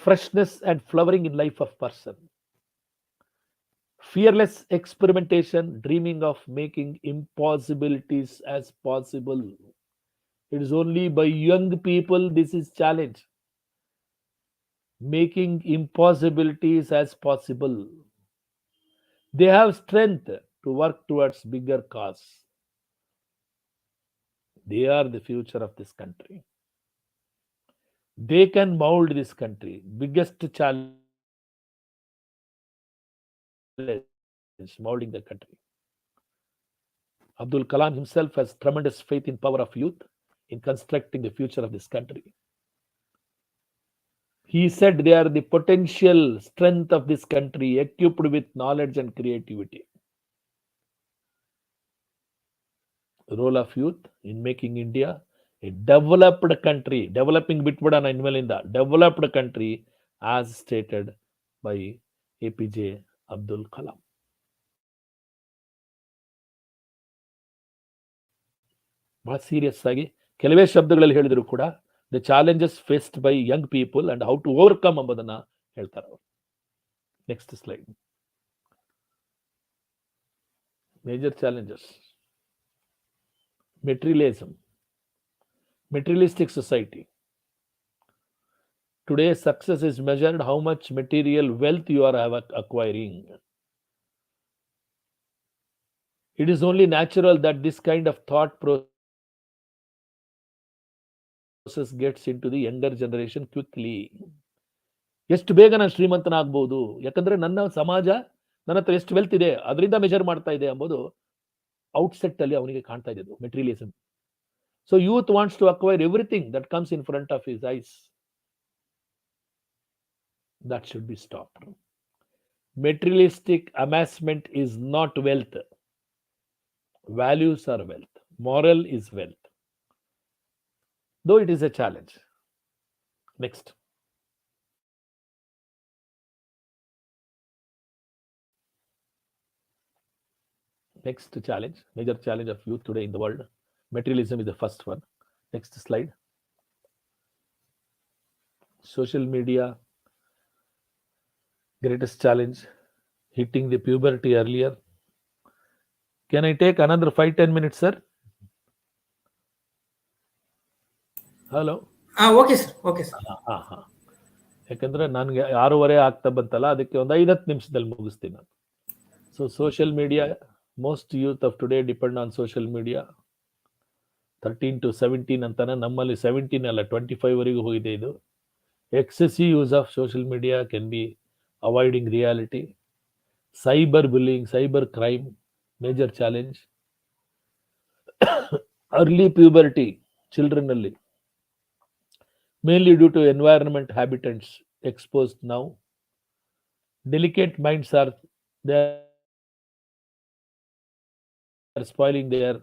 Freshness and flowering in life of person. Fearless experimentation, dreaming of making impossibilities as possible. It is only by young people this is challenged. Making impossibilities as possible. They have strength to work towards bigger cause. They are the future of this country. They can mold this country. Biggest challenge is molding the country. Abdul Kalam himself has tremendous faith in power of youth in constructing the future of this country. He said they are the potential strength of this country, equipped with knowledge and creativity. The role of youth in making India a developed country, developing bitbudana invalinda, developed country as stated by APJ Abdul Kalam. ಬಹಳ serious ಆಗಿ ಕೆಲವೇ ಶಬ್ದಗಳಲ್ಲಿ ಹೇಳಿದ್ರು ಕೂಡ the challenges faced by young people and how to overcome ಎಂಬುದನ್ನ ಹೇಳ್ತಾರೆ ಅವರು. Next slide. Major challenges. materialistic society. Today success is measured how much material wealth you are acquiring. It is only natural that this kind of thought process gets into the younger generation quickly. ಎಷ್ಟು ಬೇಗ ನಾನು ಶ್ರೀಮಂತನಾಗಬಹುದು, ಯಾಕಂದ್ರೆ ನನ್ನ ಸಮಾಜ ನನ್ನ ಹತ್ರ ಎಷ್ಟು wealth ಇದೆ ಅದರಿಂದ ಮೆಜರ್ ಮಾಡ್ತಾ ಇದೆ ಎಂಬುದು ಔಟ್ಸೆಟ್ ಅಲ್ಲಿ ಅವನಿಗೆ ಕಾಣ್ತಾ ಇದ್ದು materialism. So youth wants to acquire everything that comes in front of his eyes. That should be stopped. Materialistic amassment is not wealth. Values are wealth. Moral is wealth. Though it is a challenge. Next. Next challenge, major challenge of youth today in the world. Materialism is the first one. Next slide. Social media, greatest challenge, hitting the puberty earlier. Can I take another 5-10 minutes, sir? Hello okay sir, okay sir. ಯಾಕಂದ್ರೆ ನನಗೆ 6:30 ಆಗ್ತಾ ಬಂತಲ್ಲ, ಅದಕ್ಕೆ ಒಂದು 5-10 ನಿಮಿಷದಲ್ಲಿ ಮುಗಿಸ್ತೀನಿ ನಾನು. So social media, most youth of today depend on social media. 13 to 17 ಅಂತಾನೆ, ನಮ್ಮಲ್ಲಿ 17 ಅಲ್ಲ 25 ವರೆಗೂ ಹೋಗಿದೆ ಇದು. Excessive use of social media can be avoiding reality. Cyber bullying, cyber crime, major challenge. Early puberty, children ಅಲ್ಲಿ, mainly due to environment habitats exposed now. Delicate minds are spoiling their,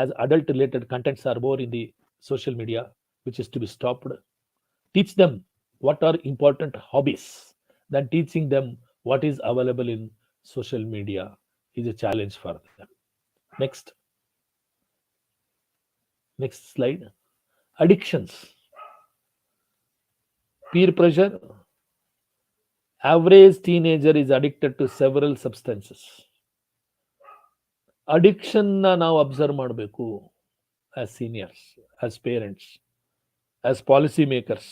as adult related contents are more in the social media, which is to be stopped. Teach them what are important hobbies than teaching them what is available in social media is a challenge for them. Next slide. Addictions, peer pressure. Average teenager is addicted to several substances. Addiction na ನಾವು observe ಮಾಡಬೇಕು as seniors, as parents, as policy makers.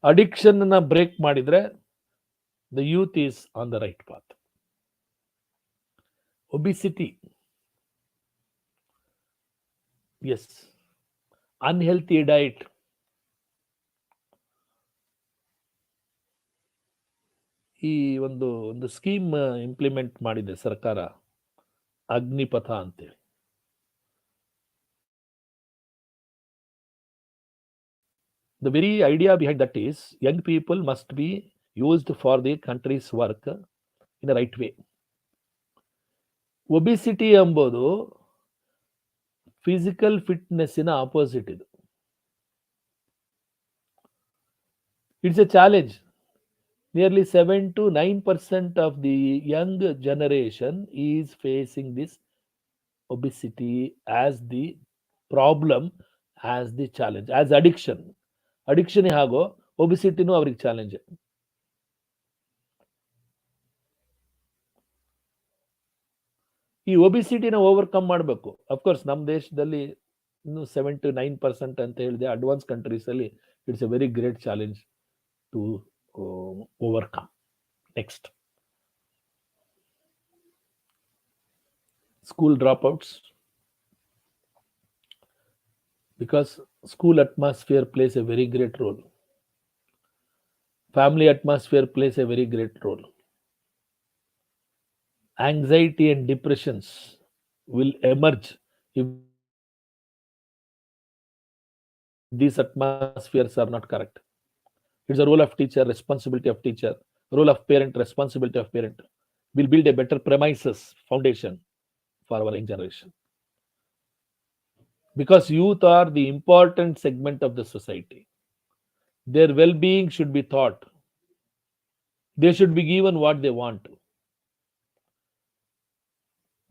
Addiction na break ಮಾಡಿದ್ರೆ the youth is on the right path. Obesity, yes. Unhealthy diet, ಈ ಒಂದು scheme implement ಮಾಡಿದೆ ಸರ್ಕಾರ, ಅಗ್ನಿಪಥ ಅಂತೇಳಿ. The very idea behind that is young people must be used for the country's work in a right way. Obesity ಎಂಬುದು physical ಫಿಟ್ನೆಸ್ಸಿನ opposite ಇದು. It's A challenge. Nearly 7 to 9% of the young generation is facing this obesity as the problem, as the challenge, as addiction. Addiction ಹಾಗೋ ಒಬಿಸಿಟಿನೂ ಅವ್ರಿಗೆ challenge. ಈ ಒಬಿಸಿಟಿನ overcome ಮಾಡಬೇಕು. Of course ನಮ್ಮ ದೇಶದಲ್ಲಿ ಇನ್ನು 7 to 9% ಅಂತ ಹೇಳಿದೆ. ಅಡ್ವಾನ್ಸ್ ಕಂಟ್ರೀಸ್ ಅಲ್ಲಿ it's a very great challenge to overcome. Next. School dropouts. Because school atmosphere plays a very great role. Family atmosphere plays a very great role. Anxiety and depressions will emerge if these atmospheres are not correct. It's a role of teacher, responsibility of teacher, role of parent, responsibility of parent. We'll build a better premises, foundation for our young generation. Because youth are the important segment of the society. Their well-being should be thought. They should be given what they want.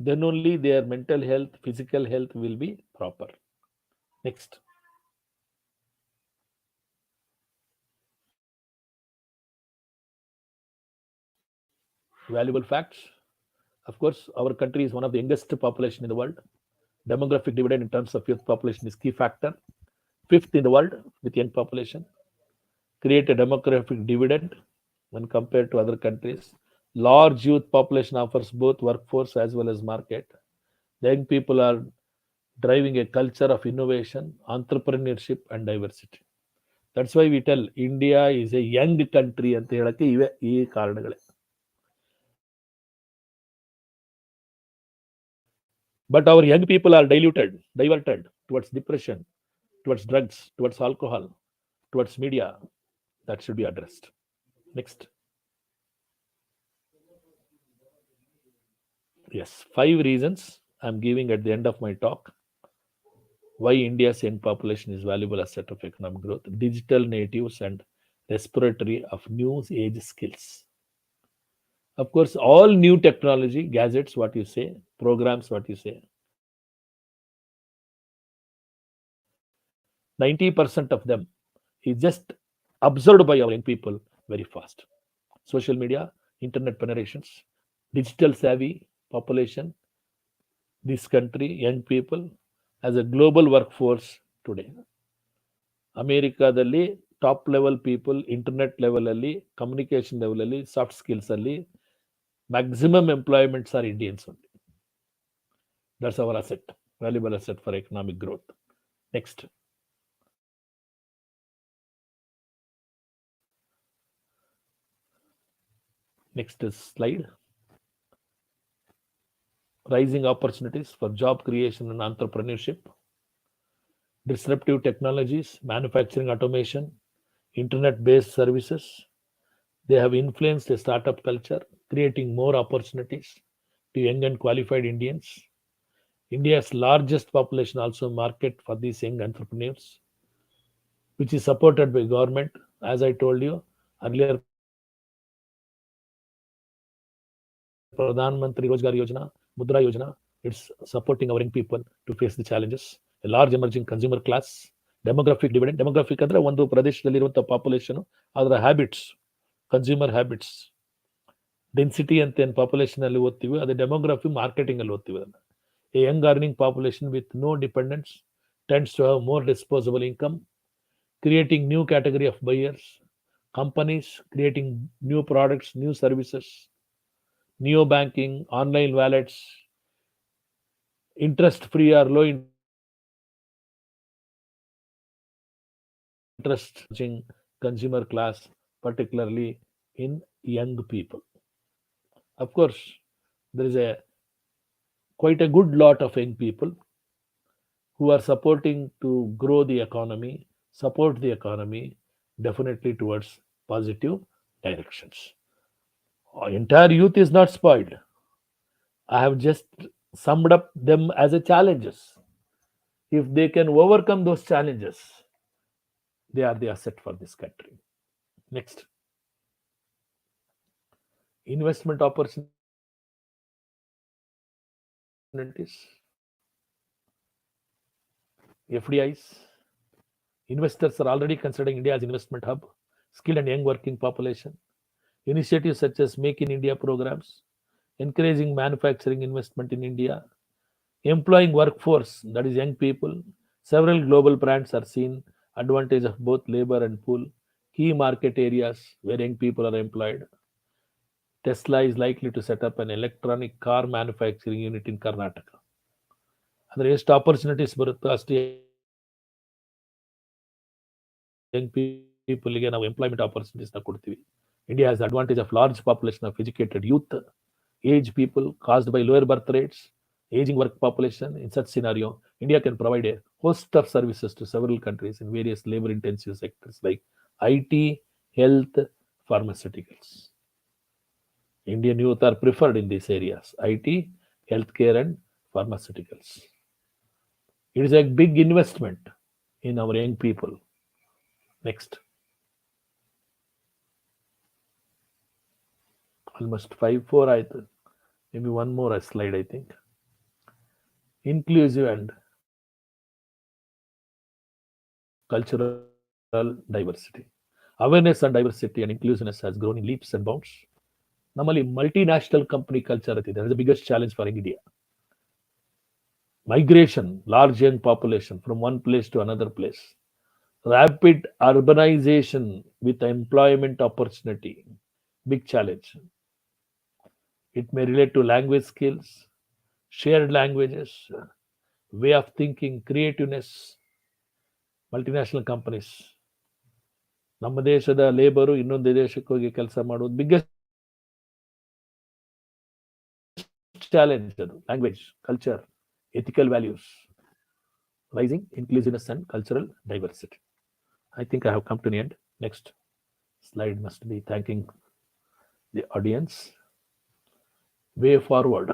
Then only their mental health, physical health will be proper. Next. Valuable facts. Of course, our country is one of the youngest population in the world. Demographic dividend in terms of youth population is key factor. 5th in the world with young population. Create a demographic dividend when compared to other countries. Large youth population offers both workforce as well as market. The young people are driving a culture of innovation, entrepreneurship and diversity. That's why we tell India is a young country ಅಂತ ಹೇಳಕ್ಕೆ ಇವೆ ಈ ಕಾರಣಗಳೇ. But our young people are diverted towards depression, towards drugs, towards alcohol, towards media, that should be addressed. Next. Yes, 5 reasons I'm giving at the end of my talk why India's young population is valuable asset of economic growth, digital natives and respiratory of new age skills. Of course, all new technology, gadgets, what you say, programs, what you say, 90% of them is just absorbed by our young people very fast. Social media, internet penetrations, digital savvy population, this country, young people, as a global workforce today. ಅಮೆರಿಕಾದಲ್ಲಿ top level people internet ಲೆವೆಲಲ್ಲಿ communication ಲೆವೆಲಲ್ಲಿ soft ಸ್ಕಿಲ್ಸಲ್ಲಿ maximum employments are Indians only. That's our asset, valuable asset for economic growth. Next. Next slide. Rising opportunities for job creation and entrepreneurship, disruptive technologies, manufacturing automation, internet-based services. They have influenced the startup culture, creating more opportunities to young and qualified Indians. India's largest population also market for these young entrepreneurs, which is supported by government. As I told you earlier, Pradhan Mantri Rozgar Yojana, Mudra Yojana, it's supporting our young people to face the challenges. A large emerging consumer class, demographic dividend. Demographic ಅಂದ್ರೆ ಒಂದು ಪ್ರದೇಶದಲ್ಲಿರುವಂಥ population, ಅದರ habits, consumer habits, density ಅಂತ ಏನು population ಅಲ್ಲಿ ಓದ್ತೀವಿ, ಅದು demography marketing ಅಲ್ಲಿ ಓದ್ತೀವಿ ಅದನ್ನು. A young earning population with no dependents tends to have more disposable income, creating new category of buyers, companies creating new products, new services, neo banking, online wallets, interest free or low interest consumer class, particularly in young people. Of course, there is a quite a good lot of young people who are supporting to grow the economy, support the economy definitely towards positive directions. Our entire youth is not spoiled. I have just summed up them as a challenges. If they can overcome those challenges, they are the asset for this country. Next. Investment opportunities. FDIs. Investors are already considering India as investment hub, skilled and young working population. Initiatives such as Make in India programs, encouraging manufacturing investment in India, employing workforce, that is young people. Several global brands are seen advantage of both labor and pool. Key market areas where young people are employed. Tesla is likely to set up an electronic car manufacturing unit in Karnataka. ಅಂದರೆ ಎಷ್ಟು opportunities ಬರುತ್ತೋ ಅಷ್ಟು young ಪೀಪಲ್ಗೆ ನಾವು employment ಆಪರ್ಚುನಿಟೀಸ್ನ ಕೊಡ್ತೀವಿ. India has the advantage of large population of educated youth, age people caused by lower birth rates, aging work population. In such scenario, India can provide a host of services to several countries in various labor-intensive sectors like IT, health, pharmaceuticals. Indian youth are preferred in these areas: IT, healthcare, and pharmaceuticals. It is a big investment in our young people. Next. Almost 5-4 ಆಯ್ತು. Maybe one more slide, I think. Inclusive and cultural diversity. Awareness on diversity and inclusiveness has grown in leaps and bounds. ನಮ್ಮಲ್ಲಿ multinational company culture ಇದೆ. That is the biggest challenge for India. Migration, large young population from one place to another place. Rapid urbanization with employment opportunity, big challenge. It may relate to language skills, shared languages, way of thinking, creativeness. Multinational companies. ನಮ್ಮ ದೇಶದ labour ಇನ್ನೊಂದು ದೇಶಕ್ಕೆ ಹೋಗಿ ಕೆಲಸ ಮಾಡೋದು biggest challenge. ಅದು language, culture, ethical values, rising inclusiveness and cultural diversity. I think I have come to the end. Next. Slide must be thanking the audience. Way forward.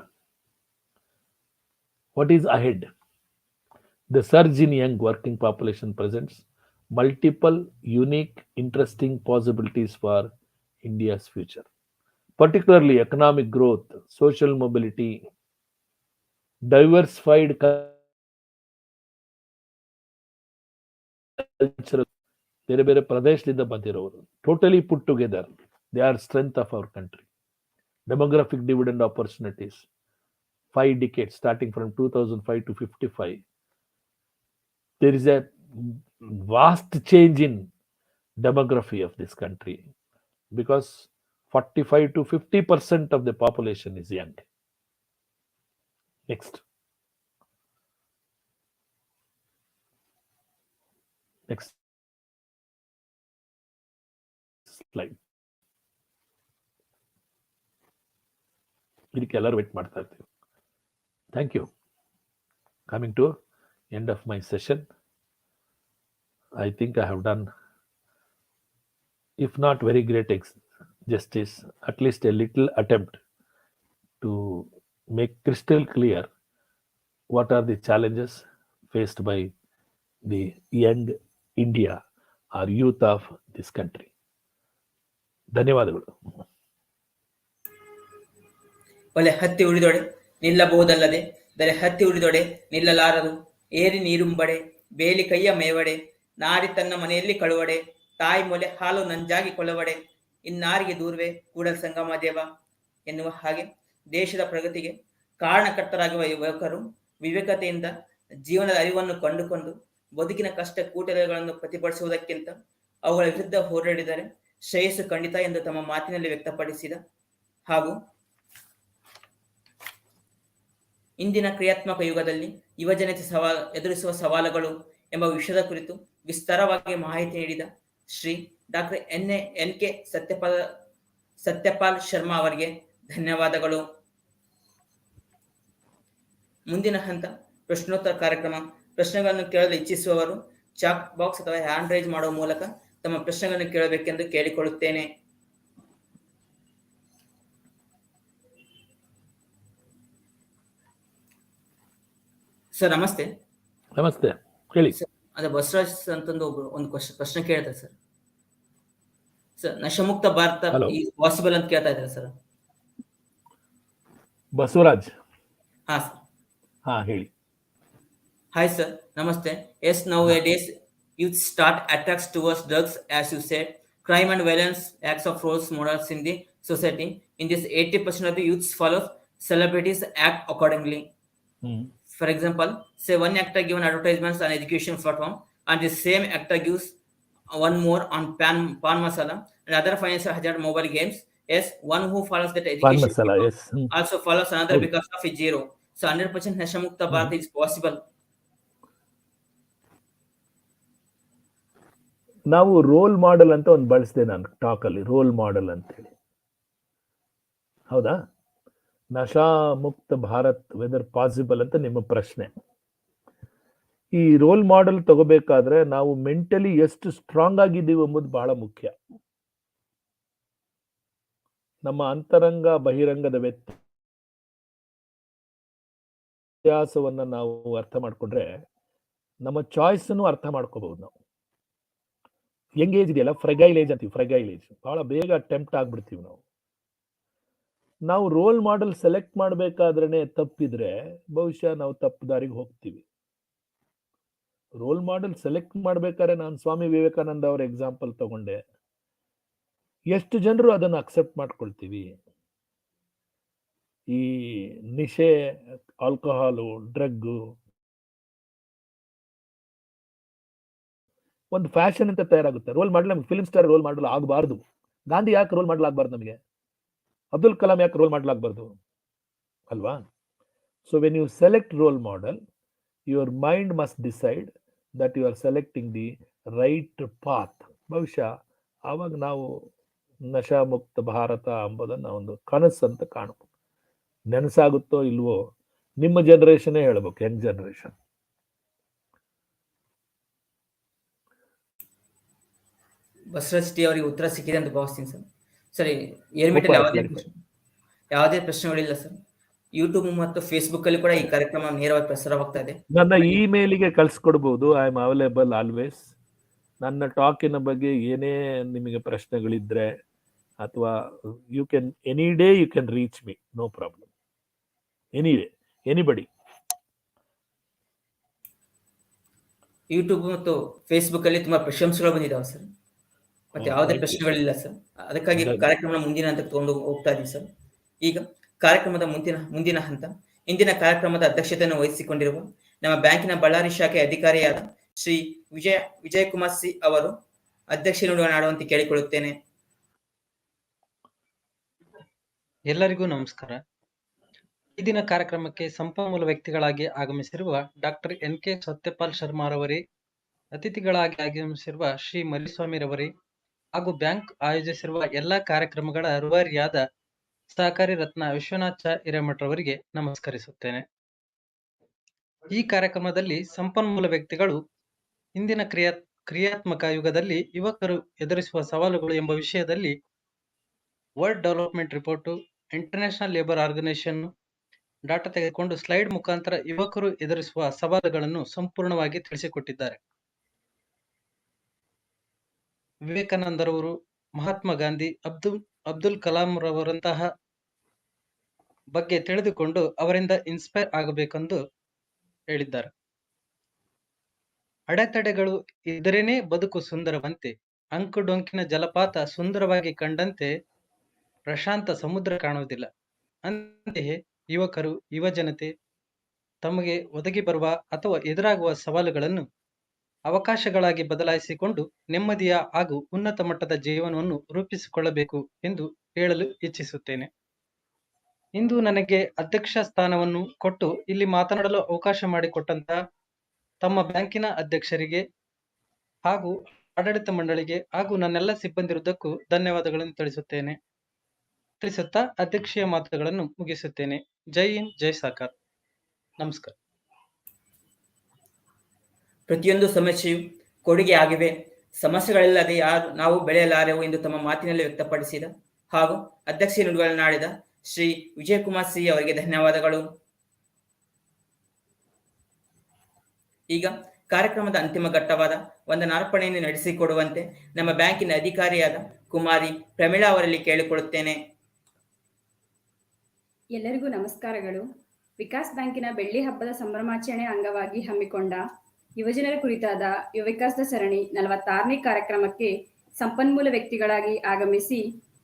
What is ahead? The surge in young working population presents multiple, unique, interesting possibilities for India's future, particularly economic growth, social mobility, diversified cultural. ಬೇರೆ ಬೇರೆ ಪ್ರದೇಶದಿಂದ ಬಂದಿರೋರು totally put together they are strength of our country. Demographic dividend opportunities, 5 decades starting from 2005 to 55. There is a vast change in demography of this country because 45 to 50% of the population is young. Next. Next slide. ಇದಕ್ಕೆ ಎಲ್ಲರೂ wait ಮಾಡ್ತಾ ಇರ್ತೀವಿ. Thank you. Coming to end of my session. I think I have done, if not very great justice, at least a little attempt to make crystal clear what are the challenges faced by the young India or youth of this country. ಧನ್ಯವಾದಗಳು. ಒಲೆ ಹತ್ತಿ ಉಳಿದೊಡೆ ನಿಲ್ಲಬಹುದಲ್ಲದೆ ದರೆ ಹತ್ತಿ ಉಳಿದೊಡೆ ನಿಲ್ಲಲಾರದು. ಏರಿ ನೀರುಂಬಡೆ ಬೇಲಿ ಕೈಯ ಮೇವಡೆ ನಾರಿ ತನ್ನ ಮನೆಯಲ್ಲಿ ಕಳುವಡೆ ತಾಯಿ ಮೊಲೆ ಹಾಲು ನಂಜಾಗಿ ಕೊಳವಡೆ ಇನ್ನಾರಿಗೆ ದೂರ್ವೆ ಕೂಡಲ ಸಂಗಮ ದೇವ ಎನ್ನುವ ಹಾಗೆ ದೇಶದ ಪ್ರಗತಿಗೆ ಕಾರಣಕರ್ತರಾಗಿರುವ ಯುವಕರು ವಿವೇಕತೆಯಿಂದ ಜೀವನದ ಅರಿವನ್ನು ಕಂಡುಕೊಂಡು ಬದುಕಿನ ಕಷ್ಟ ಕೂಟಲೆಗಳನ್ನು ಪ್ರತಿಭಟಿಸುವುದಕ್ಕಿಂತ ಅವುಗಳ ವಿರುದ್ಧ ಹೋರಾಡಿದರೆ ಶ್ರೇಯಸ್ಸು ಖಂಡಿತ ಎಂದು ತಮ್ಮ ಮಾತಿನಲ್ಲಿ ವ್ಯಕ್ತಪಡಿಸಿದ ಹಾಗೂ ಇಂದಿನ ಕ್ರಿಯಾತ್ಮಕ ಯುಗದಲ್ಲಿ ಯುವಜನತೆ ಎದುರಿಸುವ ಸವಾಲುಗಳು ಎಂಬ ವಿಷಯದ ಕುರಿತು ವಿಸ್ತಾರವಾಗಿ ಮಾಹಿತಿ ನೀಡಿದ ಶ್ರೀ ಡಾಕ್ಟರ್ ಎನ್.ಕೆ. ಸತ್ಯಪಾಲ್ ಶರ್ಮಾ ಅವರಿಗೆ ಧನ್ಯವಾದಗಳು. ಮುಂದಿನ ಹಂತ ಪ್ರಶ್ನೋತ್ತರ ಕಾರ್ಯಕ್ರಮ. ಪ್ರಶ್ನೆಗಳನ್ನು ಕೇಳಲು ಇಚ್ಛಿಸುವವರು ಚಾಟ್ ಬಾಕ್ಸ್ ಅಥವಾ ಹ್ಯಾಂಡ್ ರೈಸ್ ಮಾಡುವ ಮೂಲಕ ತಮ್ಮ ಪ್ರಶ್ನೆಗಳನ್ನು ಕೇಳಬೇಕೆಂದು ಕೇಳಿಕೊಳ್ಳುತ್ತೇನೆ. ಸರ್ ನಮಸ್ತೆ. ನಮಸ್ತೆ, ಹೇಳಿ. ಅದೇ ಬಸವರಾಜ್ ಅಂತಂದು ಒಂದು ಪ್ರಶ್ನೆ ಕೇಳ್ತಾರೆ ಸರ್. ಸರ್ ನಶಮುಕ್ತ ಭಾರತ ಪಾಸಿಬಲ್ ಅಂತ ಕೇಳ್ತಾ ಇದ್ದಾರೆ ಸರ್. ಬಸವರಾಜ್. ಹಾ ಸರ್. ಹಾ ಹೇಳಿ. ಹಾಯ್ ಸರ್, ನಮಸ್ತೆ. Yes, nowadays youth start attacks towards drugs, as you said. Crime and violence acts of roles models in the society. In this, 80% of the youths follow celebrities act accordingly. For example, say one actor given advertisements on education platform, and the same actor gives one more on pan masala and other financial hazard mobile games. Yes, one who follows that education masala, yes. also follows another because of a zero. So 100% Nashamukta Bharat is possible. ನಾವು roll model ಅಂತ ಒಂದು ಬಳಸಿದೆ ನಾನು talk ಅಲ್ಲಿ, roll model ಅಂತ ಹೇಳಿ. ಹೌದಾ? ನಶಾ ಮುಕ್ತ ಭಾರತ್ ವೆದರ್ ಪಾಸಿಬಲ್ ಅಂತ ನಿಮ್ಮ ಪ್ರಶ್ನೆ. ಈ ರೋಲ್ ಮಾಡೆಲ್ ತಗೋಬೇಕಾದ್ರೆ ನಾವು ಮೆಂಟಲಿ ಎಷ್ಟು ಸ್ಟ್ರಾಂಗ್ ಆಗಿದ್ದೀವಿ ಎಂಬುದು ಬಹಳ ಮುಖ್ಯ. ನಮ್ಮ ಅಂತರಂಗ ಬಹಿರಂಗದ ವ್ಯತ್ಯಾಸವನ್ನ ನಾವು ಅರ್ಥ ಮಾಡ್ಕೊಂಡ್ರೆ ನಮ್ಮ ಚಾಯ್ಸನ್ನು ಅರ್ಥ ಮಾಡ್ಕೋಬಹುದು. ನಾವು ಯಂಗ್ ಏಜ್ ಇದೆಯಲ್ಲ, ಫ್ರೆಗೈಲ್ ಏಜ್ ಅಂತೀವಿ. ಫ್ರೆಗೈಲ್ ಏಜ್ ಬಹಳ ಬೇಗ ಟೆಂಪ್ಟ್ ಆಗ್ಬಿಡ್ತೀವಿ ನಾವು ರೋಲ್ ಮಾಡೆಲ್ ಸೆಲೆಕ್ಟ್ ಮಾಡ್ಬೇಕಾದ್ರೆ ತಪ್ಪಿದ್ರೆ ಬಹುಶಃ ನಾವು ತಪ್ಪು ದಾರಿಗೆ ಹೋಗ್ತೀವಿ. ರೋಲ್ ಮಾಡೆಲ್ ಸೆಲೆಕ್ಟ್ ಮಾಡ್ಬೇಕಾದ್ರೆ ನಾನು ಸ್ವಾಮಿ ವಿವೇಕಾನಂದ ಅವರ ಎಕ್ಸಾಂಪಲ್ ತಗೊಂಡೆ. ಎಷ್ಟು ಜನರು ಅದನ್ನು ಅಕ್ಸೆಪ್ಟ್ ಮಾಡ್ಕೊಳ್ತೀವಿ? ಈ ನಿಶೆ, ಆಲ್ಕೋಹಾಲು, ಡ್ರಗ್ಗು ಒಂದು ಫ್ಯಾಷನ್ ಅಂತ ತಯಾರಾಗುತ್ತೆ. ರೋಲ್ ಮಾಡೆಲ್ ನಮ್ಗೆ ಫಿಲ್ಮ್ ಸ್ಟಾರ್ ರೋಲ್ ಮಾಡೆಲ್ ಆಗಬಾರ್ದು. ಗಾಂಧಿ ಯಾಕೆ ರೋಲ್ ಮಾಡೆಲ್ ಆಗಬಾರ್ದು ನಮಗೆ? ಅಬ್ದುಲ್ ಕಲಾಂ ಯಾಕೆ ರೋಲ್ ಮಾಡೆಲ್ ಆಗಬಾರ್ದು ಅಲ್ವಾ? So when you select role model, your mind must decide that you are selecting the right path. ಬಹುಶಃ ಆವಾಗ ನಾವು ನಶಾ ಮುಕ್ತ ಭಾರತ ಎಂಬುದನ್ನ ಒಂದು ಕನಸು ಅಂತ ಕಾಣಬಹುದು. ನೆನಸಾಗುತ್ತೋ ಇಲ್ವೋ ನಿಮ್ಮ ಜನರೇಷನ್ನೇ ಹೇಳ್ಬೇಕು, ಯಂಗ್ ಜನರೇಷನ್. ಬಸವರಾಜ್ ಟಿ ಅವರಿಗೆ ಉತ್ತರ ಸಿಕ್ಕಿದೆ ಅಂತ ಭಾವಿಸ್ತೀನಿ ಸರ್. ಸರಿ, ಏರ್ಮಿಟಲ್ಲಿ ಯಾವುದೇ ಪ್ರಶ್ನೆಗಳಿಲ್ಲ ಸರ್. ಯೂಟ್ಯೂಬ್ ಮತ್ತು ಫೇಸ್ಬುಕ್ ಅಲ್ಲಿ ಕೂಡ ಈ ಕಾರ್ಯಕ್ರಮ ನೇರವಾಗಿ ಪ್ರಸಾರವಾಗ್ತಾ ಇದೆ. ನನ್ನ ಇಮೇಲಿಗೆ ಕಳ್ಸಿಕೊಡ್ಬೋದು. I am available always. ನನ್ನ ಟಾಕಿನ ಬಗ್ಗೆ ಏನೇ ನಿಮಗೆ ಪ್ರಶ್ನೆಗಳಿದ್ರೆ ಅಥವಾ you can any day you can reach me, no problem. Any day, anybody. YouTube ಮತ್ತು ಫೇಸ್ಬುಕ್ ಅಲ್ಲಿ ತುಂಬಾ ಪ್ರಶಂಸೆಗಳು ಬಂದಿದ್ದಾವೆ ಸರ್. ಮತ್ತೆ ಯಾವುದೇ ಪ್ರಶ್ನೆಗಳಿಲ್ಲ ಸರ್. ಅದಕ್ಕಾಗಿ ಕಾರ್ಯಕ್ರಮ ಮುಂದಿನ ಹಂತಕ್ಕೆ ತಗೊಂಡು ಹೋಗ್ತಾ ಇದೀವಿ ಸರ್. ಈಗ ಕಾರ್ಯಕ್ರಮದ ಮುಂದಿನ ಹಂತ, ಇಂದಿನ ಕಾರ್ಯಕ್ರಮದ ಅಧ್ಯಕ್ಷತೆಯನ್ನು ವಹಿಸಿಕೊಂಡಿರುವ ನಮ್ಮ ಬ್ಯಾಂಕಿನ ಬಳ್ಳಾರಿ ಶಾಖೆ ಅಧಿಕಾರಿಯಾದ ಶ್ರೀ ವಿಜಯಕುಮಾರ್ ಸಿ ಅವರು ಅಧ್ಯಕ್ಷ ನುಡಿಗಳನ್ನಾಡುವಂತೆ ಕೇಳಿಕೊಳ್ಳುತ್ತೇನೆ. ಎಲ್ಲರಿಗೂ ನಮಸ್ಕಾರ. ಈ ದಿನ ಕಾರ್ಯಕ್ರಮಕ್ಕೆ ಸಂಪನ್ಮೂಲ ವ್ಯಕ್ತಿಗಳಾಗಿ ಆಗಮಿಸಿರುವ ಡಾಕ್ಟರ್ NK ಸತ್ಯಪಾಲ್ ಶರ್ಮಾರವರೇ, ಅತಿಥಿಗಳಾಗಿ ಆಗಮಿಸಿರುವ ಶ್ರೀ ಮರಿಸ್ವಾಮಿರವರೇ ಹಾಗೂ ಬ್ಯಾಂಕ್ ಆಯೋಜಿಸಿರುವ ಎಲ್ಲಾ ಕಾರ್ಯಕ್ರಮಗಳ ರೂವಾರಿಯಾದ ಸಹಕಾರಿ ರತ್ನ ವಿಶ್ವನಾಥ ಹಿರೇಮಠರವರಿಗೆ ನಮಸ್ಕರಿಸುತ್ತೇನೆ. ಈ ಕಾರ್ಯಕ್ರಮದಲ್ಲಿ ಸಂಪನ್ಮೂಲ ವ್ಯಕ್ತಿಗಳು ಇಂದಿನ ಕ್ರಿಯಾತ್ಮಕ ಯುಗದಲ್ಲಿ ಯುವಕರು ಎದುರಿಸುವ ಸವಾಲುಗಳು ಎಂಬ ವಿಷಯದಲ್ಲಿ world development report, international labour organisation data ತೆಗೆದುಕೊಂಡು ಸ್ಲೈಡ್ ಮುಖಾಂತರ ಯುವಕರು ಎದುರಿಸುವ ಸವಾಲುಗಳನ್ನು ಸಂಪೂರ್ಣವಾಗಿ ತಿಳಿಸಿಕೊಟ್ಟಿದ್ದಾರೆ. ವಿವೇಕಾನಂದರವರು, ಮಹಾತ್ಮ ಗಾಂಧಿ, ಅಬ್ದುಲ್ ಕಲಾಂ ರವರಂತಹ ಬಗ್ಗೆ ತಿಳಿದುಕೊಂಡು ಅವರಿಂದ ಇನ್ಸ್ಪೈರ್ ಆಗಬೇಕೆಂದು ಹೇಳಿದ್ದಾರೆ. ಅಡೆತಡೆಗಳು ಇದ್ದರೇನೆ ಬದುಕು ಸುಂದರವಂತೆ, ಅಂಕುಡೊಂಕಿನ ಜಲಪಾತ ಸುಂದರವಾಗಿ ಕಂಡಂತೆ ಪ್ರಶಾಂತ ಸಮುದ್ರ ಕಾಣುವುದಿಲ್ಲ. ಅಂತೆಯೇ ಯುವಕರು, ಯುವಜನತೆ ತಮಗೆ ಒದಗಿ ಬರುವ ಅಥವಾ ಎದುರಾಗುವ ಸವಾಲುಗಳನ್ನು ಅವಕಾಶಗಳಾಗಿ ಬದಲಾಯಿಸಿಕೊಂಡು ನೆಮ್ಮದಿಯ ಹಾಗೂ ಉನ್ನತ ಮಟ್ಟದ ಜೀವನವನ್ನು ರೂಪಿಸಿಕೊಳ್ಳಬೇಕು ಎಂದು ಹೇಳಲು ಇಚ್ಛಿಸುತ್ತೇನೆ. ಇಂದು ನನಗೆ ಅಧ್ಯಕ್ಷ ಸ್ಥಾನವನ್ನು ಕೊಟ್ಟು ಇಲ್ಲಿ ಮಾತನಾಡಲು ಅವಕಾಶ ಮಾಡಿಕೊಟ್ಟಂತಹ ತಮ್ಮ ಬ್ಯಾಂಕಿನ ಅಧ್ಯಕ್ಷರಿಗೆ ಹಾಗೂ ಆಡಳಿತ ಮಂಡಳಿಗೆ ಹಾಗೂ ನನ್ನೆಲ್ಲ ಸಿಬ್ಬಂದಿರುವುದಕ್ಕೂ ಧನ್ಯವಾದಗಳನ್ನು ತಿಳಿಸುತ್ತಾ ಅಧ್ಯಕ್ಷೀಯ ಮಾತುಗಳನ್ನು ಮುಗಿಸುತ್ತೇನೆ. ಜೈ ಹಿಂದ್, ಜೈ ಸಾಕಾರ. ನಮಸ್ಕಾರ. ಪ್ರತಿಯೊಂದು ಸಮಸ್ಯೆಯು ಕೊಡುಗೆ ಆಗಿವೆ, ಸಮಸ್ಯೆಗಳಿಲ್ಲದೆ ನಾವು ಬೆಳೆಯಲಾರೆವು ಎಂದು ತಮ್ಮ ಮಾತಿನಲ್ಲಿ ವ್ಯಕ್ತಪಡಿಸಿದ ಹಾಗೂ ಅಧ್ಯಕ್ಷ ನುಡಿಗಳನ್ನಾಡಿದ ಶ್ರೀ ವಿಜಯಕುಮಾರ್ ಸಿ ಅವರಿಗೆ ಧನ್ಯವಾದಗಳು. ಈಗ ಕಾರ್ಯಕ್ರಮದ ಅಂತಿಮ ಘಟ್ಟವಾದ ವಂದನಾರ್ಪಣೆಯನ್ನು ನಡೆಸಿಕೊಡುವಂತೆ ನಮ್ಮ ಬ್ಯಾಂಕಿನ ಅಧಿಕಾರಿಯಾದ ಕುಮಾರಿ ಪ್ರಮೀಳಾ ಅವರಲ್ಲಿ ಕೇಳಿಕೊಳ್ಳುತ್ತೇನೆ. ಎಲ್ಲರಿಗೂ ನಮಸ್ಕಾರಗಳು. ವಿಕಾಸ್ ಬ್ಯಾಂಕಿನ ಬೆಳ್ಳಿ ಹಬ್ಬದ ಸಂಭ್ರಮಾಚರಣೆ ಅಂಗವಾಗಿ ಹಮ್ಮಿಕೊಂಡ ಯುವಜನರ ಕುರಿತಾದ ವಿಕಾಸದ ಸರಣಿ 46ನೇ ಕಾರ್ಯಕ್ರಮಕ್ಕೆ ಸಂಪನ್ಮೂಲ ವ್ಯಕ್ತಿಗಳಾಗಿ ಆಗಮಿಸಿ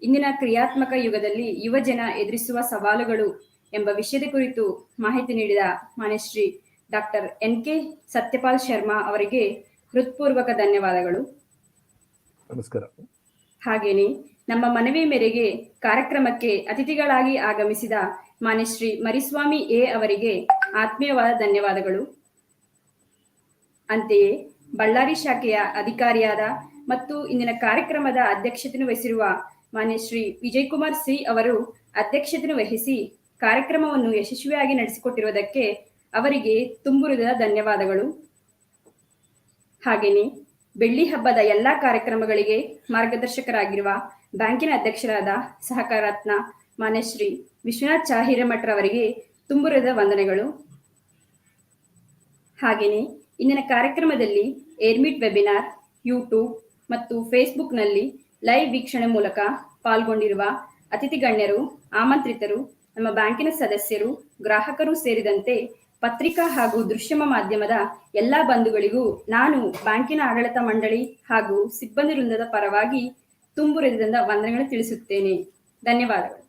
ಇಂದಿನ ಕ್ರಿಯಾತ್ಮಕ ಯುಗದಲ್ಲಿ ಯುವಜನ ಎದುರಿಸುವ ಸವಾಲುಗಳು ಎಂಬ ವಿಷಯದ ಕುರಿತು ಮಾಹಿತಿ ನೀಡಿದ ಮಾನ್ಯ ಶ್ರೀ ಡಾಕ್ಟರ್ NK ಸತ್ಯಪಾಲ್ ಶರ್ಮಾ ಅವರಿಗೆ ಹೃತ್ಪೂರ್ವಕ ಧನ್ಯವಾದಗಳು. ನಮಸ್ಕಾರ. ಹಾಗೇನೆ ನಮ್ಮ ಮನವಿ ಮೇರೆಗೆ ಕಾರ್ಯಕ್ರಮಕ್ಕೆ ಅತಿಥಿಗಳಾಗಿ ಆಗಮಿಸಿದ ಮಾನ್ಯ ಶ್ರೀ ಮರಿಸ್ವಾಮಿ ಎ ಅವರಿಗೆ ಆತ್ಮೀಯವಾದ ಧನ್ಯವಾದಗಳು. ಅಂತೆಯೇ ಬಳ್ಳಾರಿ ಶಾಖೆಯ ಅಧಿಕಾರಿಯಾದ ಮತ್ತು ಇಂದಿನ ಕಾರ್ಯಕ್ರಮದ ಅಧ್ಯಕ್ಷತೆಯನ್ನು ವಹಿಸಿರುವ ಮಾನ್ಯ ಶ್ರೀ ವಿಜಯಕುಮಾರ್ ಸಿ ಅವರು ಅಧ್ಯಕ್ಷತೆಯನ್ನು ವಹಿಸಿ ಕಾರ್ಯಕ್ರಮವನ್ನು ಯಶಸ್ವಿಯಾಗಿ ನಡೆಸಿಕೊಟ್ಟಿರುವುದಕ್ಕೆ ಅವರಿಗೆ ತುಂಬುರಿದ ಧನ್ಯವಾದಗಳು. ಹಾಗೆಯೇ ಬೆಳ್ಳಿ ಹಬ್ಬದ ಎಲ್ಲಾ ಕಾರ್ಯಕ್ರಮಗಳಿಗೆ ಮಾರ್ಗದರ್ಶಕರಾಗಿರುವ ಬ್ಯಾಂಕಿನ ಅಧ್ಯಕ್ಷರಾದ ಸಹಕಾರ ರತ್ನ ಮಾನ್ಯ ಶ್ರೀ ವಿಶ್ವನಾಥ್ ಹಿರೇಮಠರವರಿಗೆ ತುಂಬುರಿದ ವಂದನೆಗಳು. ಹಾಗೆಯೇ ಇಂದಿನ ಕಾರ್ಯಕ್ರಮದಲ್ಲಿ ಏರ್ಮಿಟ್ ವೆಬಿನಾರ್, ಯೂಟ್ಯೂಬ್ ಮತ್ತು ಫೇಸ್ಬುಕ್ನಲ್ಲಿ ಲೈವ್ ವೀಕ್ಷಣೆ ಮೂಲಕ ಪಾಲ್ಗೊಂಡಿರುವ ಅತಿಥಿ ಗಣ್ಯರು, ಆಮಂತ್ರಿತರು, ನಮ್ಮ ಬ್ಯಾಂಕಿನ ಸದಸ್ಯರು, ಗ್ರಾಹಕರು ಸೇರಿದಂತೆ ಪತ್ರಿಕಾ ಹಾಗೂ ದೃಶ್ಯಮ ಮಾಧ್ಯಮದ ಎಲ್ಲಾ ಬಂಧುಗಳಿಗೂ ನಾನು ಬ್ಯಾಂಕಿನ ಆಡಳಿತ ಮಂಡಳಿ ಹಾಗೂ ಸಿಬ್ಬಂದಿ ವೃಂದದ ಪರವಾಗಿ ತುಂಬುರಿದ ವಂದನೆಗಳನ್ನು ತಿಳಿಸುತ್ತೇನೆ. ಧನ್ಯವಾದಗಳು.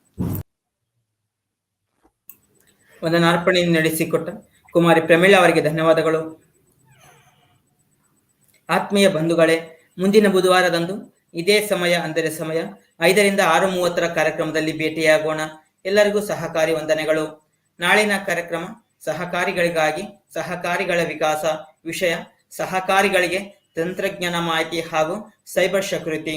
ವಂದನಾರ್ಪಣೆಯನ್ನು ನಡೆಸಿಕೊಟ್ಟ ಕುಮಾರಿ ಪ್ರಮೀಳಾ ಅವರಿಗೆ ಧನ್ಯವಾದಗಳು. ಆತ್ಮೀಯ ಬಂಧುಗಳೇ, ಮುಂದಿನ ಬುಧವಾರದಂದು ಇದೇ ಸಮಯ ಅಂದರೆ ಸಮಯ 5ರಿಂದ 6:30 ಕಾರ್ಯಕ್ರಮದಲ್ಲಿ ಭೇಟಿಯಾಗೋಣ. ಎಲ್ಲರಿಗೂ ಸಹಕಾರಿ ವಂದನೆಗಳು. ನಾಳಿನ ಕಾರ್ಯಕ್ರಮ ಸಹಕಾರಿಗಳಿಗಾಗಿ ಸಹಕಾರಿಗಳ ವಿಕಾಸ, ವಿಷಯ ಸಹಕಾರಿಗಳಿಗೆ ತಂತ್ರಜ್ಞಾನ ಮಾಹಿತಿ ಹಾಗೂ ಸೈಬರ್ ಸೆಕ್ಯುರಿಟಿ.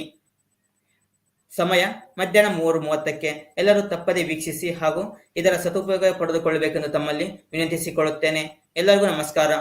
ಸಮಯ ಮಧ್ಯಾಹ್ನ 3:30ಕ್ಕೆ. ಎಲ್ಲರೂ ತಪ್ಪದೆ ವೀಕ್ಷಿಸಿ ಹಾಗೂ ಇದರ ಸದುಪಯೋಗ ಪಡೆದುಕೊಳ್ಳಬೇಕೆಂದು ತಮ್ಮಲ್ಲಿ ವಿನಂತಿಸಿಕೊಳ್ಳುತ್ತೇನೆ. ಎಲ್ಲರಿಗೂ ನಮಸ್ಕಾರ.